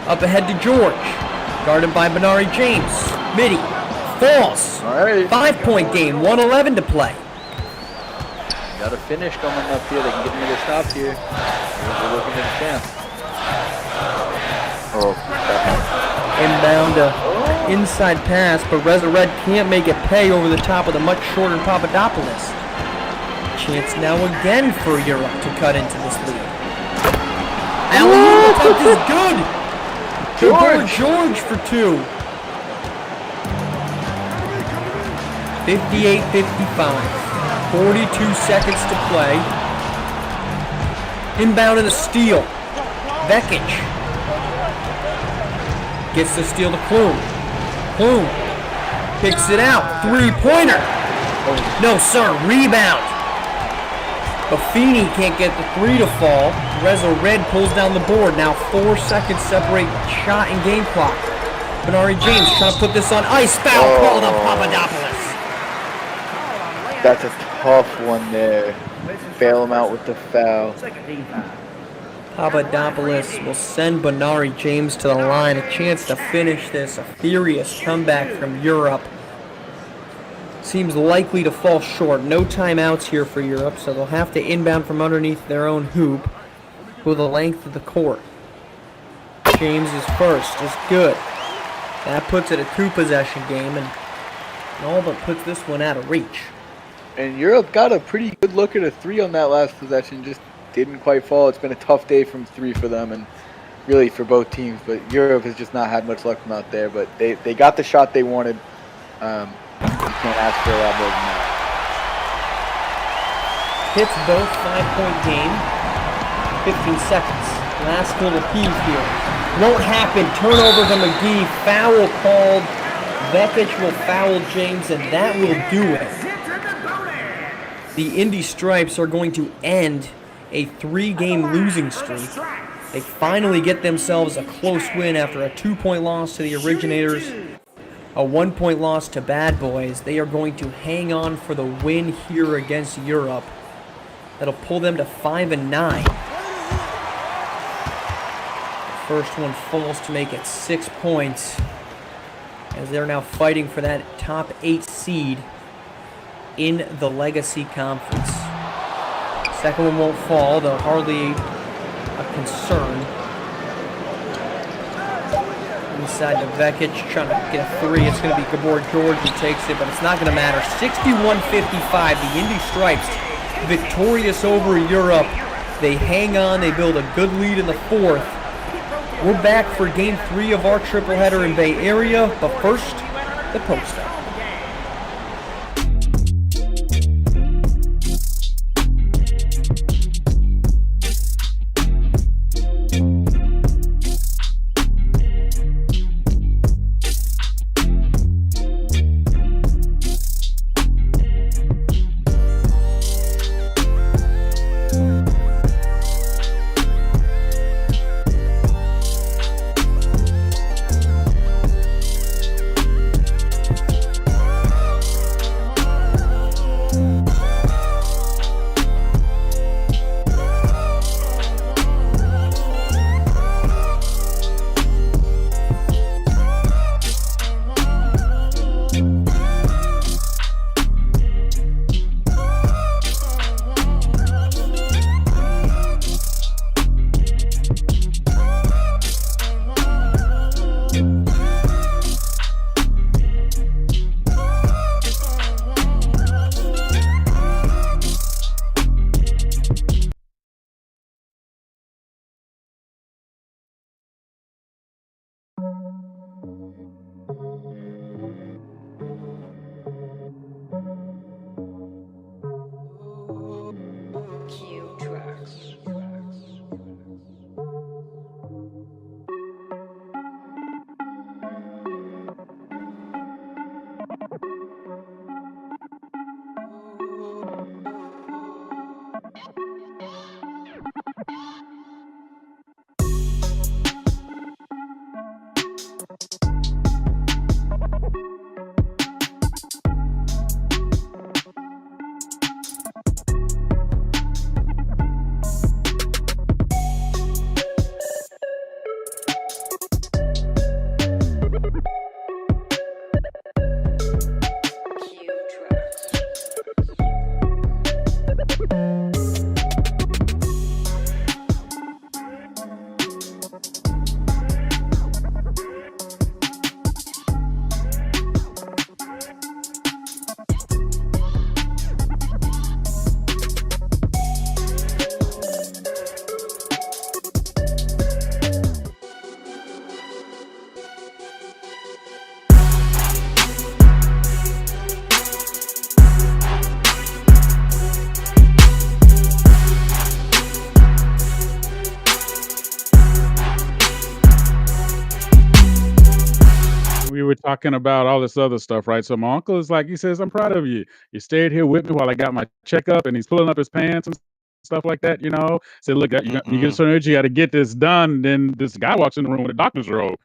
Up ahead to George. Guarded by Benari James. Midi. Falls. All right. 5-point game. 1:11 to play. Got a finish coming up here. They can get another stop here. They're looking at a chance. Oh, Inbound inside pass, but Reza Red can't make it pay over the top of the much shorter Papadopoulos. Chance now again for Europe to cut into this lead. Alley-oop attempt is good. George for 2. 58-55. 42 seconds to play. Inbound and a steal. Vekic gets the steal to Klum. Klum picks it out. 3-pointer. No, sir. Rebound. Buffini can't get the 3 to fall. Reza Red pulls down the board. Now 4 seconds separate shot and game clock. Benari James trying to put this on ice. Foul called on Papadopoulos. That's a tough one there. Bail him out with the foul. Papadopoulos will send Benari James to the line. A chance to finish this. A furious comeback from Europe. Seems likely to fall short. No timeouts here for Europe, so they'll have to inbound from underneath their own hoop with the length of the court. James is first. Is good. That puts it a 2-possession game, and all but puts this one out of reach. And Europe got a pretty good look at a 3 on that last possession. Just didn't quite fall. It's been a tough day from 3 for them, and really for both teams. But Europe has just not had much luck from out there. But they got the shot they wanted. You can't ask for a lot more than that. Hits both 5-point game. 15 seconds. Last little heave here. Won't happen. Turnover to McGee. Foul called Vekic will foul James, and that will do it. The Indy Stripes are going to end a 3-game losing streak. They finally get themselves a close win after a 2-point loss to the Originators, a 1-point loss to Bad Boys. They are going to hang on for the win here against Europe. That'll pull them to 5-9. First one falls to make it 6 points, as they're now fighting for that top 8 seed in the Legacy Conference. Second one won't fall, though hardly a concern. Inside to Vekic, trying to get a 3. It's going to be Gabor George who takes it, but it's not going to matter. 61-55, the Indy Stripes victorious over Europe. They hang on, they build a good lead in the fourth. We're back for Game 3 of our tripleheader in Bay Area, but first, the post-up. We were talking about all this other stuff, right? So my uncle is like, he says, "I'm proud of you. You stayed here with me while I got my checkup," and he's pulling up his pants and stuff like that, you know. Said, "Look, you get so energy, you got to get this done." Then this guy walks in the room with a doctor's robe,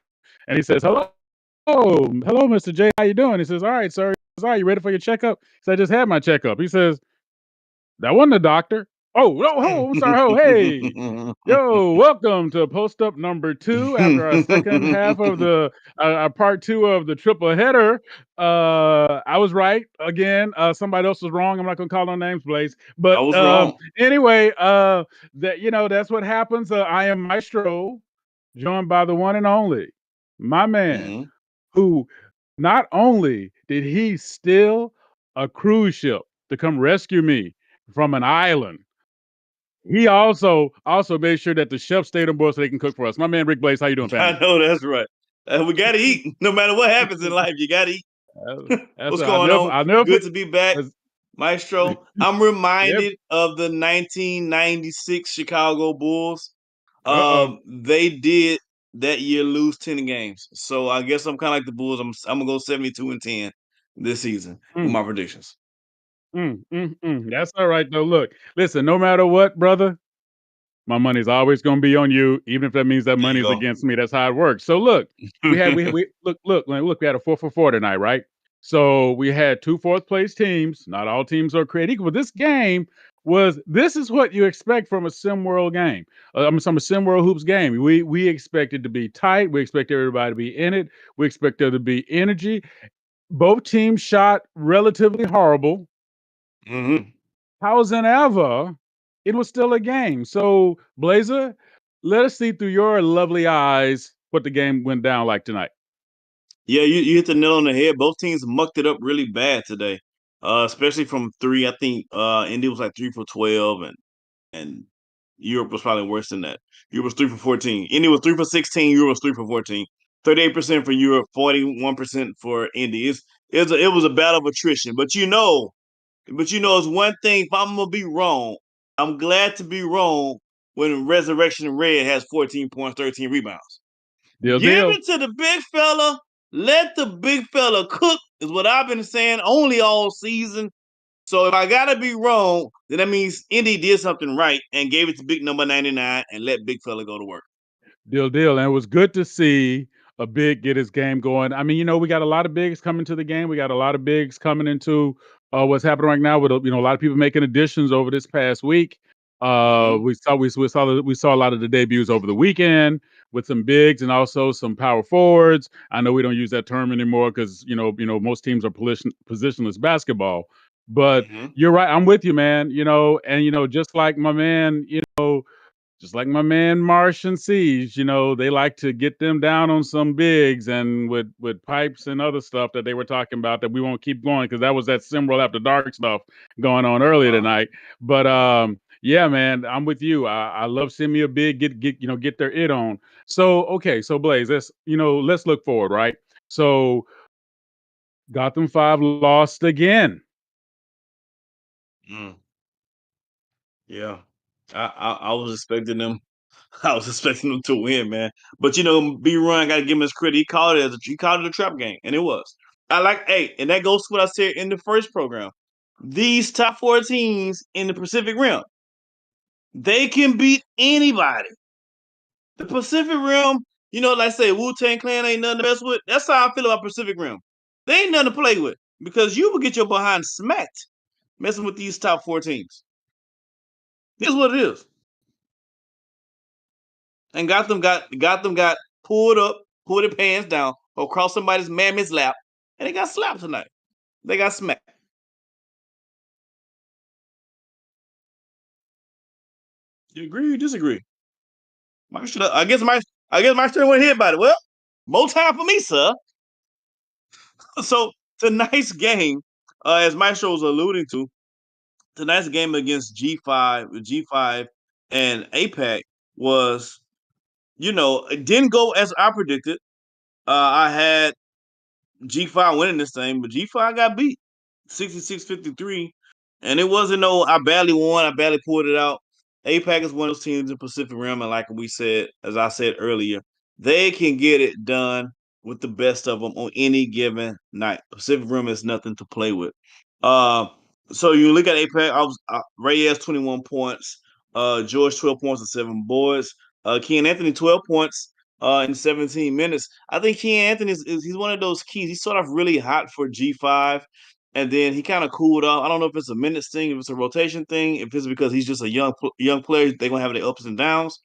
and he says, "Hello, hello, Mr. J. How you doing?" He says, "All right, sir." He says, "All right, you ready for your checkup?" He said, "I just had my checkup." He says, "That wasn't a doctor." Oh, no, I'm sorry. Oh, hey, yo, welcome to post up number 2 after our second half of the part 2 of the triple header. I was right again. Somebody else was wrong. I'm not gonna call no names, Blaze. I But was wrong. anyway, that's what happens. I am Maestro, joined by the one and only, my man, hmm who not only did he steal a cruise ship to come rescue me from an island, he also made sure that the chef stayed on board so they can cook for us. My man Rick Blaze, how you doing, I family? know that's right. We got to eat. No matter what happens in life, you got to eat. That's What's I'll going never on? I'll never Good to be back, that's- Maestro. I'm yep. reminded of the 1996 Chicago Bulls. Uh-oh. They did that year lose 10 games. So I guess I'm kind of like the Bulls. I'm gonna go 72-10 this season with Mm, my predictions. That's all right though. Look, listen, no matter what, brother, my money's always going to be on you, even if that means that There you money's go. against me. That's how it works. So look, we look, man, look, we had a 4 for 4 tonight, right? So we had 2 4th place teams. Not all teams are created equal, but this is what you expect from a SimWorld game. From a SimWorld Hoops game. We expect it to be tight. We expect everybody to be in it. We expect there to be energy. Both teams shot relatively horrible. hmm Howsoever, it was still a game. So, Blazer, let us see through your lovely eyes what the game went down like tonight. Yeah, you hit the nail on the head. Both teams mucked it up really bad today, especially from three. I think Indy was like 3 for 12, and Europe was probably worse than that. Europe was 3 for 14. Indy was 3 for 16. Europe was 3 for 14. 38% for Europe, 41% for Indy. It was a battle of attrition. It's one thing. If I'm gonna be wrong, I'm glad to be wrong when Resurrection Red has 14 points, 13 rebounds. Deal, Give deal. it to the big fella. Let the big fella cook, is what I've been saying only all season. So if I gotta be wrong, then that means Indy did something right and gave it to big number 99 and let big fella go to work. Deal, deal. And it was good to see a big get his game going. I mean, we got a lot of bigs coming to the game. We got a lot of bigs coming into what's happening right now with a lot of people making additions over this past week. Mm-hmm. We saw a lot of the debuts over the weekend with some bigs and also some power forwards. I know we don't use that term anymore because most teams are positionless basketball. But Mm-hmm. you're right. I'm with you, man. And just like my man Marsh and Siege, they like to get them down on some bigs and with pipes and other stuff that they were talking about that we won't keep going because that was that SimWorld After Dark stuff going on earlier Uh, tonight. But yeah, man, I'm with you. I love seeing me a big get their it on. So okay, so Blaze, let's look forward, right? So Gotham 5 lost again. mm, yeah. I was expecting them. I was expecting them to win, man. But B Run got to give him his credit. He called it a trap game, and it was. And that goes to what I said in the first program. These top four teams in the Pacific Rim, they can beat anybody. The Pacific Rim, like I say, Wu-Tang Clan ain't nothing to mess with. That's how I feel about Pacific Rim. They ain't nothing to play with because you will get your behind smacked messing with these top four teams. Here's what it is. And Gotham got pulled up, pulled their pants down across somebody's mammy's lap, and they got slapped tonight. They got smacked. You agree or you disagree? I guess my shirt went hit by it. Well, more time for me, sir. So tonight's game, as Maestro was alluding to, tonight's game against G5 and APAC was, it didn't go as I predicted. I had G5 winning this thing, but G5 got beat 66-53. And it wasn't I badly won, I badly pulled it out. APAC is one of those teams in the Pacific Rim, and as I said earlier, they can get it done with the best of them on any given night. Pacific Rim is nothing to play with. Uh, so you look at APAC, Reyes 21 points, George 12 points and 7 boards, Ken Anthony 12 points in 17 minutes. I think Ken Anthony he's one of those keys. He's sort of really hot for G5, and then he kind of cooled off. I don't know if it's a minutes thing, if it's a rotation thing, if it's because he's just a young player. They're gonna have their ups and downs,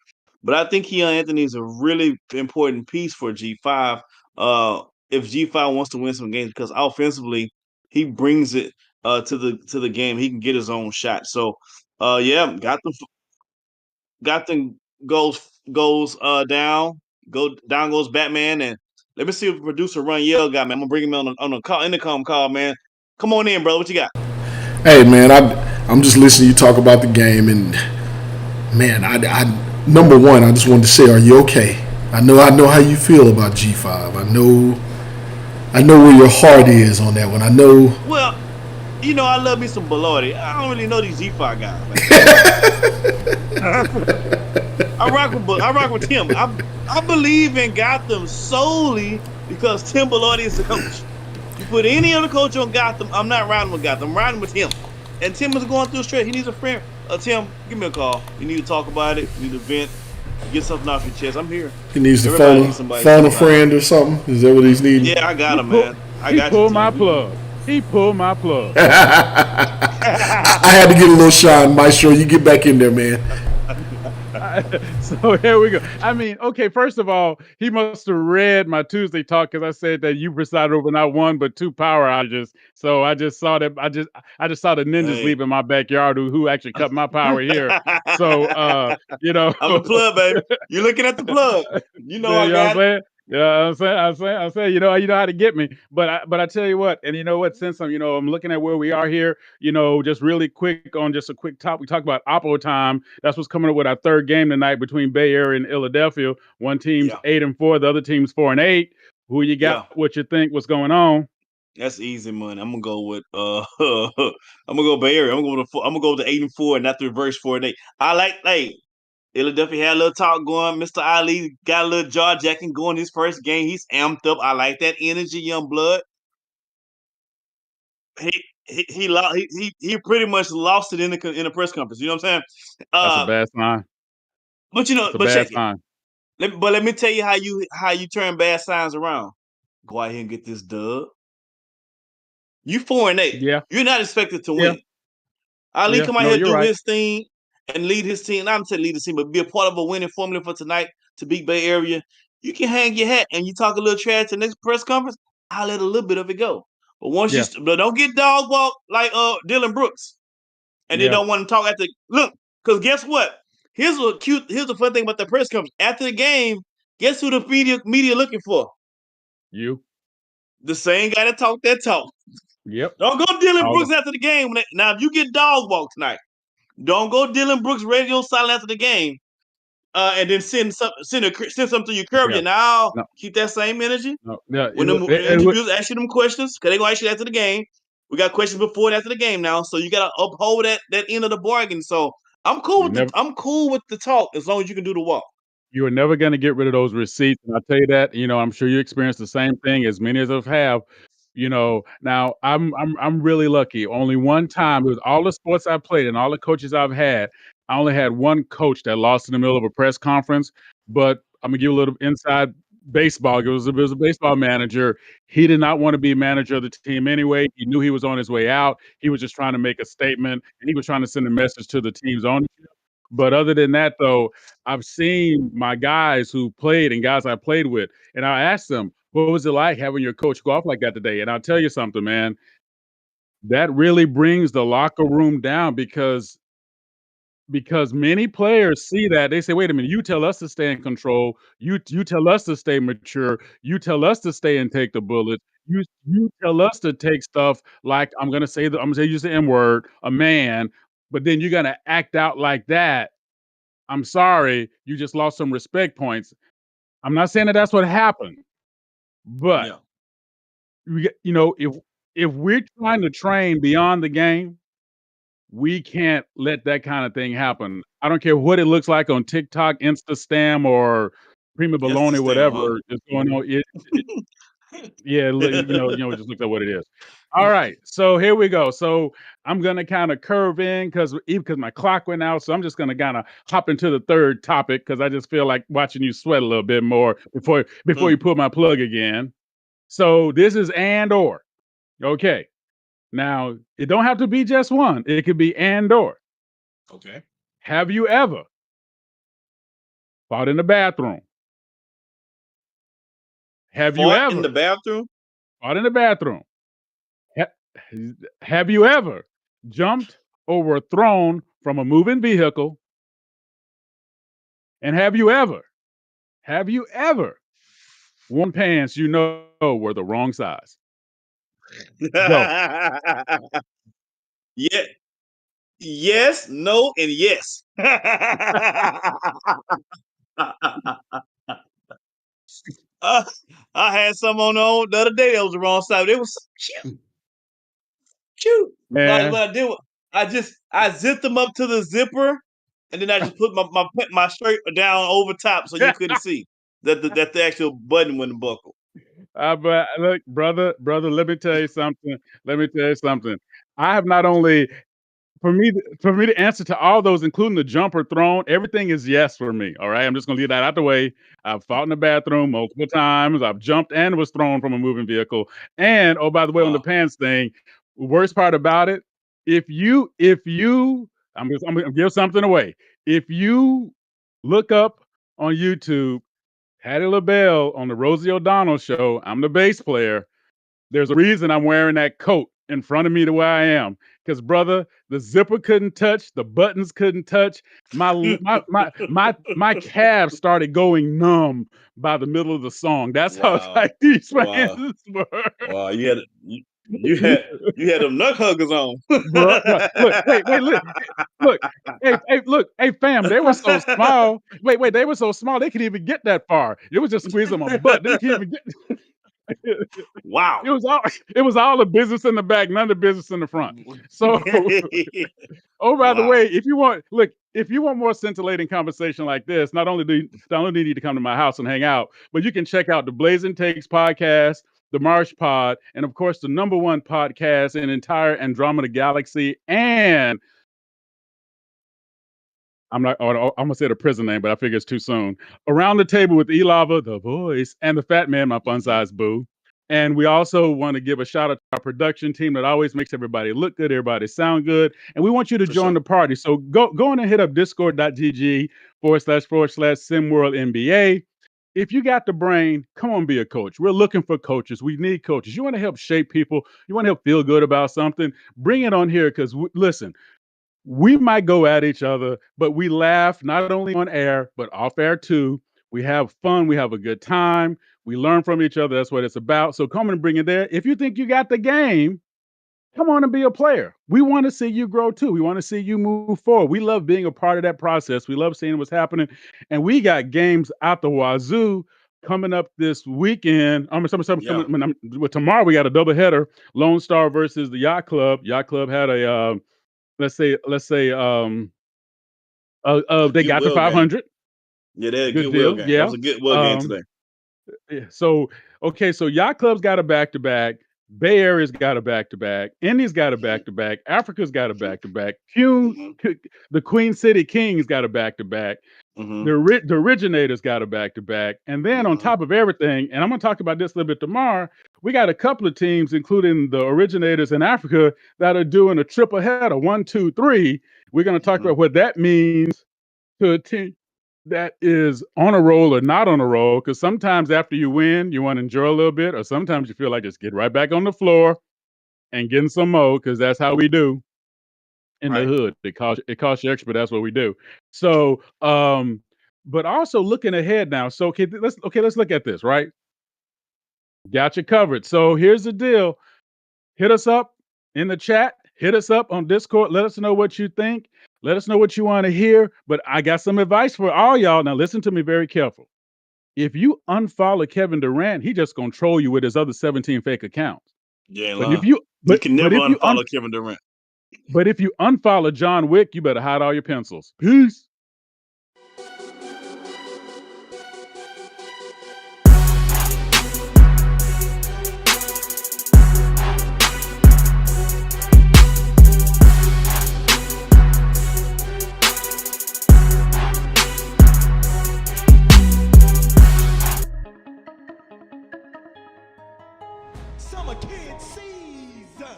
but I think Keon Anthony is a really important piece for G5. If G5 wants to win some games, because offensively he brings it to the game. He can get his own shot. So yeah, got them goes down. Down goes Batman, and let me see if producer Run Yell got me. I'm gonna bring him on the call, intercom call, man. Come on in, bro. What you got? Hey man, I'm just listening to you talk about the game, and man, I number one, I just wanted to say, are you okay? I know how you feel about G5. I know where your heart is on that one. I know. Well, I love me some Bellotti. I don't really know these G5 guys. I I rock with Tim. I believe in Gotham solely because Tim Bellotti is the coach. You put any other coach on Gotham, I'm not riding with Gotham. I'm riding with him. And Tim is going through a stretch. He needs a friend. Tim, give me a call. You need to talk about it. You need to vent. Get something off your chest. I'm here. He needs to Everybody phone, needs somebody phone a sometimes. friend or something. Is that what he's needing? Yeah, I got him, man. I He got you. pulled my Tim. plug. He pulled my plug. I had to get a little shine, Maestro. You get back in there, man. So here we go. I mean, okay, first of all, he must have read my Tuesday talk because I said that you presided over not one but two power outages. So I just saw that I just saw the ninjas Hey. leaving my backyard who actually cut my power here. So you know, I'm the plug, baby. You're looking at the plug. You know I you know what got I'm it. saying? Yeah, I'm saying, you know how to get me. But I tell you what, and you know what, since I'm looking at where we are here, just really quick on just a quick top. We talk about Oppo time. That's what's coming up with our third game tonight between Bay Area and Ill-a-delphia. One team's Yeah. 8-4, the other team's 4-8. Who you got? Yeah. What you think? What's going on? That's easy money. I'm gonna go with I'm gonna go Bay Area. I'm gonna go to 8-4 and not the reverse 4-8. I like Ill-a-delphia had a little talk going. Mr. Ali got a little jaw jacking going his first game. He's amped up. I like that energy, young blood. He pretty much lost it in the press conference. You know what I'm saying? That's a bad sign. But That's a but bad check it. sign. Let me tell you how you turn bad signs around. Go out here and get this dub. You 4-8. Yeah, You're not expected to yeah, win. Ali yeah. come out No, here, you're do right. his thing, and lead his team. Not to lead his team, but be a part of a winning formula for tonight to beat Bay Area. You can hang your hat and you talk a little trash to the next press conference. I'll let a little bit of it go. But Yeah, but don't get dog walk like Dylan Brooks, and they yeah. don't want to talk after. Look, because guess what? Here's the fun thing about the press conference. After the game, guess who the media looking for? You. The same guy that talk that talk. Yep. Don't go Dylan All Brooks after the game. Now, if you get dog walk tonight, don't go Dylan Brooks radio silent after the game, and then send something to your courier. yeah. Now No, keep that same energy no. Yeah. when the interviewers ask you them questions, because they gonna ask you after the game. We got questions before and after the game now, so you gotta uphold that end of the bargain. So You never. I'm cool with the talk as long as you can do the walk. You are never going to get rid of those receipts, and I'll tell you that. I'm sure you experienced the same thing as many of us have. Now I'm really lucky. Only one time with all the sports I've played and all the coaches I've had, I only had one coach that lost in the middle of a press conference. But I'm gonna give you a little inside baseball. It was a baseball manager. He did not want to be manager of the team anyway. He knew he was on his way out. He was just trying to make a statement, and he was trying to send a message to the team's ownership. But other than that, though, I've seen my guys who played and guys I played with, and I asked them, "What was it like having your coach go off like that today?" And I'll tell you something, man, that really brings the locker room down because many players see that. They say, "Wait a minute, you tell us to stay in control. You tell us to stay mature. You tell us to stay and take the bullets. You tell us to take stuff like I'm gonna say use the N word, a man, but then you're gonna act out like that. I'm sorry, you just lost some respect points." I'm not saying that that's what happened, but Yeah, if we're trying to train beyond the game, we can't let that kind of thing happen. I don't care what it looks like on TikTok, Instastam, or Prima yes, to Baloney, stem, huh? whatever is going on. Yeah, just look at what it is. All right, so here we go. So I'm gonna kind of curve in because my clock went out, so I'm just gonna kind of hop into the third topic because I just feel like watching you sweat a little bit more before you pull my plug again. So this is and or. Okay. Now it don't have to be just one. It could be and or. Okay. Have you ever fought in the bathroom? Have you Fought in the ever bathroom? fought in the bathroom? Ha- have you ever jumped over a throne from a moving vehicle? And have you ever worn pants you know were the wrong size? Go. Yeah. Yes, no, and yes. Uh, I had some on the other day that was the wrong side. It was so cute. Cute. Like Man, what I did, I zipped them up to the zipper, and then I just put my shirt down over top so you couldn't see that the actual button wouldn't buckle. But look, brother, let me tell you something. Let me tell you something. I have not only for me to answer to all those, including the jumper thrown, everything is yes for me. All right, I'm just gonna leave that out the way. I've fought in the bathroom multiple times. I've jumped and was thrown from a moving vehicle. And oh, by the way, on the Wow. pants thing, worst part about it, if you, I'm gonna give something away. If you look up on YouTube Hattie LaBelle on the Rosie O'Donnell show, I'm the bass player. There's a reason I'm wearing that coat in front of me to where I am. Because brother, the zipper couldn't touch, the buttons couldn't touch. My calves started going numb by the middle of the song. That's how Wow. tight these Wow. fans were. Wow. You had them nut huggers on. Bro, look, look, look, hey, fam, they were so small. Wait, they were so small they couldn't even get that far. It was just squeezing my butt. They couldn't even get. Wow. It was all the business in the back, none of the business in the front. So, oh, by the Wow. way, if you want more scintillating conversation like this, not only do you need to come to my house and hang out, but you can check out the Blazing Takes podcast, the Marsh Pod, and of course the #1 podcast in entire Andromeda Galaxy. And I'm gonna say the prison name, but I figure it's too soon. Around the Table with Elava, the voice, and the Fat Man, my fun size boo. And we also want to give a shout out to our production team that always makes everybody look good, everybody sound good. And we want you to For join sure. the party. So go on and hit up discord.gg//SimWorldNBA. If you got the brain, come on, be a coach. We're looking for coaches. We need coaches. You want to help shape people. You want to help feel good about something. Bring it on here because listen, we might go at each other, but we laugh not only on air, but off air too. We have fun. We have a good time. We learn from each other. That's what it's about. So come and bring it there. If you think you got the game, come on and be a player. We want to see you grow too. We want to see you move forward. We love being a part of that process. We love seeing what's happening. And we got games out the wazoo coming up this weekend. Yeah. Tomorrow we got a doubleheader. Lone Star versus the Yacht Club. Yacht Club had a let's say they got to Goodwill game. 500. Yeah, they had a Good goodwill deal. game. That was a goodwill game today. Yeah. So Yacht Club's got a back-to-back. Bay Area's got a back-to-back. Indy's got a back-to-back. Africa's got a back-to-back. The Queen City Kings got a back-to-back. Mhm. The Originators got a back-to-back. And then on top of everything, and I'm going to talk about this a little bit tomorrow, we got a couple of teams, including the Originators in Africa, that are doing a triple header, 1, 2, 3. We're going to talk about what that means to a team that is on a roll or not on a roll, because sometimes after you win, you want to enjoy a little bit, or sometimes you feel like just get right back on the floor and getting some more, because that's how we do in the hood. It costs you extra, but that's what we do. So, but also looking ahead now. So let's look at this, right? Got you covered. So here's the deal. Hit us up in the chat. Hit us up on Discord. Let us know what you think. Let us know what you want to hear. But I got some advice for all y'all. Now listen to me very careful. If you unfollow Kevin Durant, he just gonna troll you with his other 17 fake accounts. Yeah, But you can never unfollow Kevin Durant. But if you unfollow John Wick, you better hide all your pencils. Peace. Summer Kid season.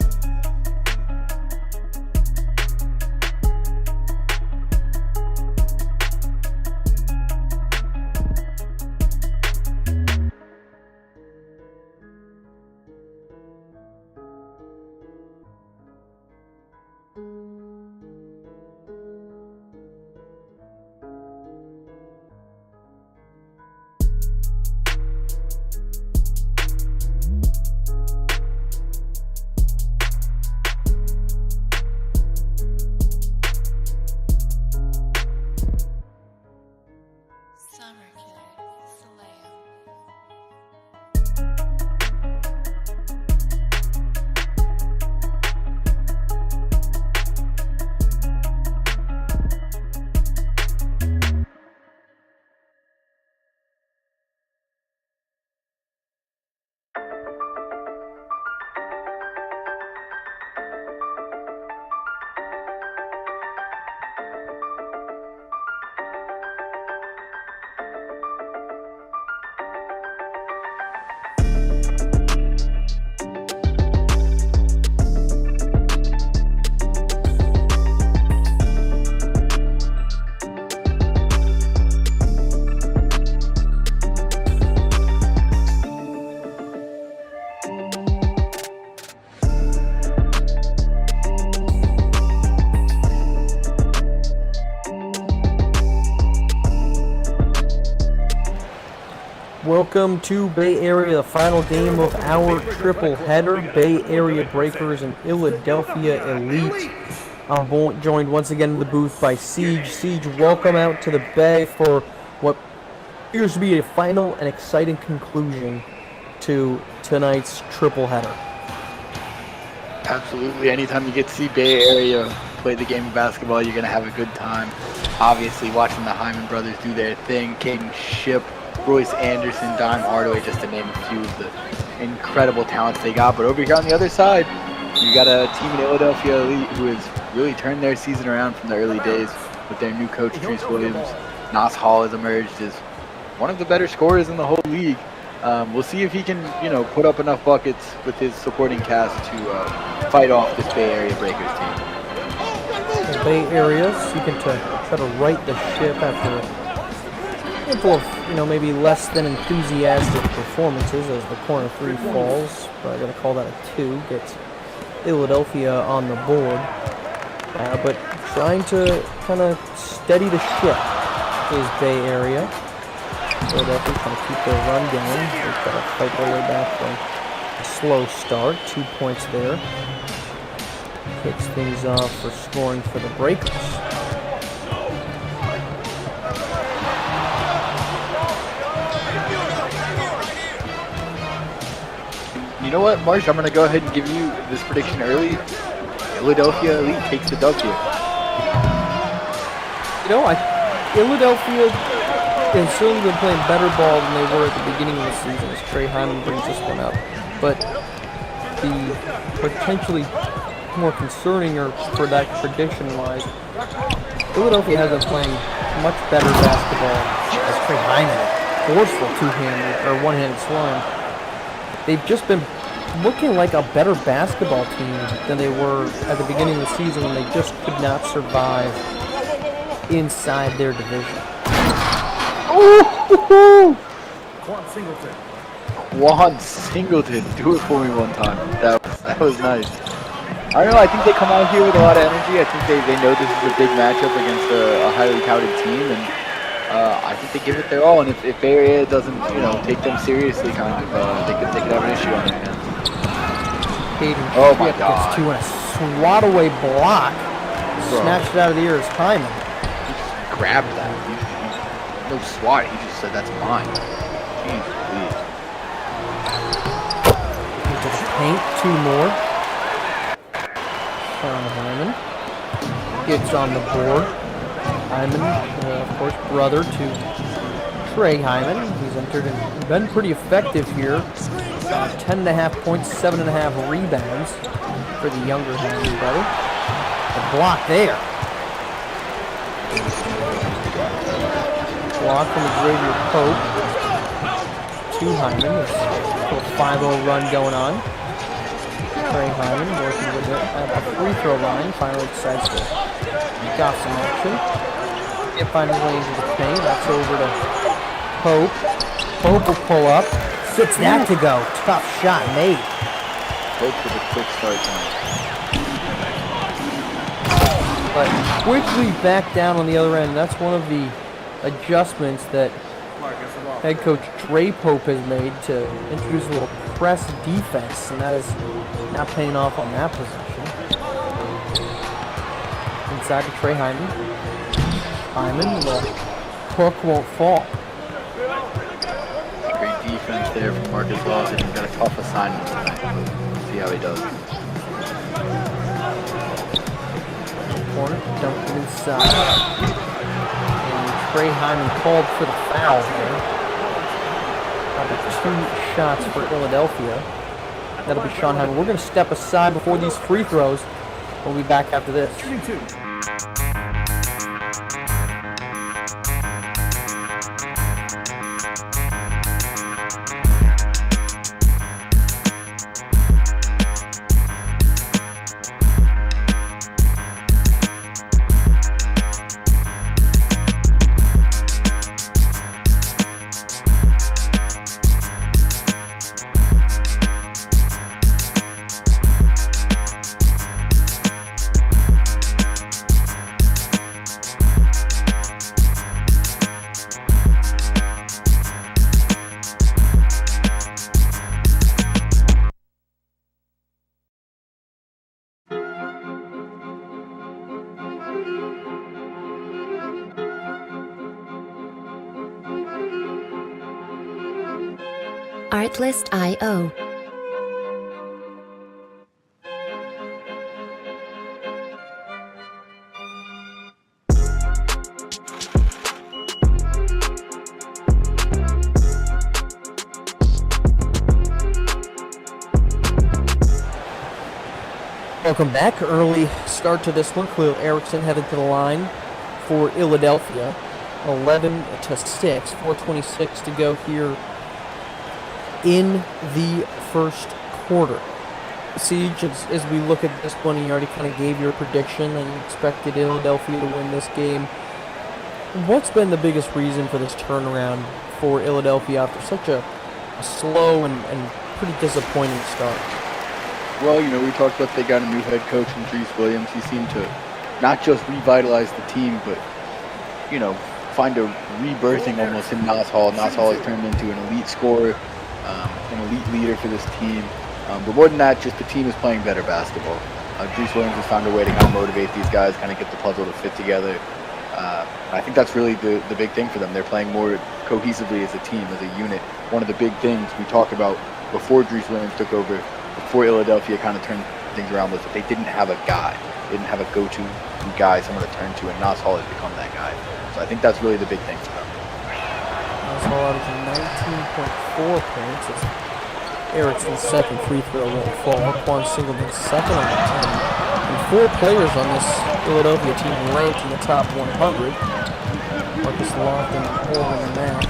Summer Killer, Slam. Welcome to Bay Area, the final game of our triple header, Bay Area Breakers and Ill-a-delphia Elite. I'm joined once again in the booth by Siege. Siege, welcome out to the Bay for what appears to be a final and exciting conclusion to tonight's triple header. Absolutely. Anytime you get to see Bay Area play the game of basketball, you're going to have a good time. Obviously, watching the Hyman brothers do their thing, Caden Ship, Royce Anderson, Dime Hardaway, just to name a few of the incredible talents they got. But over here on the other side, you got a team in Ill-a-delphia Elite who has really turned their season around from the early days with their new coach, Trace Williams. Nas Hall has emerged as one of the better scorers in the whole league. We'll see if he can, put up enough buckets with his supporting cast to fight off this Bay Area Breakers team. The Bay Area seeking to try to right the ship after a handful of, maybe less than enthusiastic performances as the corner three falls. Probably going to call that a 2. Gets Ill-a-delphia on the board. But trying to kind of steady the ship is Bay Area. Ill-a-delphia trying to keep their run going. They've got to fight their way back from a slow start. 2 points there. Kicks things off for scoring for the Breakers. You know what, Marsh? I'm going to go ahead and give you this prediction early. Ill-a-delphia Elite takes the dub here. Ill-a-delphia has certainly been playing better ball than they were at the beginning of the season as Trey Hyman brings this one up. But the potentially more concerning for that prediction-wise, Ill-a-delphia has been playing much better basketball as Trey Hyman, forceful two-handed or one-handed slam. They've just been looking like a better basketball team than they were at the beginning of the season when they just could not survive inside their division. Juan Singleton, do it for me one time. That was nice. I don't know, I think they come out here with a lot of energy. I think they know this is a big matchup against a highly touted team, and I think they give it their all. And if Bay Area doesn't, take them seriously, kind of, they could have an issue on their hands. Oh my God! Gets to a swat away block, snatched it out of the air as Hyman. He just grabbed that. No swat. He just said, "That's mine." Jeez, please. Into the paint, 2 more. Sean Hyman gets on the board. Hyman, of course, brother to Trey Hyman. He's entered and been pretty effective here. 10.5 points, 7.5 rebounds for the younger Hyman brother. The block there. Block from Xavier Pope. To Hyman. There's a little 5-0 run going on. Trey Hyman working with it at the free throw line. Finally decides to got some action. Can't find his way into the paint. That's over to Pope. Pope will pull up. Gets that to go. Tough shot made. Pope with a quick start time. But quickly back down on the other end. That's one of the adjustments that head coach Trey Pope has made to introduce a little press defense, and that is not paying off on that possession. Inside to Trey Hyman. Hyman, the hook won't fall. Great defense there from Marcus Lawson. He's got a tough assignment tonight. See how he does. Corner, dumped it inside. And Trey Hyman called for the foul here. 2 shots for Ill-a-delphia. That'll be Sean Hyman. We're going to step aside before these free throws. We'll be back after this. Artlist.io. Welcome back. Early start to this one. Khalil Erickson headed to the line for Ill-a-delphia. 11-6, 4:26 to go here in the first quarter. Siege, as we look at this one, you already kind of gave your prediction that you expected Ill-a-delphia to win this game. What's been the biggest reason for this turnaround for Ill-a-delphia after such a slow and pretty disappointing start? Well, we talked about they got a new head coach in Dries Williams. He seemed to not just revitalize the team, but, find a rebirthing almost in Nas Hall. Nas Hall has turned into an elite scorer, an elite leader for this team. But more than that, just the team is playing better basketball. Dries Williams has found a way to kind of motivate these guys, kind of get the puzzle to fit together. I think that's really the big thing for them. They're playing more cohesively as a team, as a unit. One of the big things we talked about before Dries Williams took over, before Ill-a-delphia kind of turned things around, was that they didn't have a guy. They didn't have a go-to guy, someone to turn to, and Nas Hall has become that guy. So I think that's really the big thing for them. Nas Hall averaging 19.4 points. It's Erickson's second free throw won't fall. Quan Singleton's second on the team. And 4 players on this Ill-a-delphia team ranked in the top 100. Marcus Lofton and Holden Math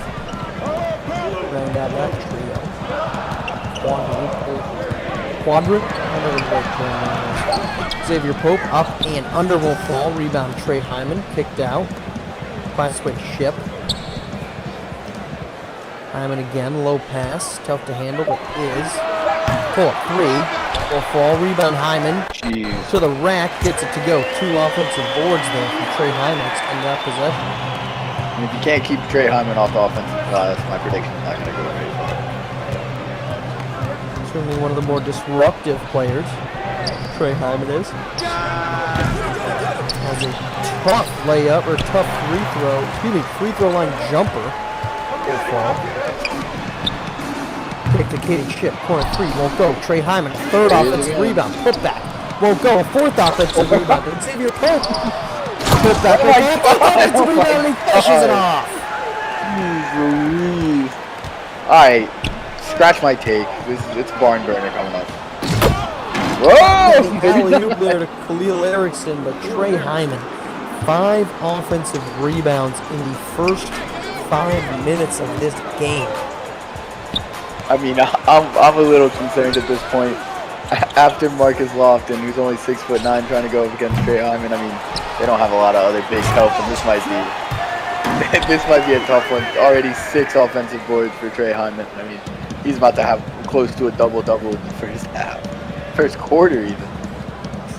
round out that trio. Quadrant. Xavier Pope up and under will fall. Rebound Trey Hyman. Kicked out. Finds way to Ship. Hyman again. Low pass. Tough to handle. It is. Pull up 3. Will fall. Rebound Hyman. Jeez. To the rack. Gets it to go. 2 offensive boards there from Trey Hyman. Extend that possession. And if you can't keep Trey Hyman off the offensive that's my prediction. It's not going to go very far. Certainly one of the more disruptive players. Trey Hyman is. Has a tough layup or tough free throw line jumper. Will fall. Kick to Katie Ship. Corner 3 won't go. Trey Hyman, third offensive rebound. Put back. Won't go. A fourth offensive rebound. Xavier Pope. Put back. Offensive rebound and he finishes it off. Alright. Scratch my take. It's barn burner coming up. Whoa! Alley-oop there to Khalil Erickson, but Trey Hyman, 5 offensive rebounds in the first 5 minutes of this game. I mean, I'm a little concerned at this point. After Marcus Lofton, who's only 6'9", trying to go up against Trey Hyman, I mean, they don't have a lot of other big help, and this might be a tough one. Already 6 offensive boards for Trey Hyman. I mean, he's about to have close to a double-double in the first quarter even.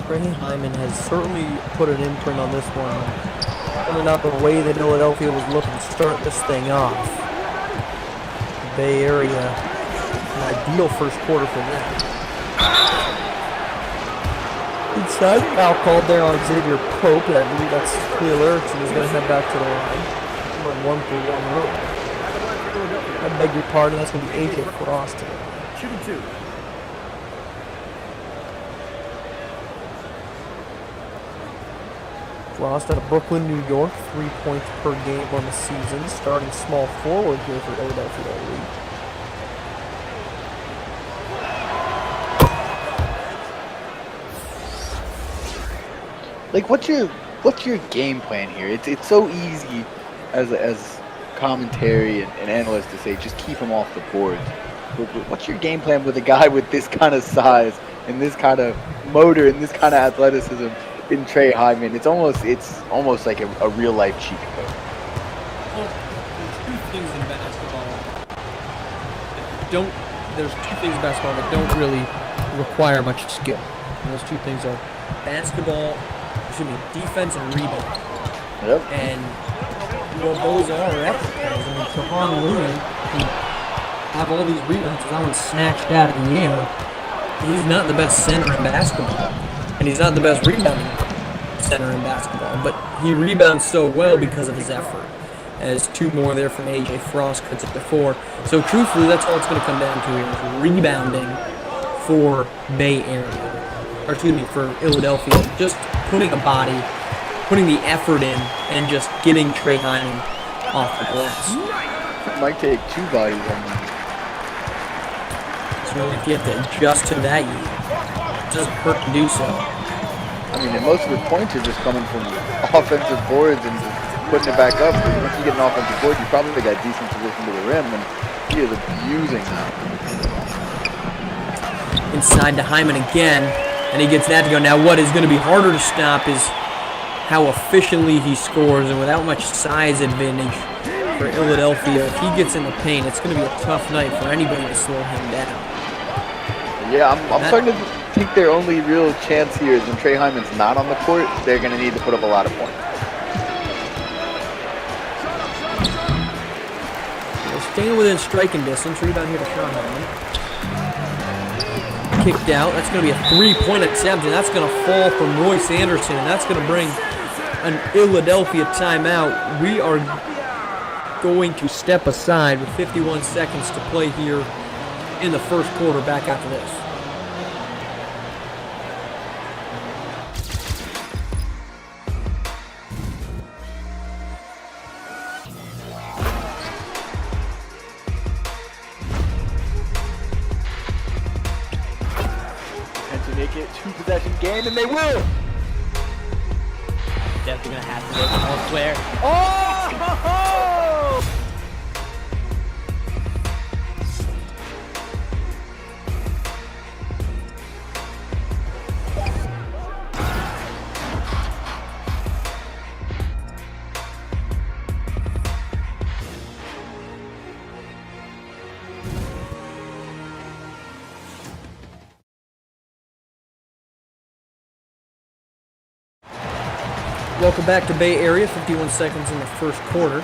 Trey Hyman has certainly put an imprint on this one. Certainly not the way that Ill-a-delphia was looking to start this thing off. Bay Area, an ideal first quarter for them. Inside, foul called there on Xavier Pope, and I believe that's Khalil Erickson who's going to head back to the line. 1 for 1 rule. I beg your pardon, that's going to be AJ Frost. Shooting 2. Frost out of Brooklyn, New York, 3 points per game on the season. Starting small forward here for Ill-a-delphia Elite. Like, what's your game plan here? It's so easy as commentary and analysts to say just keep him off the boards. But what's your game plan with a guy with this kind of size and this kind of motor and this kind of athleticism in Trey Hyman? It's almost like a real life cheat code. Well, there's 2 things in basketball that don't really require much skill. And those 2 things are defense and rebound. Yep. And well, those are effort plays. I mean, Tahan Looney can have all these rebounds. That one's snatched out in the air. He's not the best center in basketball, and he's not the best rebounding center in basketball. But he rebounds so well because of his effort. as 2 more there from A.J. Frost cuts it to 4. So truthfully, that's all it's going to come down to here is rebounding for Bay Area. Or excuse me, for Ill-a-delphia. Just putting a body, putting the effort in, and just getting Trey Hyman off the glass. Might take 2 bodies on that. So if you have to adjust to that, it doesn't hurt to do so. I mean, and most of the points are just coming from offensive boards and just putting it back up. Because once you get an offensive board, you probably got decent position to the rim, and he is abusing that. Inside to Hyman again, and he gets that to go. Now what is going to be harder to stop is how efficiently he scores, and without much size advantage for Ill-a-delphia. If he gets in the paint, it's going to be a tough night for anybody to slow him down. Yeah, I'm starting to think their only real chance here is when Trey Hyman's not on the court, they're going to need to put up a lot of points. They're staying within striking distance. Rebound here to Sean Hyman. Kicked out. That's going to be a 3-point attempt, and that's going to fall from Royce Anderson, and that's going to bring an Ill-a-delphia timeout. We are going to step aside with 51 seconds to play here in the first quarter. Back after this. And to make it 2-possession game, and they will! Definitely gonna have to look elsewhere. Oh! Welcome back to Bay Area. 51 seconds in the first quarter.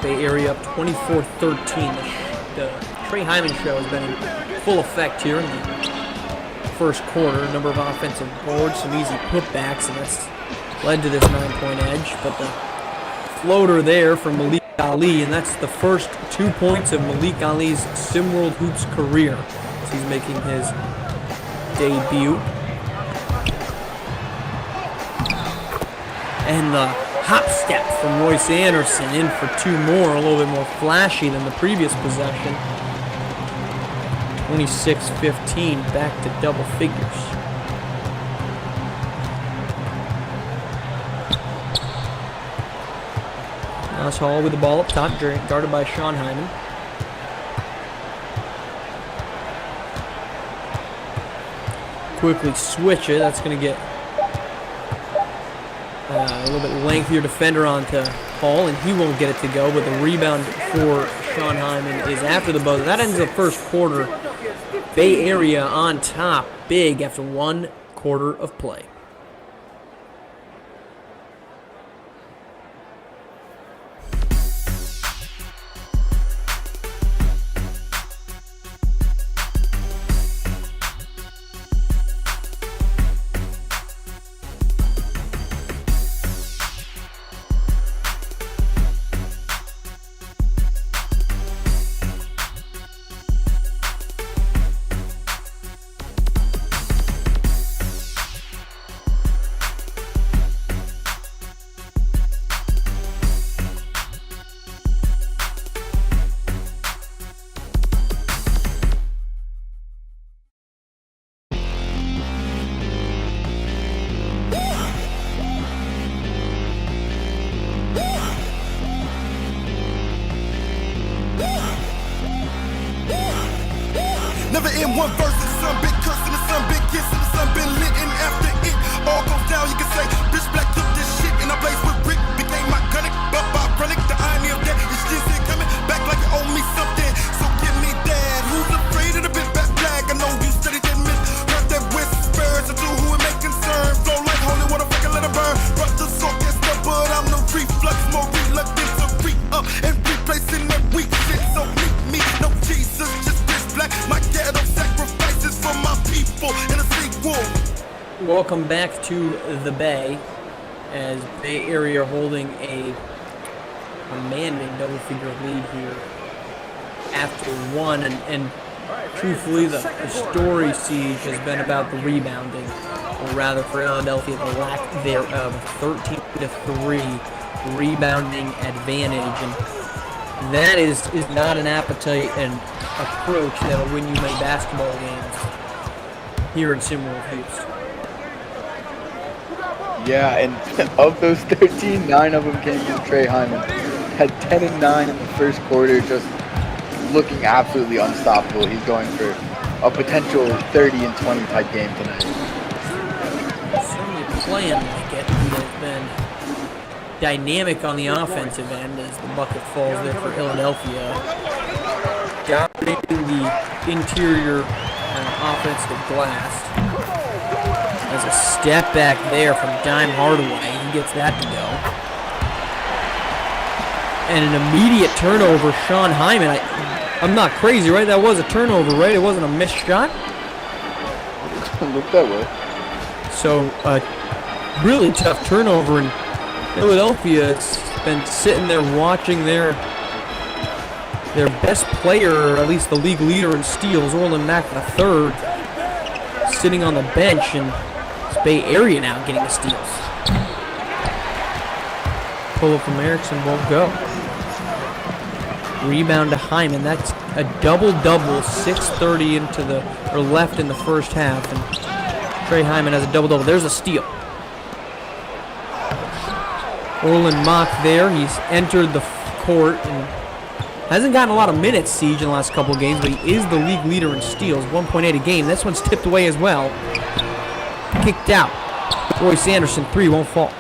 Bay Area up 24-13. The Trey Hyman show has been in full effect here in the first quarter. A number of offensive boards, some easy putbacks, and that's led to this 9-point edge. But the floater there from Malik Ali, and that's the first 2 points of Malik Ali's SimWorld Hoops career. So he's making his debut. And the hop step from Royce Anderson in for 2 more, a little bit more flashy than the previous possession. 26-15, back to double figures. Now it's Hall with the ball up top, guarded by Sean Hyman. Quickly switch it, that's going to get a little bit lengthier defender onto Hall, and he won't get it to go, but the rebound for Sean Hyman is after the buzzer. That ends the first quarter. Bay Area on top, big after 1 quarter of play. Never in one verse, the sun big curse and the sun big kiss and the sun been lit, and after it all goes down, you can say, bitch black took this shit and I blaze with Rick, became my chronic, but ironic, the irony of that is just it coming back like you owe me something, so give me that. Who's afraid of the big fat flag? I know you studied that myth, heard that whispers into who it may concern, flow like holy water, fucking let it burn, brother so that stuff, but I'm no reflux, more reluctant to re up and replacing that weak shit, so meet me, no Jesus, just black, my ghetto sacrifices for my people in a sequel. Welcome back to the Bay as Bay Area holding a commanding double-figure lead here after one. And truthfully, the story, Siege, has been about the rebounding, or rather for Ill-a-delphia, the lack thereof. 13-3 rebounding advantage, and that is not an appetite and approach that will win you many basketball games here in Simworld Hoops. Yeah, and of those 13, 9 of them came from Trey Hyman. Had 10 and 9 in the first quarter, just looking absolutely unstoppable. He's going for a potential 30 and 20 type game tonight. Certainly playing like it. He has been dynamic on the offensive end as the bucket falls there for Ill-a-delphia. Dominating the interior offensive glass. There's a step back there from Dime Hardaway. He gets that to go. And an immediate turnover, Sean Hyman. I'm not crazy, right? That was a turnover, right? It wasn't a missed shot? Looked that way. So, really tough turnover, and Ill-a-delphia has been sitting there watching their best player, or at least the league leader in steals, Orland Mack III, sitting on the bench, and it's Bay Area now getting the steals. Pull up from Erickson won't go. Rebound to Hyman. That's a double-double, 6:30 left in the first half, and Trey Hyman has a double-double. There's a steal. Orland Mock there. He's entered the court and hasn't gotten a lot of minutes, Siege, in the last couple of games, but he is the league leader in steals, 1.8 a game. This one's tipped away as well. Kicked out. Royce Anderson, 3 won't fall.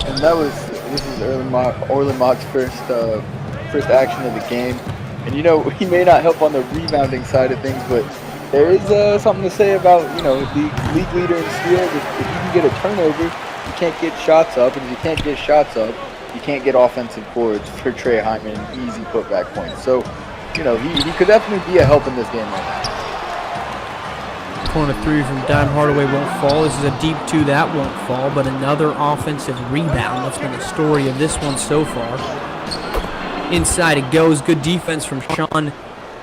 And this is Orland Mock's first action of the game. And he may not help on the rebounding side of things, but there is something to say about, the league leader in steals. If you can get a turnover, you can't get shots up, and if you can't get shots up, you can't get offensive boards for Trey Hyman, easy putback points. So, he could definitely be a help in this game right now. Corner 3 from Dime Hardaway won't fall. This is a deep 2 that won't fall, but another offensive rebound. That's been the story of this one so far. Inside it goes. Good defense from Sean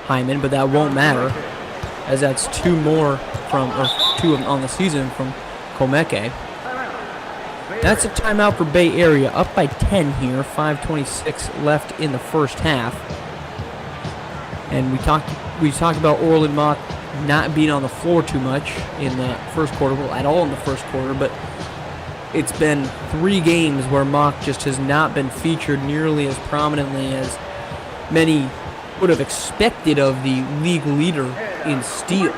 Hyman, but that won't matter, as that's 2 more or 2 on the season from Komeke. That's a timeout for Bay Area, up by 10 here, 5:26 left in the first half. And we talked about Orland Mock not being on the floor too much in the first quarter, well, at all in the first quarter, but it's been 3 games where Mock just has not been featured nearly as prominently as many would have expected of the league leader in steals.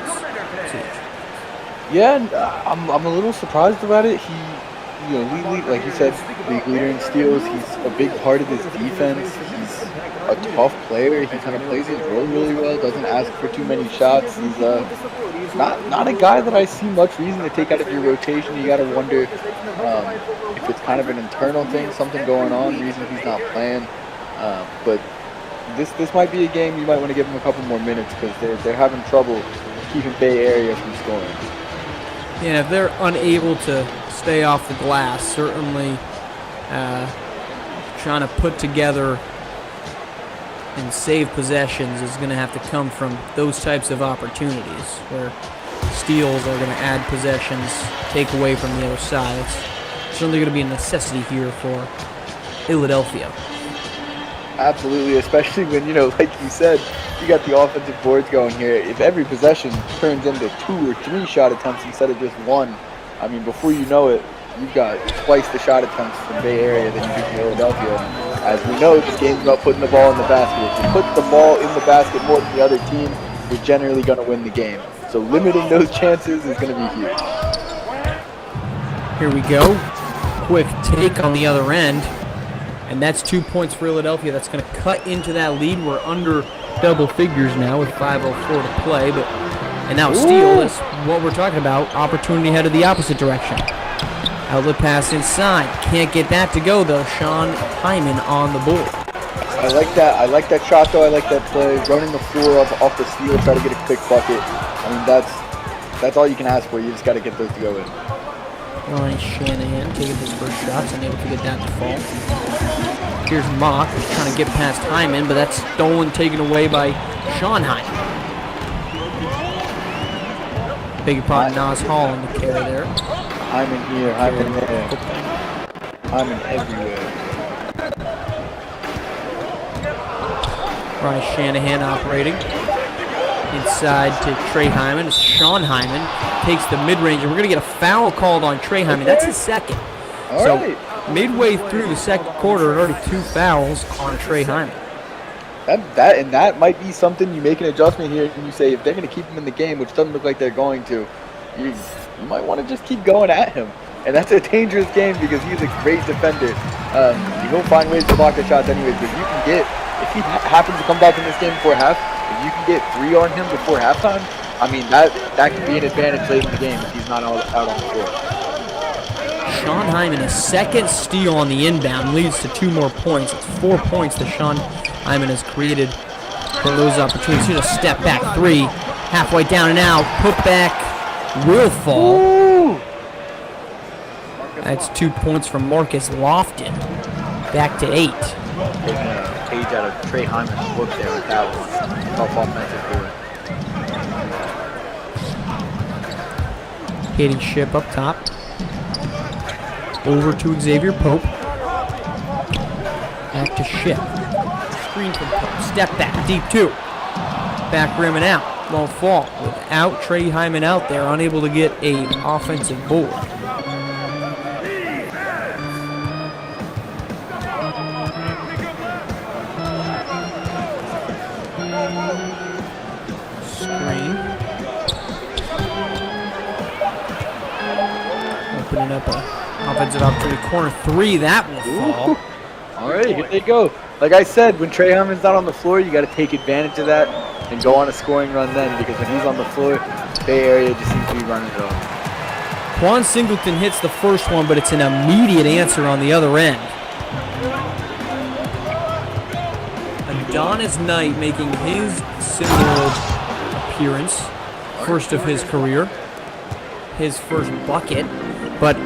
Yeah, and I'm a little surprised about it. He, like you said, league leader in steals. He's a big part of this defense. He's a tough player. He kind of plays his role really well. Doesn't ask for too many shots. He's not a guy that I see much reason to take out of your rotation. You got to wonder if it's kind of an internal thing, something going on, reason he's not playing. But this might be a game you might want to give him a couple more minutes, because they're having trouble keeping Bay Area from scoring. Yeah, if they're unable to stay off the glass, certainly trying to put together and save possessions is going to have to come from those types of opportunities where steals are going to add possessions, take away from the other side. It's certainly going to be a necessity here for Ill-a-delphia. Absolutely, especially when, like you said, you got the offensive boards going here. If every possession turns into 2 or 3 shot attempts instead of just 1, I mean, before you know it, you've got twice the shot attempts from Bay Area than you do from Ill-a-delphia. As we know, this game's about putting the ball in the basket. If you put the ball in the basket more than the other team, you're generally going to win the game. So limiting those chances is going to be huge. Here we go. Quick take on the other end. And that's 2 points for Ill-a-delphia. That's going to cut into that lead. We're under double figures now with 5:04 to play. And now a steal is what we're talking about. Opportunity headed the opposite direction. Outlet pass inside. Can't get that to go, though. Sean Hyman on the board. I like that. I like that shot, though. I like that play. Running the floor off the steal, try to get a quick bucket. I mean, that's all you can ask for. You just got to get those to go in. Ryan Shanahan taking his first shots, unable to get that to fall. Here's Mock, who's trying to get past Hyman, but that's stolen, taken away by Sean Hyman. Beg your pardon, Nas Hall in the carry there. Hyman here, Hyman there. Hyman everywhere. Ryan Shanahan operating. Inside to Trey Hyman. Sean Hyman takes the mid-range, and we're going to get a foul called on Trey Hyman. That's his second. All right. Midway through the second quarter, already 2 fouls on Trey Hyman. That might be something you make an adjustment here, and you say if they're going to keep him in the game, which doesn't look like they're going to, you might want to just keep going at him. And that's a dangerous game because he's a great defender. He will find ways to block the shots anyways, but if he happens to come back in this game before half, if you can get 3 on him before halftime, I mean, that can be an advantage late in the game if he's not out on the floor. Sean Hyman, a second steal on the inbound, leads to 2 more points. It's 4 points that Sean Hyman has created for those opportunities. Here's a step back 3, halfway down and out. Put back will fall. Ooh. That's 2 points from Marcus Lofton. Back to 8. Taking a page out of Trey Hyman's book there with that one. Tough offensive board. Katie Ship up top. Over to Xavier Pope. Back to Ship. Screen from Pope. Step back. Deep 2. Back rim and out. Won't fall. Without Trey Hyman out there, unable to get an offensive board. Screen. Opening up a offensive opportunity. Corner 3. That will fall. All right, here they go. Like I said, when Trey Hyman's not on the floor, you got to take advantage of that and go on a scoring run then, because when he's on the floor, Bay Area just seems to be running it off. Quan Singleton hits the first one, but it's an immediate answer on the other end. Adonis Knight making his similar appearance, first of his career, his first bucket. But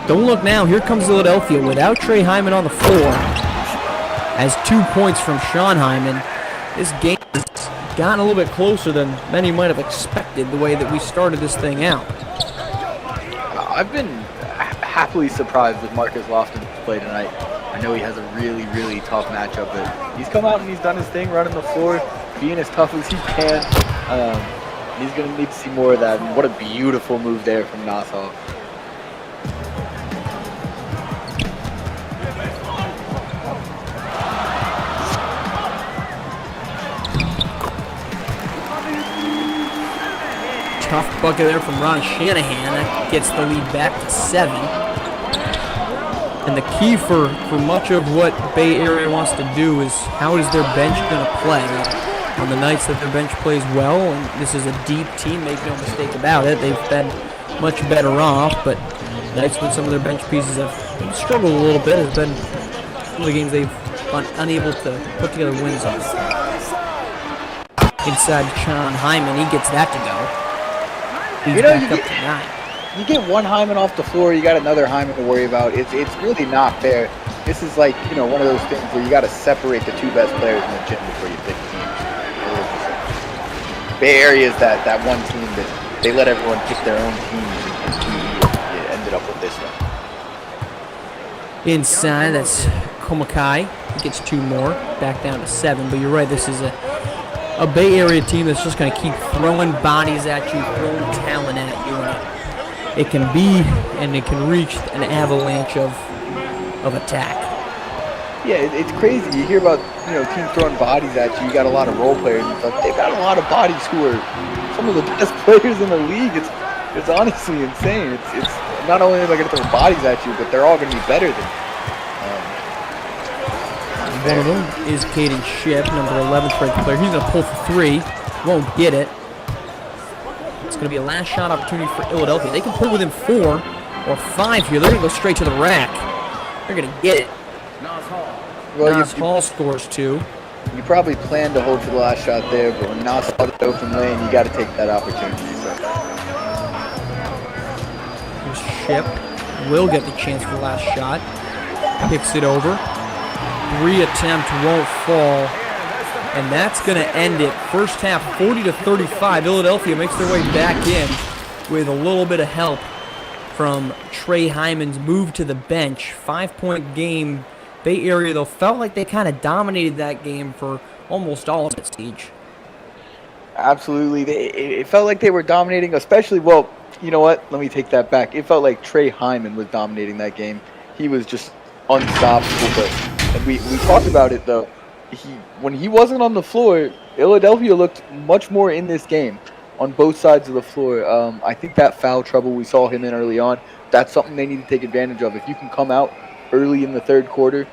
don't look now, here comes Ill-a-delphia without Trey Hyman on the floor. As 2 points from Sean Hyman. This game has gotten a little bit closer than many might have expected the way that we started this thing out. I've been happily surprised with Marcus Lofton's play tonight. I know he has a really, really tough matchup, but he's come out and he's done his thing, running the floor, being as tough as he can. He's going to need to see more of that. And what a beautiful move there from Nassau. Tough bucket there from Ron Shanahan. That gets the lead back to 7. And the key for much of what Bay Area wants to do is how is their bench going to play on the nights that their bench plays well. And this is a deep team, make no mistake about it. They've been much better off, but nights when some of their bench pieces have struggled a little bit has been some of the games they've been unable to put together wins on. Inside Sean Hyman, he gets that to go. He's back up to 9. You get one Hyman off the floor, you got another Hyman to worry about. It's really not fair. This is like, one of those things where you got to separate the 2 best players in the gym before you pick teams. Bay Area is that one team that they let everyone pick their own teams, and you ended up with this one. Inside, that's Komakai. He gets 2 more, back down to 7. But you're right, this is a Bay Area team that's just going to keep throwing bodies at you, throwing talent at you. And it can be, and it can reach an avalanche of attack. Yeah, it's crazy. You hear about teams throwing bodies at you. You got a lot of role players and stuff. They've got a lot of bodies who are some of the best players in the league. It's honestly insane. It's not only am I going to throw bodies at you, but they're all going to be better than you. One of them is Caden Ship, number 11 straight player. He's going to pull for 3. Won't get it. It's going to be a last shot opportunity for Ill-a-delphia. They can pull within 4 or 5 here. They're going to go straight to the rack. They're going to get it. Nas Hall scores 2. You probably planned to hold for the last shot there, but when Nas saw the open lane, you got to take that opportunity. So. Here's Ship. will get the chance for the last shot. Picks it over. Attempt won't fall. And that's going to end it. First half, 40-35. Ill-a-delphia makes their way back in with a little bit of help from Trey Hyman's move to the bench. 5-point game. Bay Area, though, felt like they kind of dominated that game for almost all of it, Siege. Absolutely. It felt like they were dominating, especially, well, you know what? Let me take that back. It felt like Trey Hyman was dominating that game. He was just unstoppable. But and we talked about it, though. When he wasn't on the floor, Ill-a-delphia looked much more in this game on both sides of the floor. I think that foul trouble we saw him in early on, that's something they need to take advantage of. If you can come out early in the third quarter,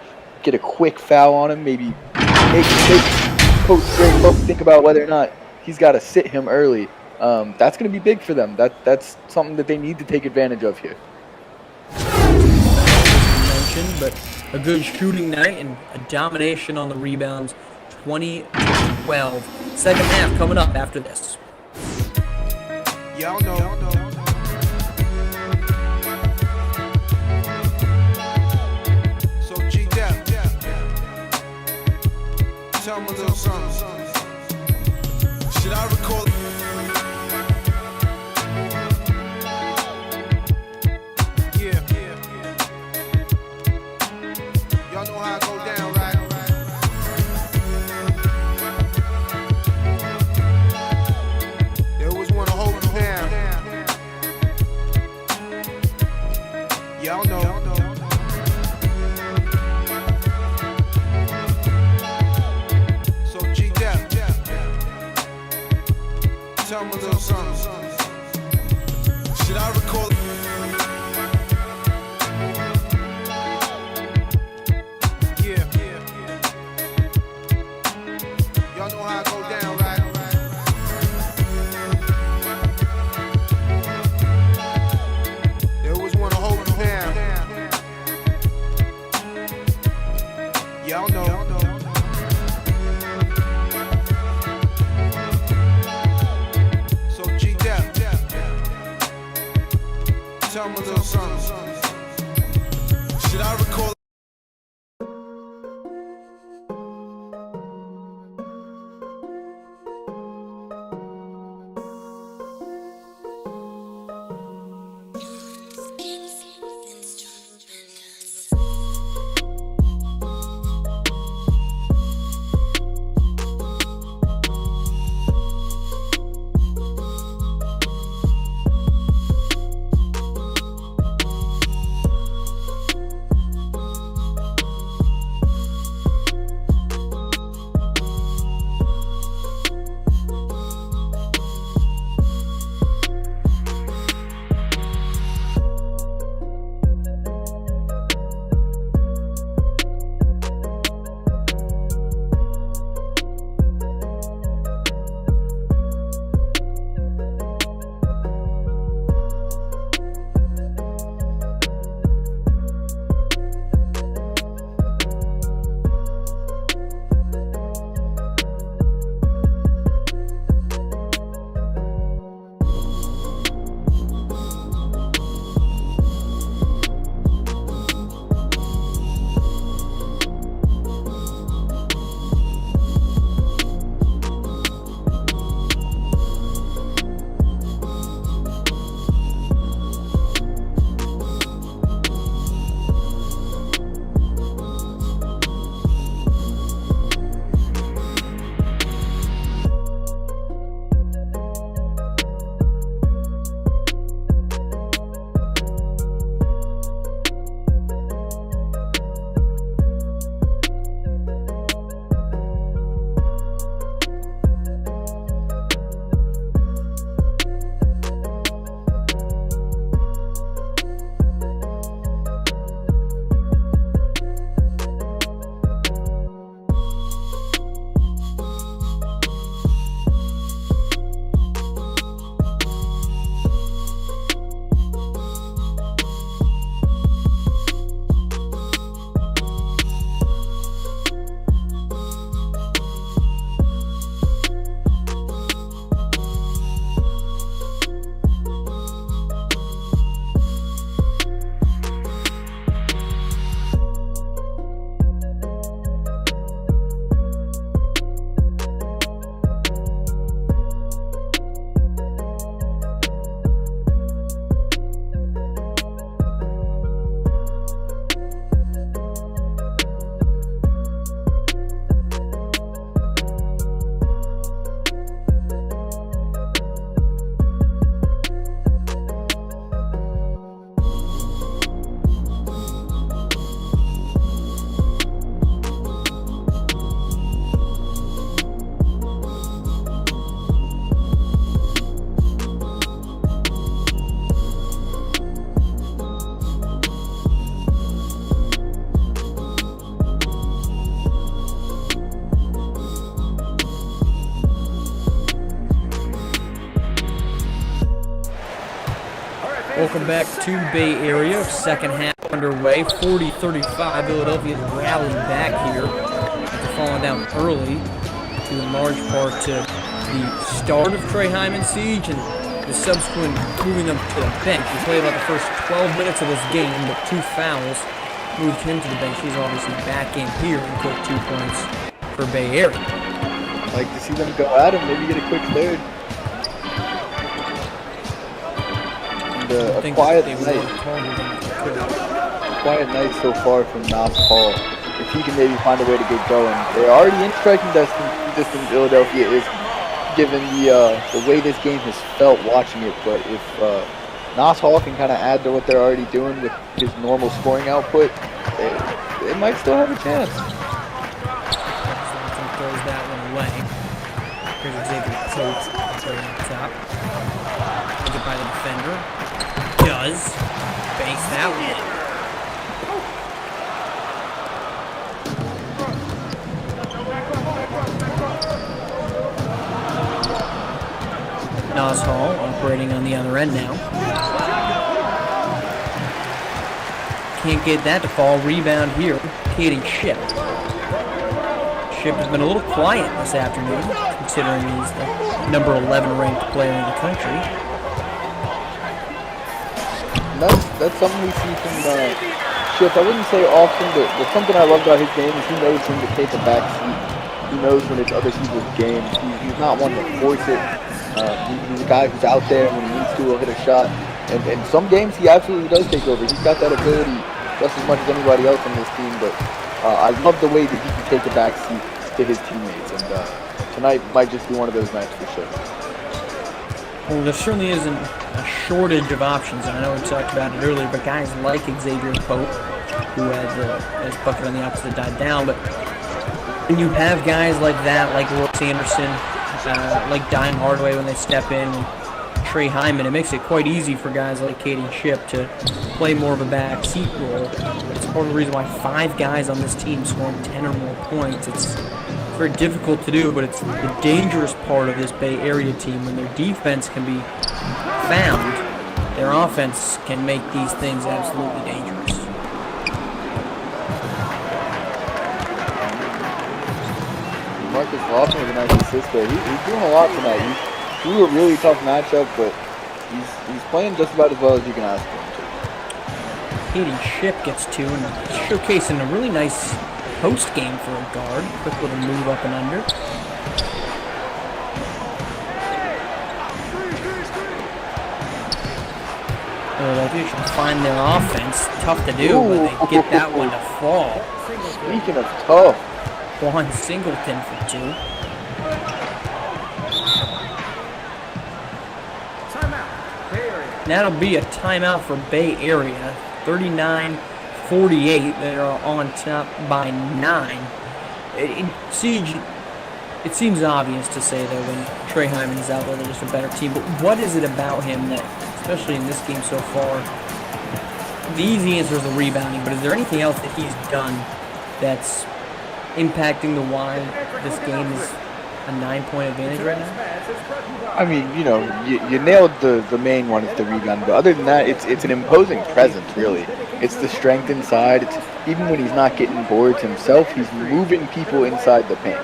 get a quick foul on him, maybe make Coach Drake think about whether or not he's got to sit him early. That's going to be big for them. That's something that they need to take advantage of here. Mentioned, but a good shooting night and a domination on the rebounds, 20-12. Second half coming up after this. Y'all know. So G-Dep, tell me a little something. Should I record? Yeah. Y'all know how I go down, right? They always want to hold you down. Y'all know. So G-Dep, tell me a little something. Should I record? Yeah. Y'all know how I go down, right? They always want to hold you down. Y'all know. So G-Dep, tell me a little something. Should I record? Welcome back to Bay Area. Second half underway. 40-35. Ill-a-delphia rallied back here after falling down early, due in large part to the start of Trey Hyman's siege and the subsequent moving them to the bench. He played about the first 12 minutes of this game, but 2 fouls moved him to the bench. He's obviously back in here and put 2 points for Bay Area. Like to see them go at him, maybe get a quick third. And a quiet night so far from Nas Hall. If he can maybe find a way to get going. They're already in striking distance, Ill-a-delphia is, given the way this game has felt watching it. But if Nas Hall can kind of add to what they're already doing with his normal scoring output, they might still have a chance. Johnson throws that one away. Here's Xavier Coates right on top. Look it by the defender. Does. Banks that one. Nas Hall operating on the other end now. Can't get that to fall. Rebound here. Katie Ship. Ship has been a little quiet this afternoon, considering he's the number 11 ranked player in the country. That's something we see from Ship. I wouldn't say often, but something I love about his game is he knows when to take a back seat. He knows when it's other people's games. He's not one to force it. He's a guy who's out there when he needs to, he'll hit a shot. And some games he absolutely does take over. He's got that ability just as much as anybody else on this team. But I love the way that he can take a back seat to his teammates. And tonight might just be one of those nights for sure. Well, there certainly isn't a shortage of options. I know we talked about it earlier, but guys like Xavier Pope, who had his bucket on the opposite died down, but when you have guys like that, like Royce Anderson, like Dime Hardaway when they step in, and Trey Hyman, it makes it quite easy for guys like Katie Ship to play more of a back seat role. It's part of the reason why 5 guys on this team scoring 10 or more points. It's very difficult to do, but it's the dangerous part of this Bay Area team. When their defense can be found, their offense can make these things absolutely dangerous. Marcus Lawson with a nice assist there. He's doing a lot tonight. He threw a really tough matchup, but he's playing just about as well as you can ask him to. Katie Ship gets 2 and showcasing a really nice post game for a guard. Quick little move up and under. They should find their offense. Tough to do, but they get that one to fall. Speaking of tough, Juan Singleton for 2. That'll be a timeout for Bay Area. 39-48. They are on top by 9. Siege, it seems obvious to say that when Trey Hyman is out there, they're just a better team. But what is it about him that, especially in this game so far, the easy answer is the rebounding, but is there anything else that he's done that's impacting the why this game is a 9-point advantage right now? I mean, you nailed the main one, it's the rebound. But other than that, it's an imposing presence, really. It's the strength inside. It's even when he's not getting boards himself, he's moving people inside the paint.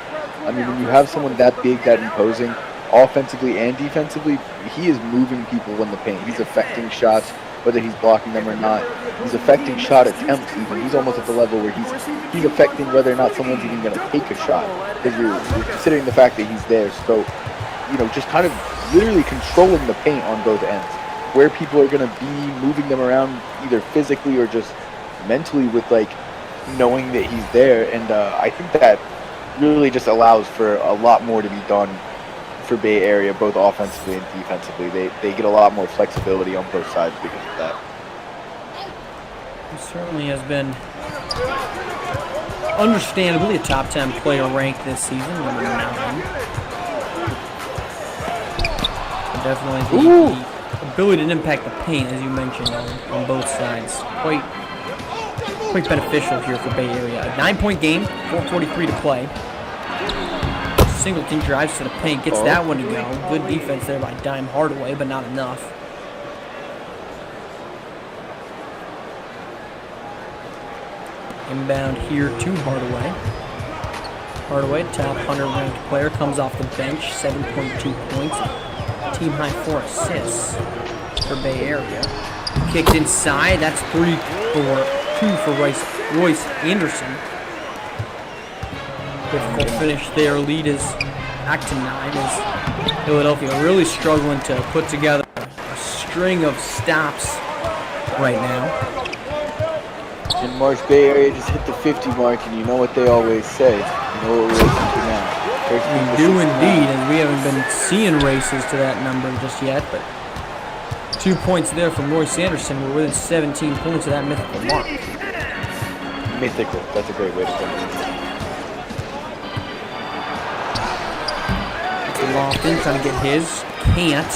I mean, when you have someone that big, that imposing, offensively and defensively, he is moving people in the paint. He's affecting shots, whether he's blocking them or not. He's affecting shot attempts even. He's almost at the level where he's affecting whether or not someone's even going to take a shot. Because you're considering the fact that he's there. So, just kind of literally controlling the paint on both ends. Where people are going to be, moving them around either physically or just mentally with, knowing that he's there. And I think that really just allows for a lot more to be done for Bay Area, both offensively and defensively. They get a lot more flexibility on both sides because of that. He certainly has been understandably a top 10 player ranked this season, number 9. Definitely the ability to impact the paint, as you mentioned, on both sides. Quite beneficial here for Bay Area. A 9-point game, 4:43 to play. Singleton drives to the paint, gets that one to go. Good defense there by Dime Hardaway, but not enough. Inbound here to Hardaway. Hardaway, top 100 ranked player, comes off the bench, 7.2 points. Team high 4 assists for Bay Area. Kicked inside, that's 2 for Royce Anderson. Difficult finish there. Lead is back to 9 as Ill-a-delphia really struggling to put together a string of stops right now. In March, Bay Area just hit the 50 mark, and you know what they always say. You know what we're racing to now. We do indeed, and we haven't been seeing races to that number just yet, but 2 points there from Royce Anderson. We're within 17 points of that mythical mark. Mythical. That's a great way to put it. Lofton trying to get his. Can't.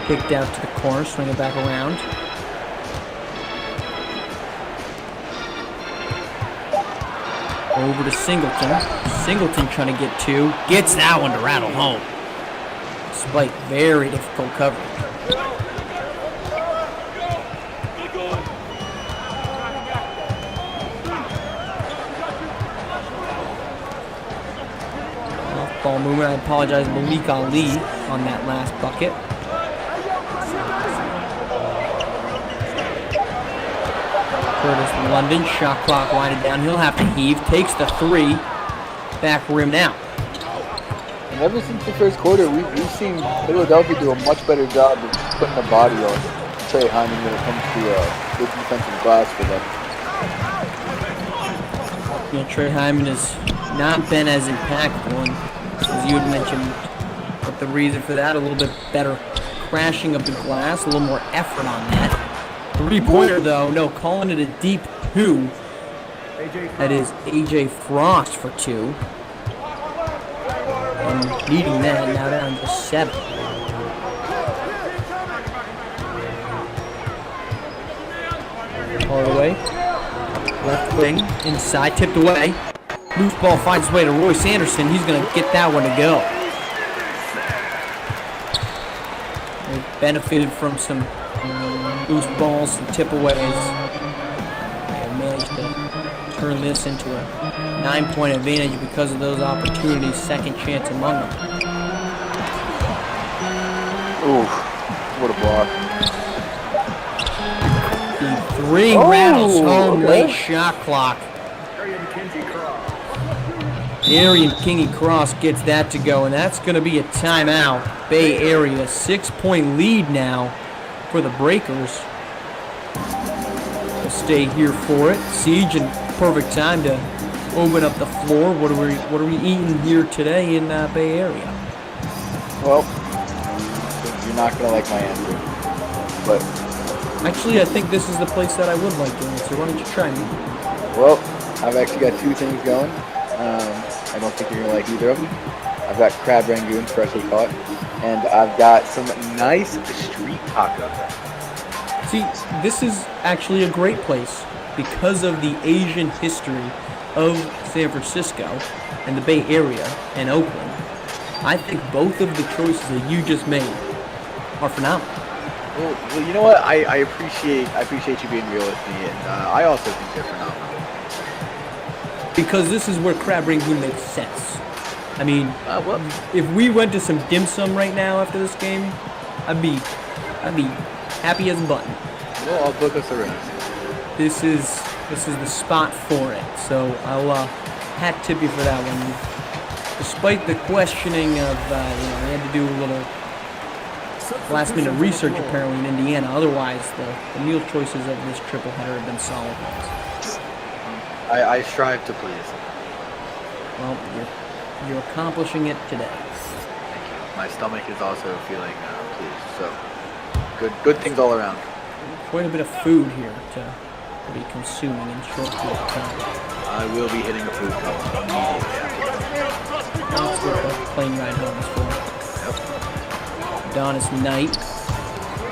Kicked out to the corner, swing it back around. Over to Singleton. Singleton trying to get 2. Gets that one to rattle home. Despite very difficult coverage. Ball movement. I apologize, Malik Ali on that last bucket. Curtis London, shot clock winded down. He'll have to heave. Takes the 3. Back rim now. And ever since the first quarter, we've seen Ill-a-delphia do a much better job of putting the body on Trey Hyman when it comes to good defensive glass for them. Yeah, Trey Hyman has not been as impactful, and as you had mentioned, what the reason for that, a little bit better crashing of the glass, a little more effort on that. 3-pointer though, no, calling it a deep 2. That is AJ Frost for 2. And leading that now down to 7. All the way. Left wing, inside, tipped away. Loose ball finds its way to Royce Anderson. He's going to get that one to go. They benefited from some loose balls, some tip aways. They managed to turn this into a 9-point advantage because of those opportunities. Second chance among them. Ooh, what a block. The 3 rattles home late shot clock. Arian Kingy Cross gets that to go, and that's going to be a timeout. Bay Area, 6-point lead now for the Breakers. We'll stay here for it. Siege, and perfect time to open up the floor. What are we eating here today in Bay Area? Well, you're not going to like my answer, but actually, I think this is the place that I would like to answer. Why don't you try me? Well, I've actually got 2 things going. I don't think you're going to like either of them. I've got crab rangoon freshly caught, and I've got some nice street tacos. See, this is actually a great place because of the Asian history of San Francisco and the Bay Area and Oakland. I think both of the choices that you just made are phenomenal. Well, you know what? I appreciate you being real with me, and I also think they're phenomenal. Because this is where crab rangoon makes sense. I mean, if we went to some dim sum right now after this game, I'd be happy as a button. Well, I'll book us a room. This is the spot for it. So I'll hat tip you for that one. Despite the questioning of, we had to do a little last-minute research apparently in Indiana. Otherwise, the meal choices of this triple header have been solid ones. I strive to please. Well, you're accomplishing it today. Thank you. My stomach is also feeling pleased. So good things all around. Quite a bit of food here to be consuming in short period of time. I will be hitting a food coma immediately after. That's what the plane ride home is for. Yep. Adonis Knight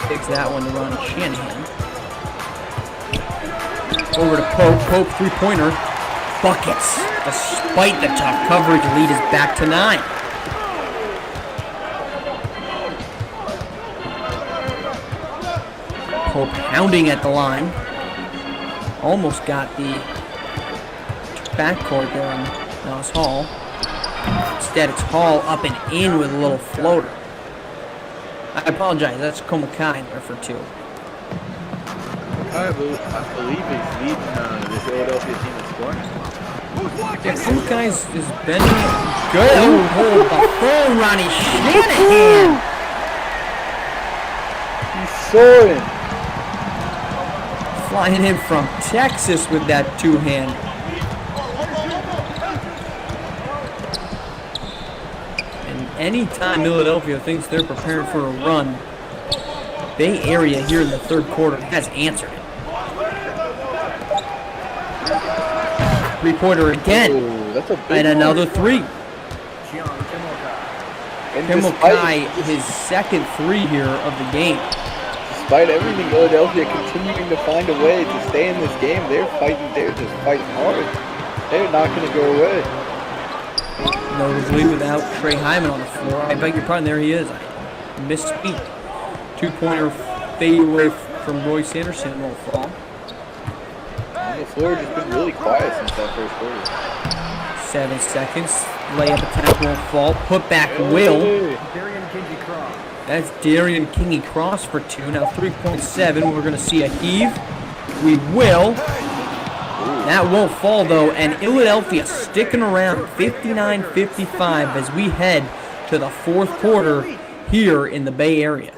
takes that one to Ronnie Shanahan. Over to Pope. Pope 3-pointer. Buckets. Despite the tough coverage, lead is back to 9. Pope pounding at the line. almost got the backcourt there on Nas Hall. Instead, it's Hall up and in with a little floater. I apologize, that's Komakai there for 2. I believe is leading this Philadelphia team in scoring. Yeah, Komakai is bending it good. Oh, the full Ronnie Shanahan. He's soaring. Flying in from Texas with that 2-hand. And anytime Philadelphia thinks they're prepared for a run, Bay Area here in the third quarter has answered it. 3-pointer again. Ooh, that's a big And another 3. And Komakai, his second 3 here of the game. Despite everything, Philadelphia continuing to find a way to stay in this game. They're fighting. They're just fighting hard. They're not going to go away. Notably without Trey Hyman on the floor. I beg your pardon, there he is. I misspeak. 2-pointer fade away from Royce Anderson will fall. The floor has just been really quiet since that first quarter. 7 seconds. Layup attack won't fall. Put back will. That's Darian Kingy Cross for 2. Now 3.7. We're going to see a heave. We will. That won't fall though. And Ill-a-delphia sticking around 59-55 as we head to the fourth quarter here in the Bay Area.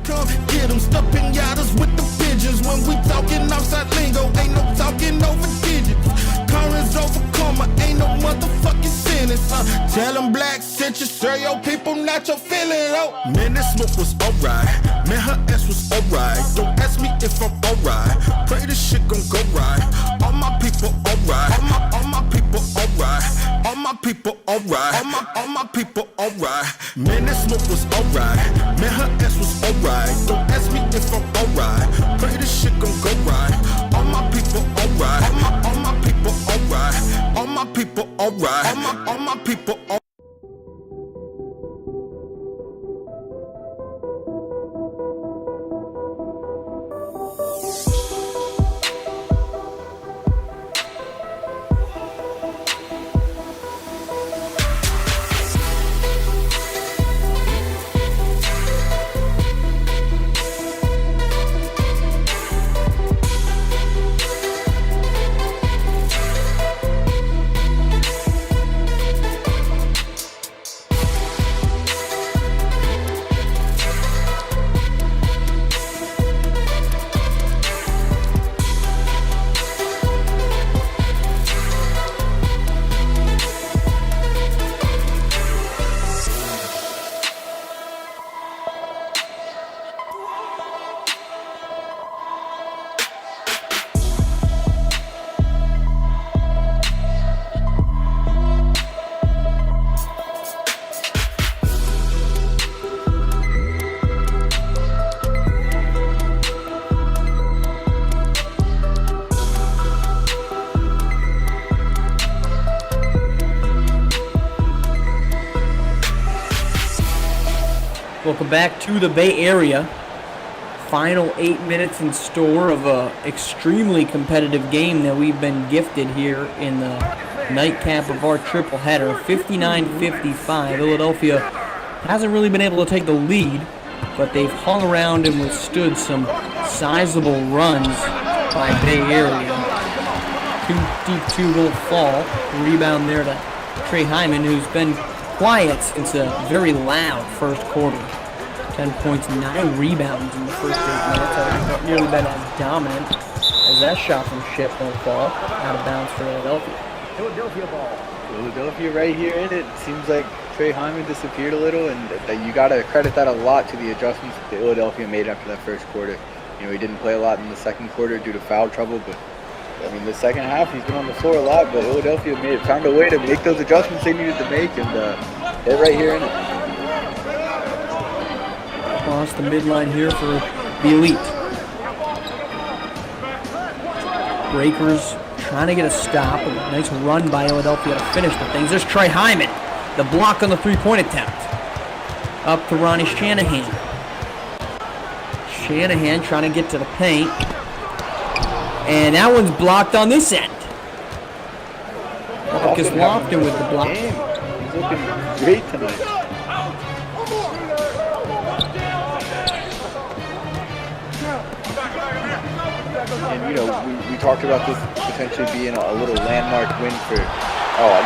Come get them stuffing yachters with the pigeons. When we talking outside lingo, ain't no talking over digits. Currents over comma, ain't no motherfucking sentence. Tell them black sent you, sir, your people not your feeling. Oh, man, this smoke was alright. Man, her ass was alright. Don't ask me if I'm alright. Pray this shit gon' go right. All my people alright. All my people alright. All my people alright. All my people alright. Man, this smoke was alright. Man, her ass was alright. Don't ask me if I'm alright. Pray this shit gon' go right. All my people alright. All my people alright. All my people alright. All my people alright. Welcome back to the Bay Area. Final 8 minutes in store of a extremely competitive game that we've been gifted here in the nightcap of our triple header. 59-55. Ill-a-delphia hasn't really been able to take the lead, but they've hung around and withstood some sizable runs by Bay Area. 2 will fall. Rebound there to Trey Hyman, who's been quiet since a very loud first quarter. 10 points, 9 rebounds in the first 8 minutes. Hasn't nearly been as dominant as that shot from Ship won't fall. Out of bounds for Ill-a-delphia. Philadelphia ball. Philadelphia right here in it. Seems like Trey Hyman disappeared a little, and that you got to credit that a lot to the adjustments that Ill-a-delphia made after that first quarter. You know, he didn't play a lot in the second quarter due to foul trouble, but I mean, the second half he's been on the floor a lot, but Ill-a-delphia found a way to make those adjustments they needed to make, and they're right here in it. Across the midline here for the Elite. Breakers trying to get a stop. A nice run by Ill-a-delphia to finish the things. There's Trey Hyman. The block on the three-point attempt. Up to Ronnie Shanahan. Shanahan trying to get to the paint. And that one's blocked on this end. Marcus Lofton with the block. He's looking great tonight. And we talked about this potentially being a little landmark win for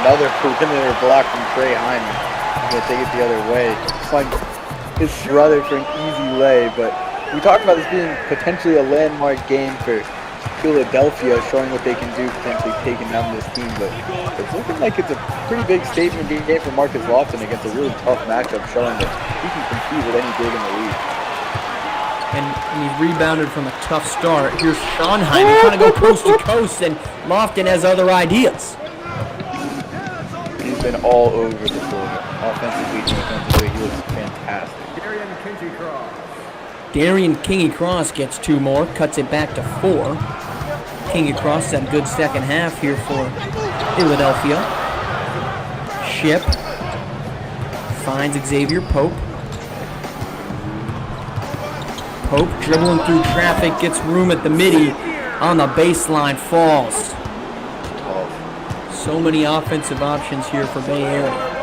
another perimeter block from Trey Hyman. He's gonna take it the other way. Find his brother for an easy lay, but we talked about this being potentially a landmark game for Ill-a-delphia, showing what they can do, potentially taking down this team. But it's looking like it's a pretty big statement game for Marcus Lofton against a really tough matchup, showing that he can compete with any big in the league. And he rebounded from a tough start. Here's Sean Hyman trying to go coast to coast, and Lofton has other ideas. He's been all over the floor. Offensively, defensively, he looks fantastic. Darian Kingy-Cross gets 2 more, cuts it back to 4. Kingy-Cross had a good second half here for Ill-a-delphia. Ship finds Xavier Pope. Pope dribbling through traffic, gets room at the midi, on the baseline, falls. So many offensive options here for Bay Area.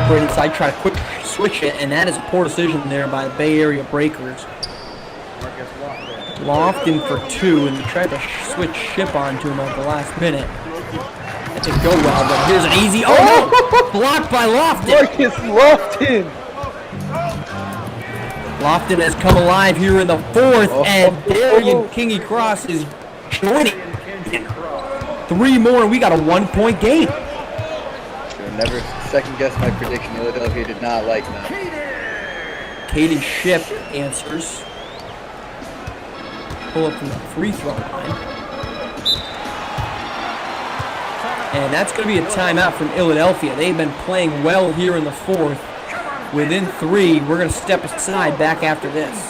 Right inside, try to quick switch it, and that is a poor decision there by the Bay Area Breakers. Lofton for 2, and they tried to switch Ship onto him at the last minute. That didn't go well, but here's an easy. Oh no! Blocked by Lofton. Marcus Lofton. Lofton has come alive here in the 4th, and Darian Kingy-Cross is joining. 3 more, and we got a 1-point game. Should never second guess my prediction. Ill-a-delphia did not like that. Caden Ship answers. Pull up from the free throw line. And that's going to be a timeout from Ill-a-delphia. They've been playing well here in the 4th. Within 3, we're going to step aside back after this.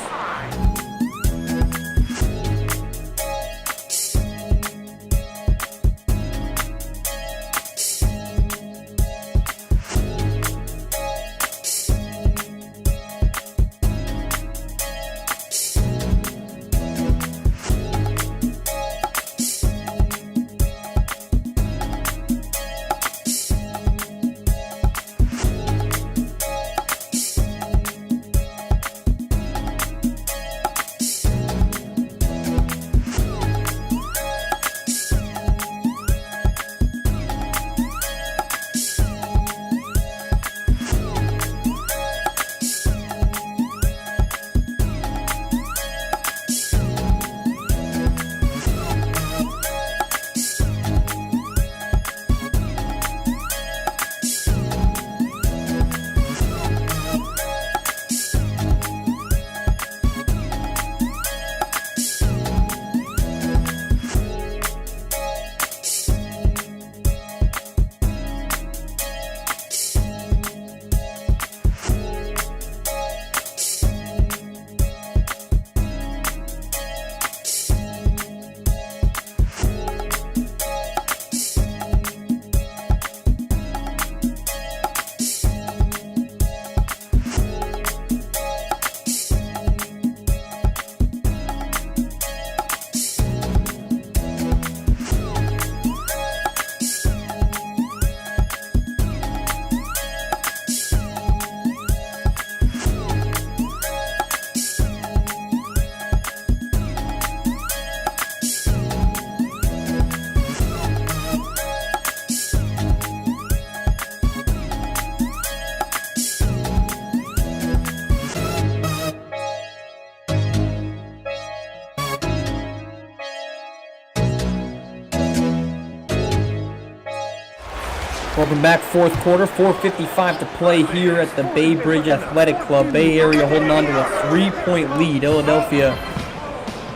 Welcome back, 4th quarter, 4:55 to play here at the Bay Bridge Athletic Club. Bay Area holding on to a 3-point lead. Ill-a-delphia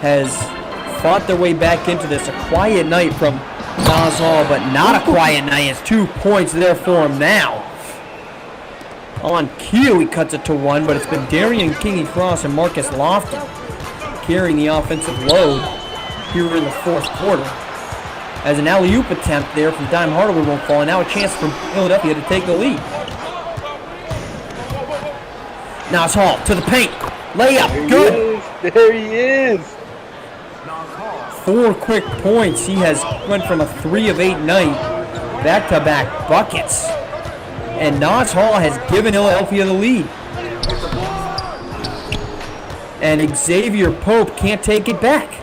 has fought their way back into this. A quiet night from Nas Hall, but not a quiet night. It's 2 points there for him now. On cue, he cuts it to 1, but it's been Darian Kingy-Cross and Marcus Lofton carrying the offensive load here in the 4th quarter. as an alley-oop attempt there from Dime Hardaway won't fall, and now a chance for Philadelphia to take the lead. Nas Hall to the paint. Layup, good. There he is. 4 quick points. He has went from a 3 of 8 night back-to-back buckets. And Nas Hall has given Ill-a-delphia the lead. And Xavier Pope can't take it back.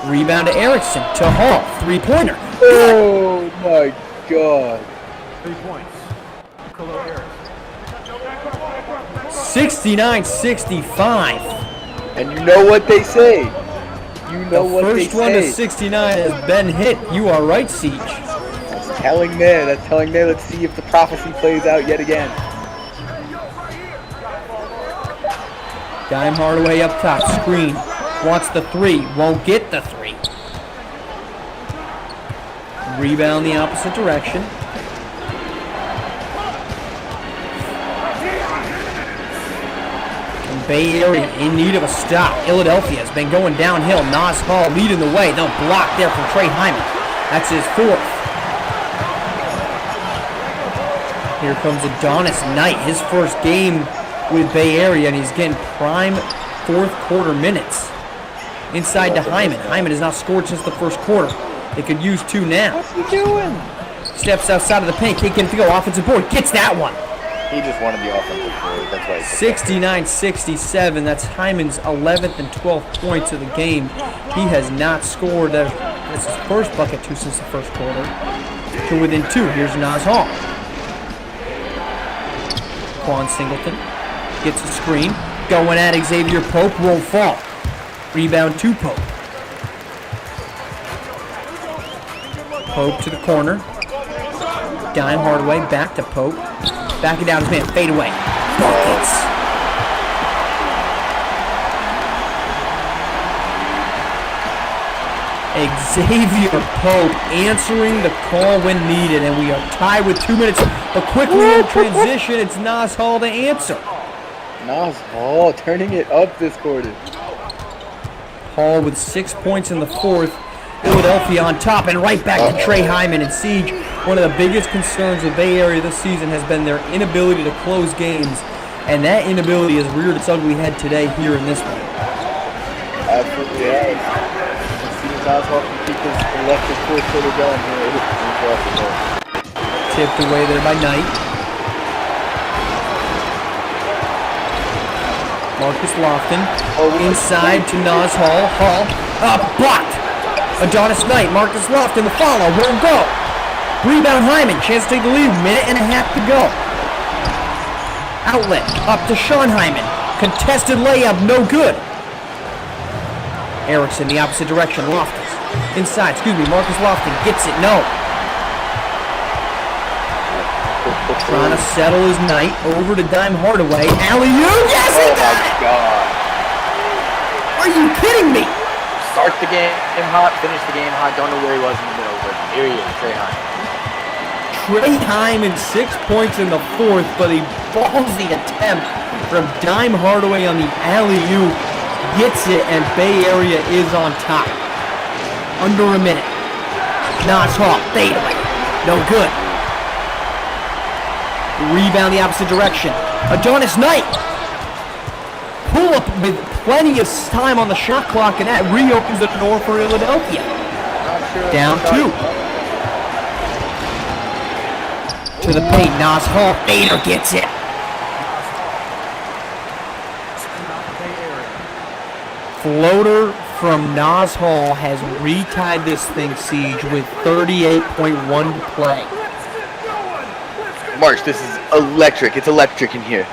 Rebound to Erickson, to Hall, 3-pointer. Oh my God. 3 points. Khalil Erickson. 69-65. And you know what they say. You know The what they first one to say. 69 has been hit. You are right, Siege. That's telling there. That's telling there. Let's see if the prophecy plays out yet again. Dime Hardaway up top, screen. Wants the 3, won't get the 3. Rebound the opposite direction. And Bay Area in need of a stop. Ill-a-delphia has been going downhill. Nas Hall leading the way. No block there from Trey Hyman. That's his 4th. Here comes Adonis Knight, his first game with Bay Area, and he's getting prime 4th quarter minutes. Inside to Hyman. Hyman has not scored since the first quarter. They could use 2 now. What's he doing? Steps outside of the paint, can't get it to go. Offensive board, gets that one. He just wanted the offensive board. That's why. 69-67. That's Hyman's 11th and 12th points of the game. He has not scored. That's his first bucket since the first quarter. To within 2. Here's Nas Hall. Quan Singleton gets a screen. Going at Xavier Pope, won't fall. Rebound to Pope. Pope to the corner. Dime Hardaway back to Pope. Backing down his man, fade away. Buckets. Xavier Pope answering the call when needed, and we are tied with 2 minutes. But quickly in transition, it's Nas Hall to answer. Nas Hall turning it up this quarter. Hall with 6 points in the 4th. Ill-a-delphia on top, and right back to Trey Hyman and Siege. One of the biggest concerns of Bay Area this season has been their inability to close games, and that inability has reared its ugly head today here in this one. Absolutely, yeah. See Nas Hall can keep his electric 4th quarter going here. Tipped away there by Knight. Marcus Lofton inside to Nas Hall. Hall blocked. Adonis Knight, Marcus Lofton, the follow, won't go. Rebound Hyman, chance to take the lead, 1.5 to go. Outlet, up to Sean Hyman. Contested layup, no good. Erickson, the opposite direction, Lofton. Inside, Marcus Lofton gets it, no. Trying to settle his Knight, over to Dime Hardaway. Alley-oop, yes, he got it! God. Are you kidding me? Start the game hot, finish the game hot. Don't know where he was in the middle, but here he is, Trey Hyman. Trey Hyman, 6 points in the 4th, but a ballsy attempt from Dime Hardaway on the alley-oop. Gets it, and Bay Area is on top. Under a minute. Nas Hall, fade away. No good. Rebound the opposite direction. Adonis Knight. Pull up with plenty of time on the shot clock, and that reopens the door for Ill-a-delphia. Down 2. To the paint, Nas Hall, fader gets it. Floater from Nas Hall has retied this thing, Siege, with 38.1 to play. March, this is electric. It's electric in here.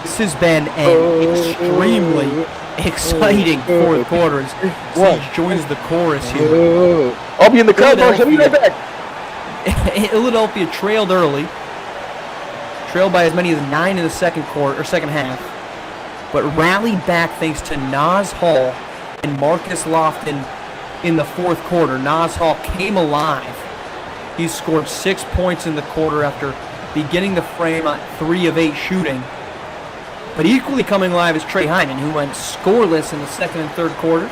This has been an extremely exciting 4th quarter. Siege joins the chorus here. I'll be in the car, March. I'll be right back. Ill-a-delphia trailed early. Trailed by as many as 9 in the second half. But rallied back thanks to Nas Hall and Marcus Lofton in the 4th quarter. Nas Hall came alive. He scored 6 points in the quarter after beginning the frame on 3 of 8 shooting. But equally coming alive is Trey Hyman, who went scoreless in the 2nd and 3rd quarters.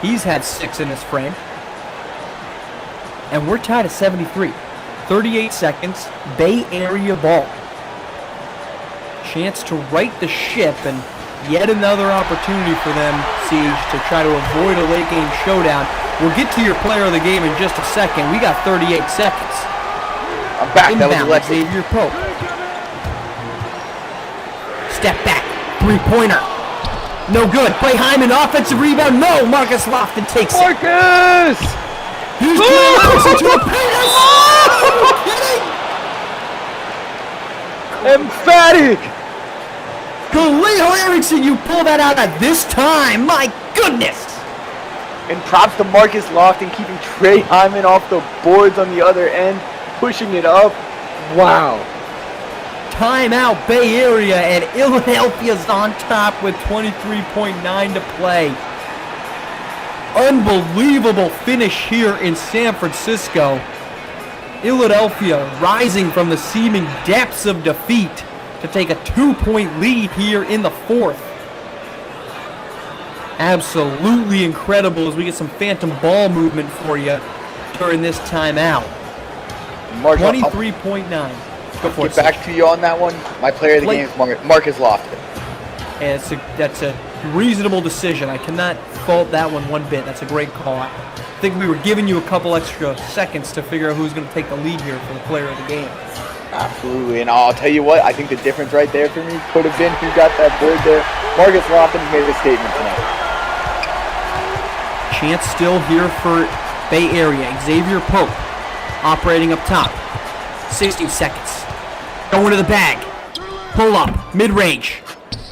He's had 6 in this frame. And we're tied at 73. 38 seconds, Bay Area ball. Chance to right the ship, and yet another opportunity for them, Siege, to try to avoid a late game showdown. We'll get to your player of the game in just a second. We got 38 seconds. I'm back. That was Inbound, electric. Xavier Pope. Step back, three-pointer. No good. Play Hyman, offensive rebound. No, Marcus Lofton takes it. Marcus! He's going into a pass. Are you kidding? Emphatic! Khalil Erickson, you pull that out at this time. My goodness. And props to Marcus Lofton keeping Trey Hyman off the boards on the other end, pushing it up. Wow. Timeout, Bay Area, and Ill-a-delphia's on top with 23.9 to play. Unbelievable finish here in San Francisco. Ill-a-delphia rising from the seeming depths of defeat to take a 2-point lead here in the fourth. Absolutely incredible as we get some phantom ball movement for you during this timeout. 23.9. Go for it. Get back to you on that one. My player of the game is Marcus Lofton. And that's a reasonable decision. I cannot fault that one bit. That's a great call. I think we were giving you a couple extra seconds to figure out who's going to take the lead here for the player of the game. Absolutely, and I'll tell you what, I think the difference right there for me could have been who got that board there. Marcus Lofton made a statement tonight. Chance still here for Bay Area. Xavier Pope operating up top. 60 seconds. Going to the bag. Pull up. Mid-range.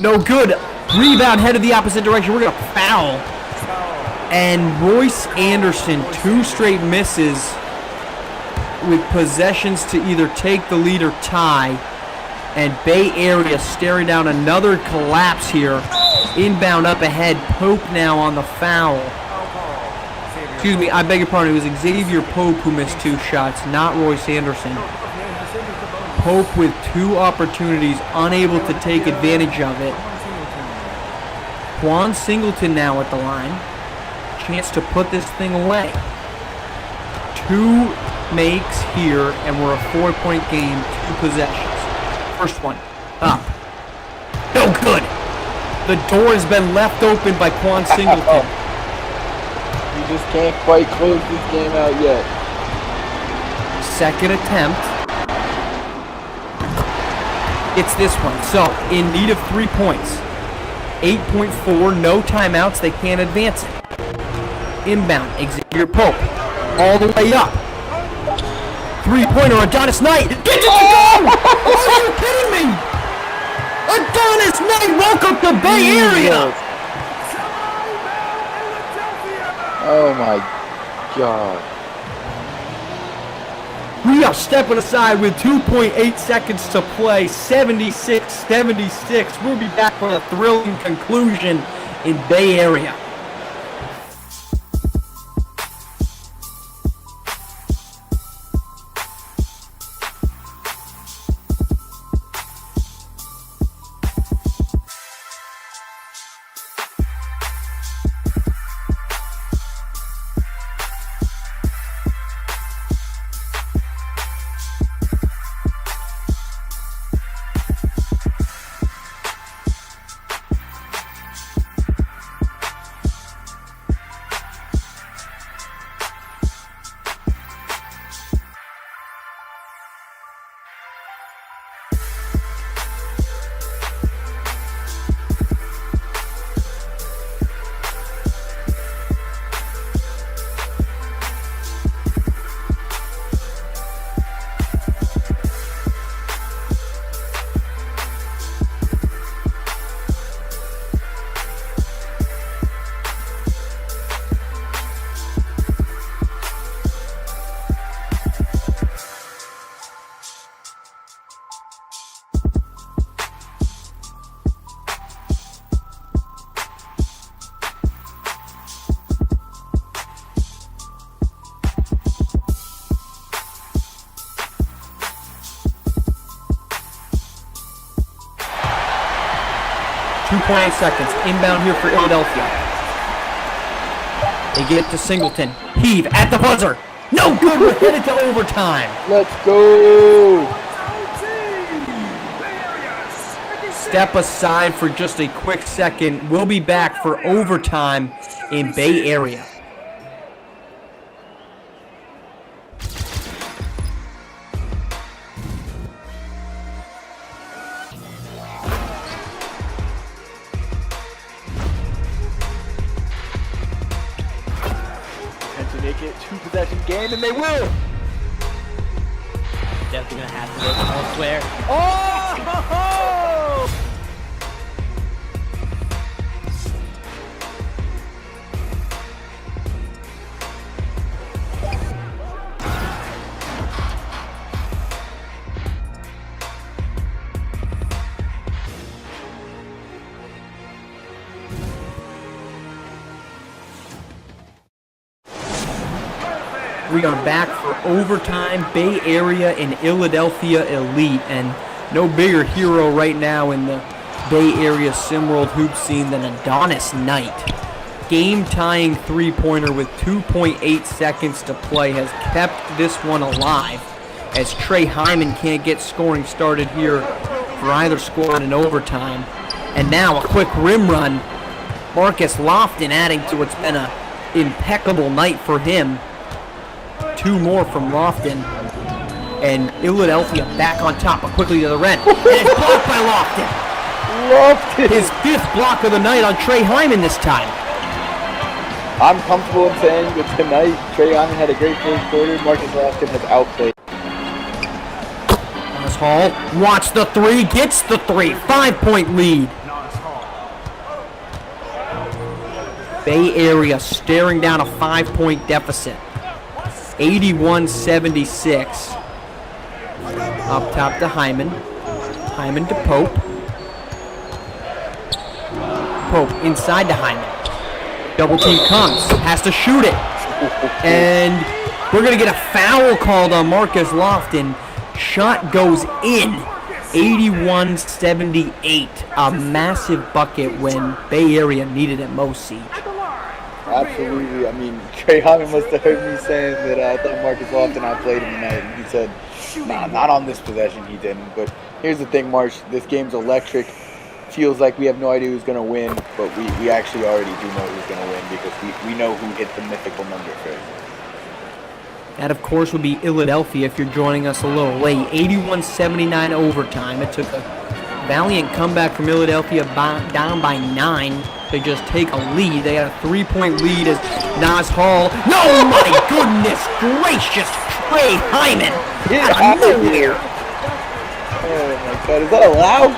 No good. Rebound headed the opposite direction. We're going to foul. And Royce Anderson, 2 straight misses with possessions to either take the lead or tie. And Bay Area staring down another collapse here. Inbound up ahead. Pope now on the foul. Excuse me, I beg your pardon. It was Xavier Pope who missed 2 shots, not Royce Anderson. Pope with 2 opportunities, unable to take advantage of it. Juan Singleton now at the line. Chance to put this thing away. 2 makes here, and we're a 4-point game, 2 possessions. First one, up. No good. The door has been left open by Juan Singleton. You just can't quite close this game out yet. Second attempt. It's this one. So, in need of 3 points. 8.4, no timeouts. They can't advance it. Inbound, Xavier Pope. All the way up. 3-pointer, Adonis Knight. Gets it to go! Are you kidding me? Adonis Knight, welcome to Bay Area! Oh my God. We are stepping aside with 2.8 seconds to play. 76-76. We'll be back for a thrilling conclusion in Bay Area. .8 seconds. Inbound here for Ill-a-delphia. They get it to Singleton. Heave at the buzzer. No good. We're headed to overtime. Let's go. Step aside for just a quick second. We'll be back for overtime in Bay Area. And to make it 2-possession game, and they will. Definitely gonna have to look elsewhere. Oh! We are back for overtime, Bay Area and Ill-a-delphia Elite, and no bigger hero right now in the Bay Area SimWorld hoop scene than Adonis Knight. Game-tying three-pointer with 2.8 seconds to play has kept this one alive, as Trey Hyman can't get scoring started here for either squad in overtime. And now a quick rim run. Marcus Lofton adding to what's been an impeccable night for him. Two more from Lofton, and Ill-a-delphia back on top, but quickly to the rim, and it's blocked by Lofton. Lofton. His fifth block of the night on Trey Hyman this time. I'm comfortable in saying that tonight, Trey Hyman had a great first quarter. Marcus Lofton has outplayed. Nas Hall wants the three, gets the three, 5-point lead. Bay Area staring down a 5-point deficit. 81-76. Up top to Hyman. Hyman to Pope. Pope inside to Hyman. Double team comes. Has to shoot it. And we're going to get a foul called on Marcus Lofton. Shot goes in. 81-78. A massive bucket when Bay Area needed it most, Siege. Absolutely. I mean, Trey Hyman must have heard me saying that I thought Marcus Lofton outplayed him tonight, and he said, nah, not on this possession he didn't. But here's the thing, Marsh, this game's electric. Feels like we have no idea who's going to win, but we actually already do know who's going to win because we know who hit the mythical number first. That, of course, would be Ill-a-delphia if you're joining us a little late. 81-79 overtime. It took a valiant comeback from Ill-a-delphia down by 9 to just take a lead. They had a 3-point lead as Nas Hall. No, my goodness gracious, Trey Hyman out of nowhere. Oh my God, is that allowed?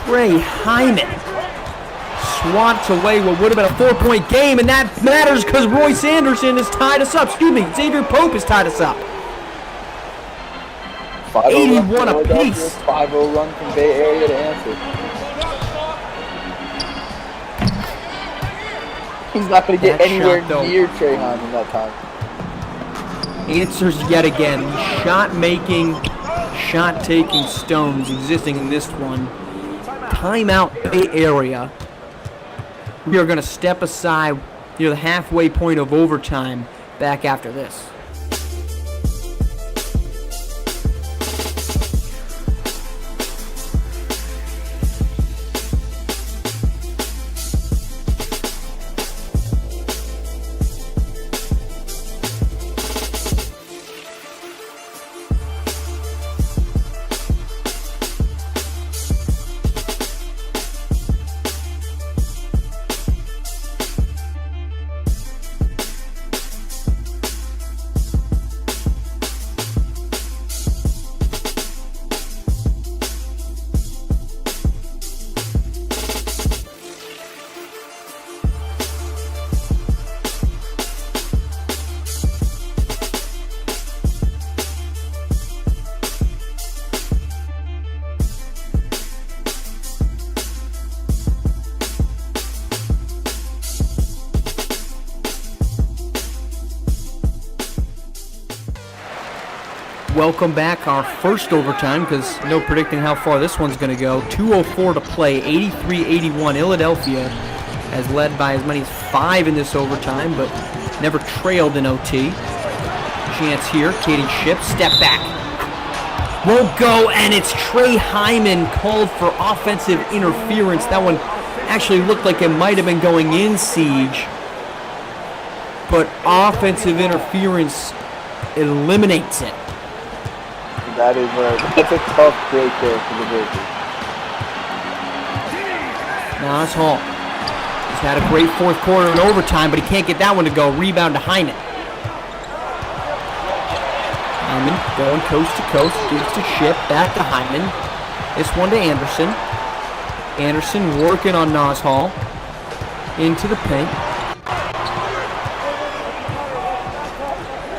Trey Hyman swats away what would have been a 4-point game, and that matters because Royce Anderson has tied us up. Excuse me, Xavier Pope has tied us up. 81 apiece. 5-0 run from Bay Area to answer. He's not going to get anywhere near Trey Hyman that time. Answers yet again. Shot-making, shot-taking stones existing in this one. Timeout Bay Area. We are going to step aside near the halfway point of overtime back after this. Welcome back, our first overtime, because no predicting how far this one's going to go. 2:04 to play, 83-81. Ill-a-delphia has led by as many as 5 in this overtime, but never trailed in OT. Chance here, Caden Ship, step back. Won't go, and it's Trey Hyman called for offensive interference. That one actually looked like it might have been going in, Siege. But offensive interference eliminates it. That's a tough break there for the Breakers. Nas Hall. He's had a great fourth quarter in overtime, but he can't get that one to go. Rebound to Hyman. Hyman going coast to coast, gives to Ship, back to Hyman. This one to Anderson. Anderson working on Nas Hall. Into the paint.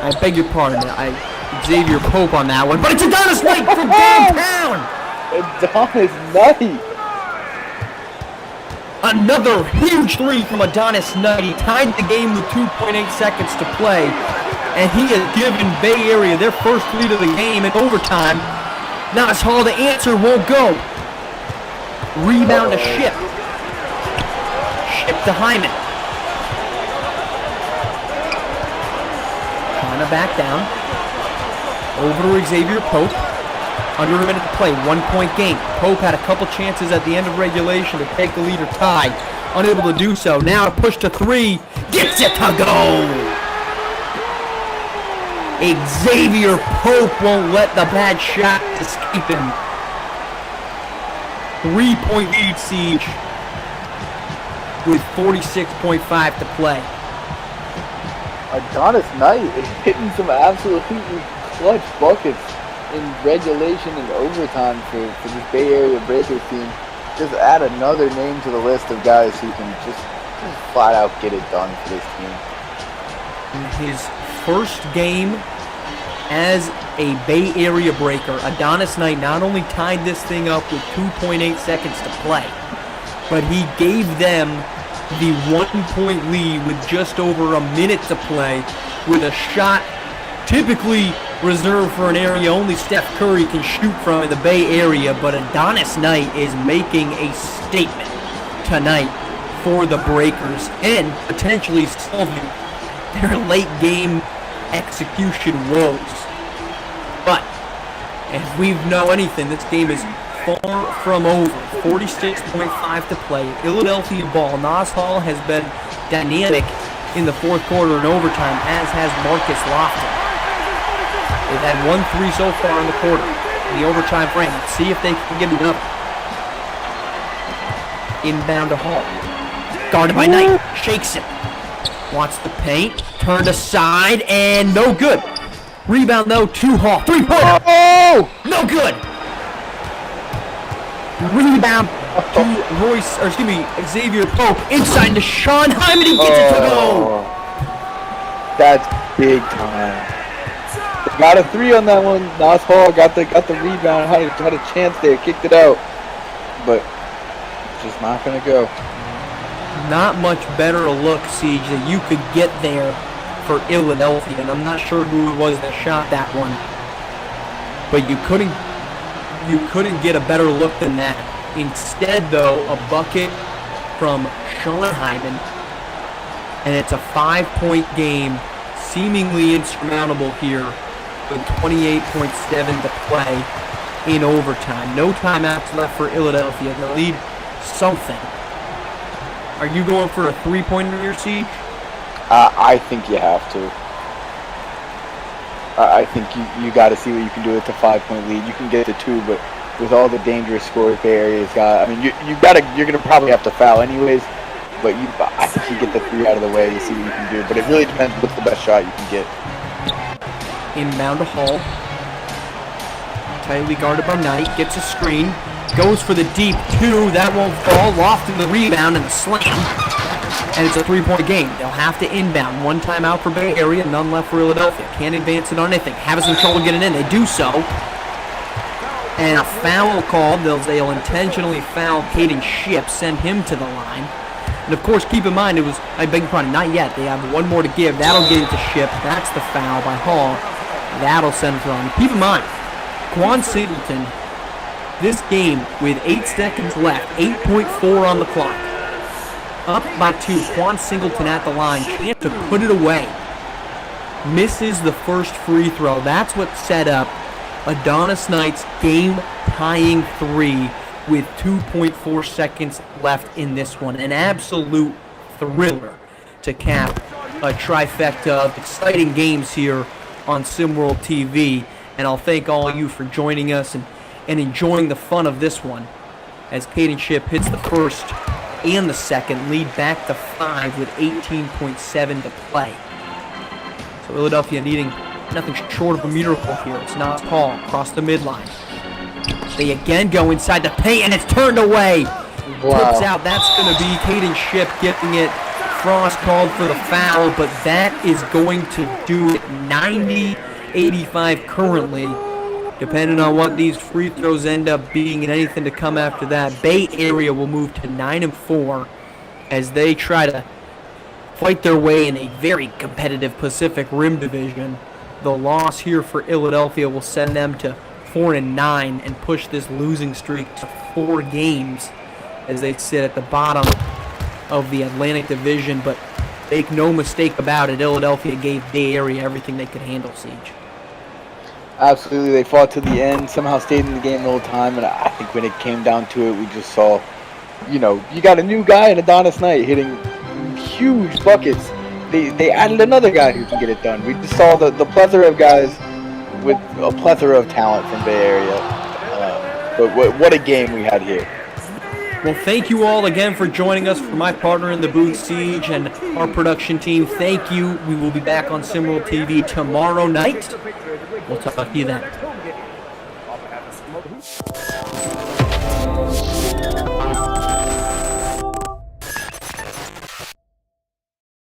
I beg your pardon, Xavier Pope on that one, but it's Adonis Knight from downtown! Adonis Knight! Another huge three from Adonis Knight. He tied the game with 2.8 seconds to play, and he has given Bay Area their first lead of the game in overtime. Nas Hall, the answer won't go. Rebound to Ship. Ship to Hyman. Trying to back down. Over to Xavier Pope. Under a minute to play. 1 point game. Pope had a couple chances at the end of regulation to take the lead or tie. Unable to do so. Now to push to three. Gets it to go! Xavier Pope won't let the bad shot escape him. 3 point lead, Siege. With 46.5 to play. Adonis Knight is hitting some absolutely clutch buckets in regulation and overtime for this Bay Area Breakers team. Just add another name to the list of guys who can just flat out get it done for this team. In his first game as a Bay Area Breaker, Adonis Knight not only tied this thing up with 2.8 seconds to play, but he gave them the 1 point lead with just over a minute to play with a shot typically reserved for an area only Steph Curry can shoot from in the Bay Area, but Adonis Knight is making a statement tonight for the Breakers and potentially solving their late game execution woes. But if we know anything, this game is far from over. 46.5 to play. Ill-a-delphia ball. Nas Hall has been dynamic in the fourth quarter and overtime, as has Marcus Lofton. They've had 1-3 so far in the quarter, in the overtime frame. Let's see if they can get another. Inbound to Hall. Guarded by Knight. Shakes it. Wants the paint. Turned aside and no good. Rebound though to Hall. 3-pointer. Oh! No good. Rebound to Xavier Pope. Inside to Sean Hyman. He gets it to go. That's big time. Got a three on that one. Nas Hall got the rebound. Had a chance there. Kicked it out, but just not gonna go. Not much better a look, Siege, that you could get there for Ill-a-delphia, and I'm not sure who it was that shot that one, but you couldn't get a better look than that. Instead, though, a bucket from Sean Hyman, and it's a 5-point game, seemingly insurmountable here, with 28.7 to play in overtime. No timeouts left for Ill-a-delphia. They'll lead something. Are you going for a 3-pointer here, Siege? I think you have to. I think you got to see what you can do with the 5-point lead. You can get to 2, but with all the dangerous scores Bay Area's got, I mean, you're gonna probably have to foul anyways. But I think you get the 3 out of the way. You see what you can do. But it really depends what's the best shot you can get. Inbound to Hall. Tightly guarded by Knight. Gets a screen. Goes for the deep 2. That won't fall. Lofting the rebound and the slam. And it's a 3-point game. They'll have to inbound. 1 timeout for Bay Area. None left for Ill-a-delphia. Can't advance it on anything. Having some trouble getting in. They do so. And a foul called. They'll intentionally foul Caden Ship. Send him to the line. And of course, keep in mind, I beg your pardon, not yet. They have 1 more to give. That'll get it to Ship. That's the foul by Hall. That'll send it to them. Keep in mind, Quan Singleton, this game with 8 seconds left, 8.4 on the clock. up by 2. Juan Singleton at the line. Chance to put it away. Misses the first free throw. That's what set up Adonis Knight's game-tying 3 with 2.4 seconds left in this one. An absolute thriller to cap a trifecta of exciting games here on SimWorld TV. And I'll thank all of you for joining us and enjoying the fun of this one as Caden Ship hits the first and the second, lead back to 5 with 18.7 to play. So Ill-a-delphia needing nothing short of a miracle here. It's not Paul across the midline. They again go inside the paint, and it's turned away. Wow. Tips out. That's going to be Caden Ship getting it. Frost called for the foul, but that is going to do it. 90-85 currently, depending on what these free throws end up being and anything to come after that. Bay Area will move to 9-4 as they try to fight their way in a very competitive Pacific Rim division. The loss here for Ill-a-delphia will send them to 4-9 and push this losing streak to 4 games as they sit at the bottom of the Atlantic Division. But make no mistake about it, Ill-a-delphia gave Bay Area everything they could handle, Siege. Absolutely, they fought to the end, somehow stayed in the game the whole time, and I think when it came down to it, we just saw, you got a new guy in Adonis Knight hitting huge buckets. They added another guy who can get it done. We just saw the plethora of guys with a plethora of talent from Bay Area. But what a game we had here. Well, thank you all again for joining us. For my partner in the booth, Siege, and our production team, thank you. We will be back on SimWorld TV tomorrow night. We'll talk to you then.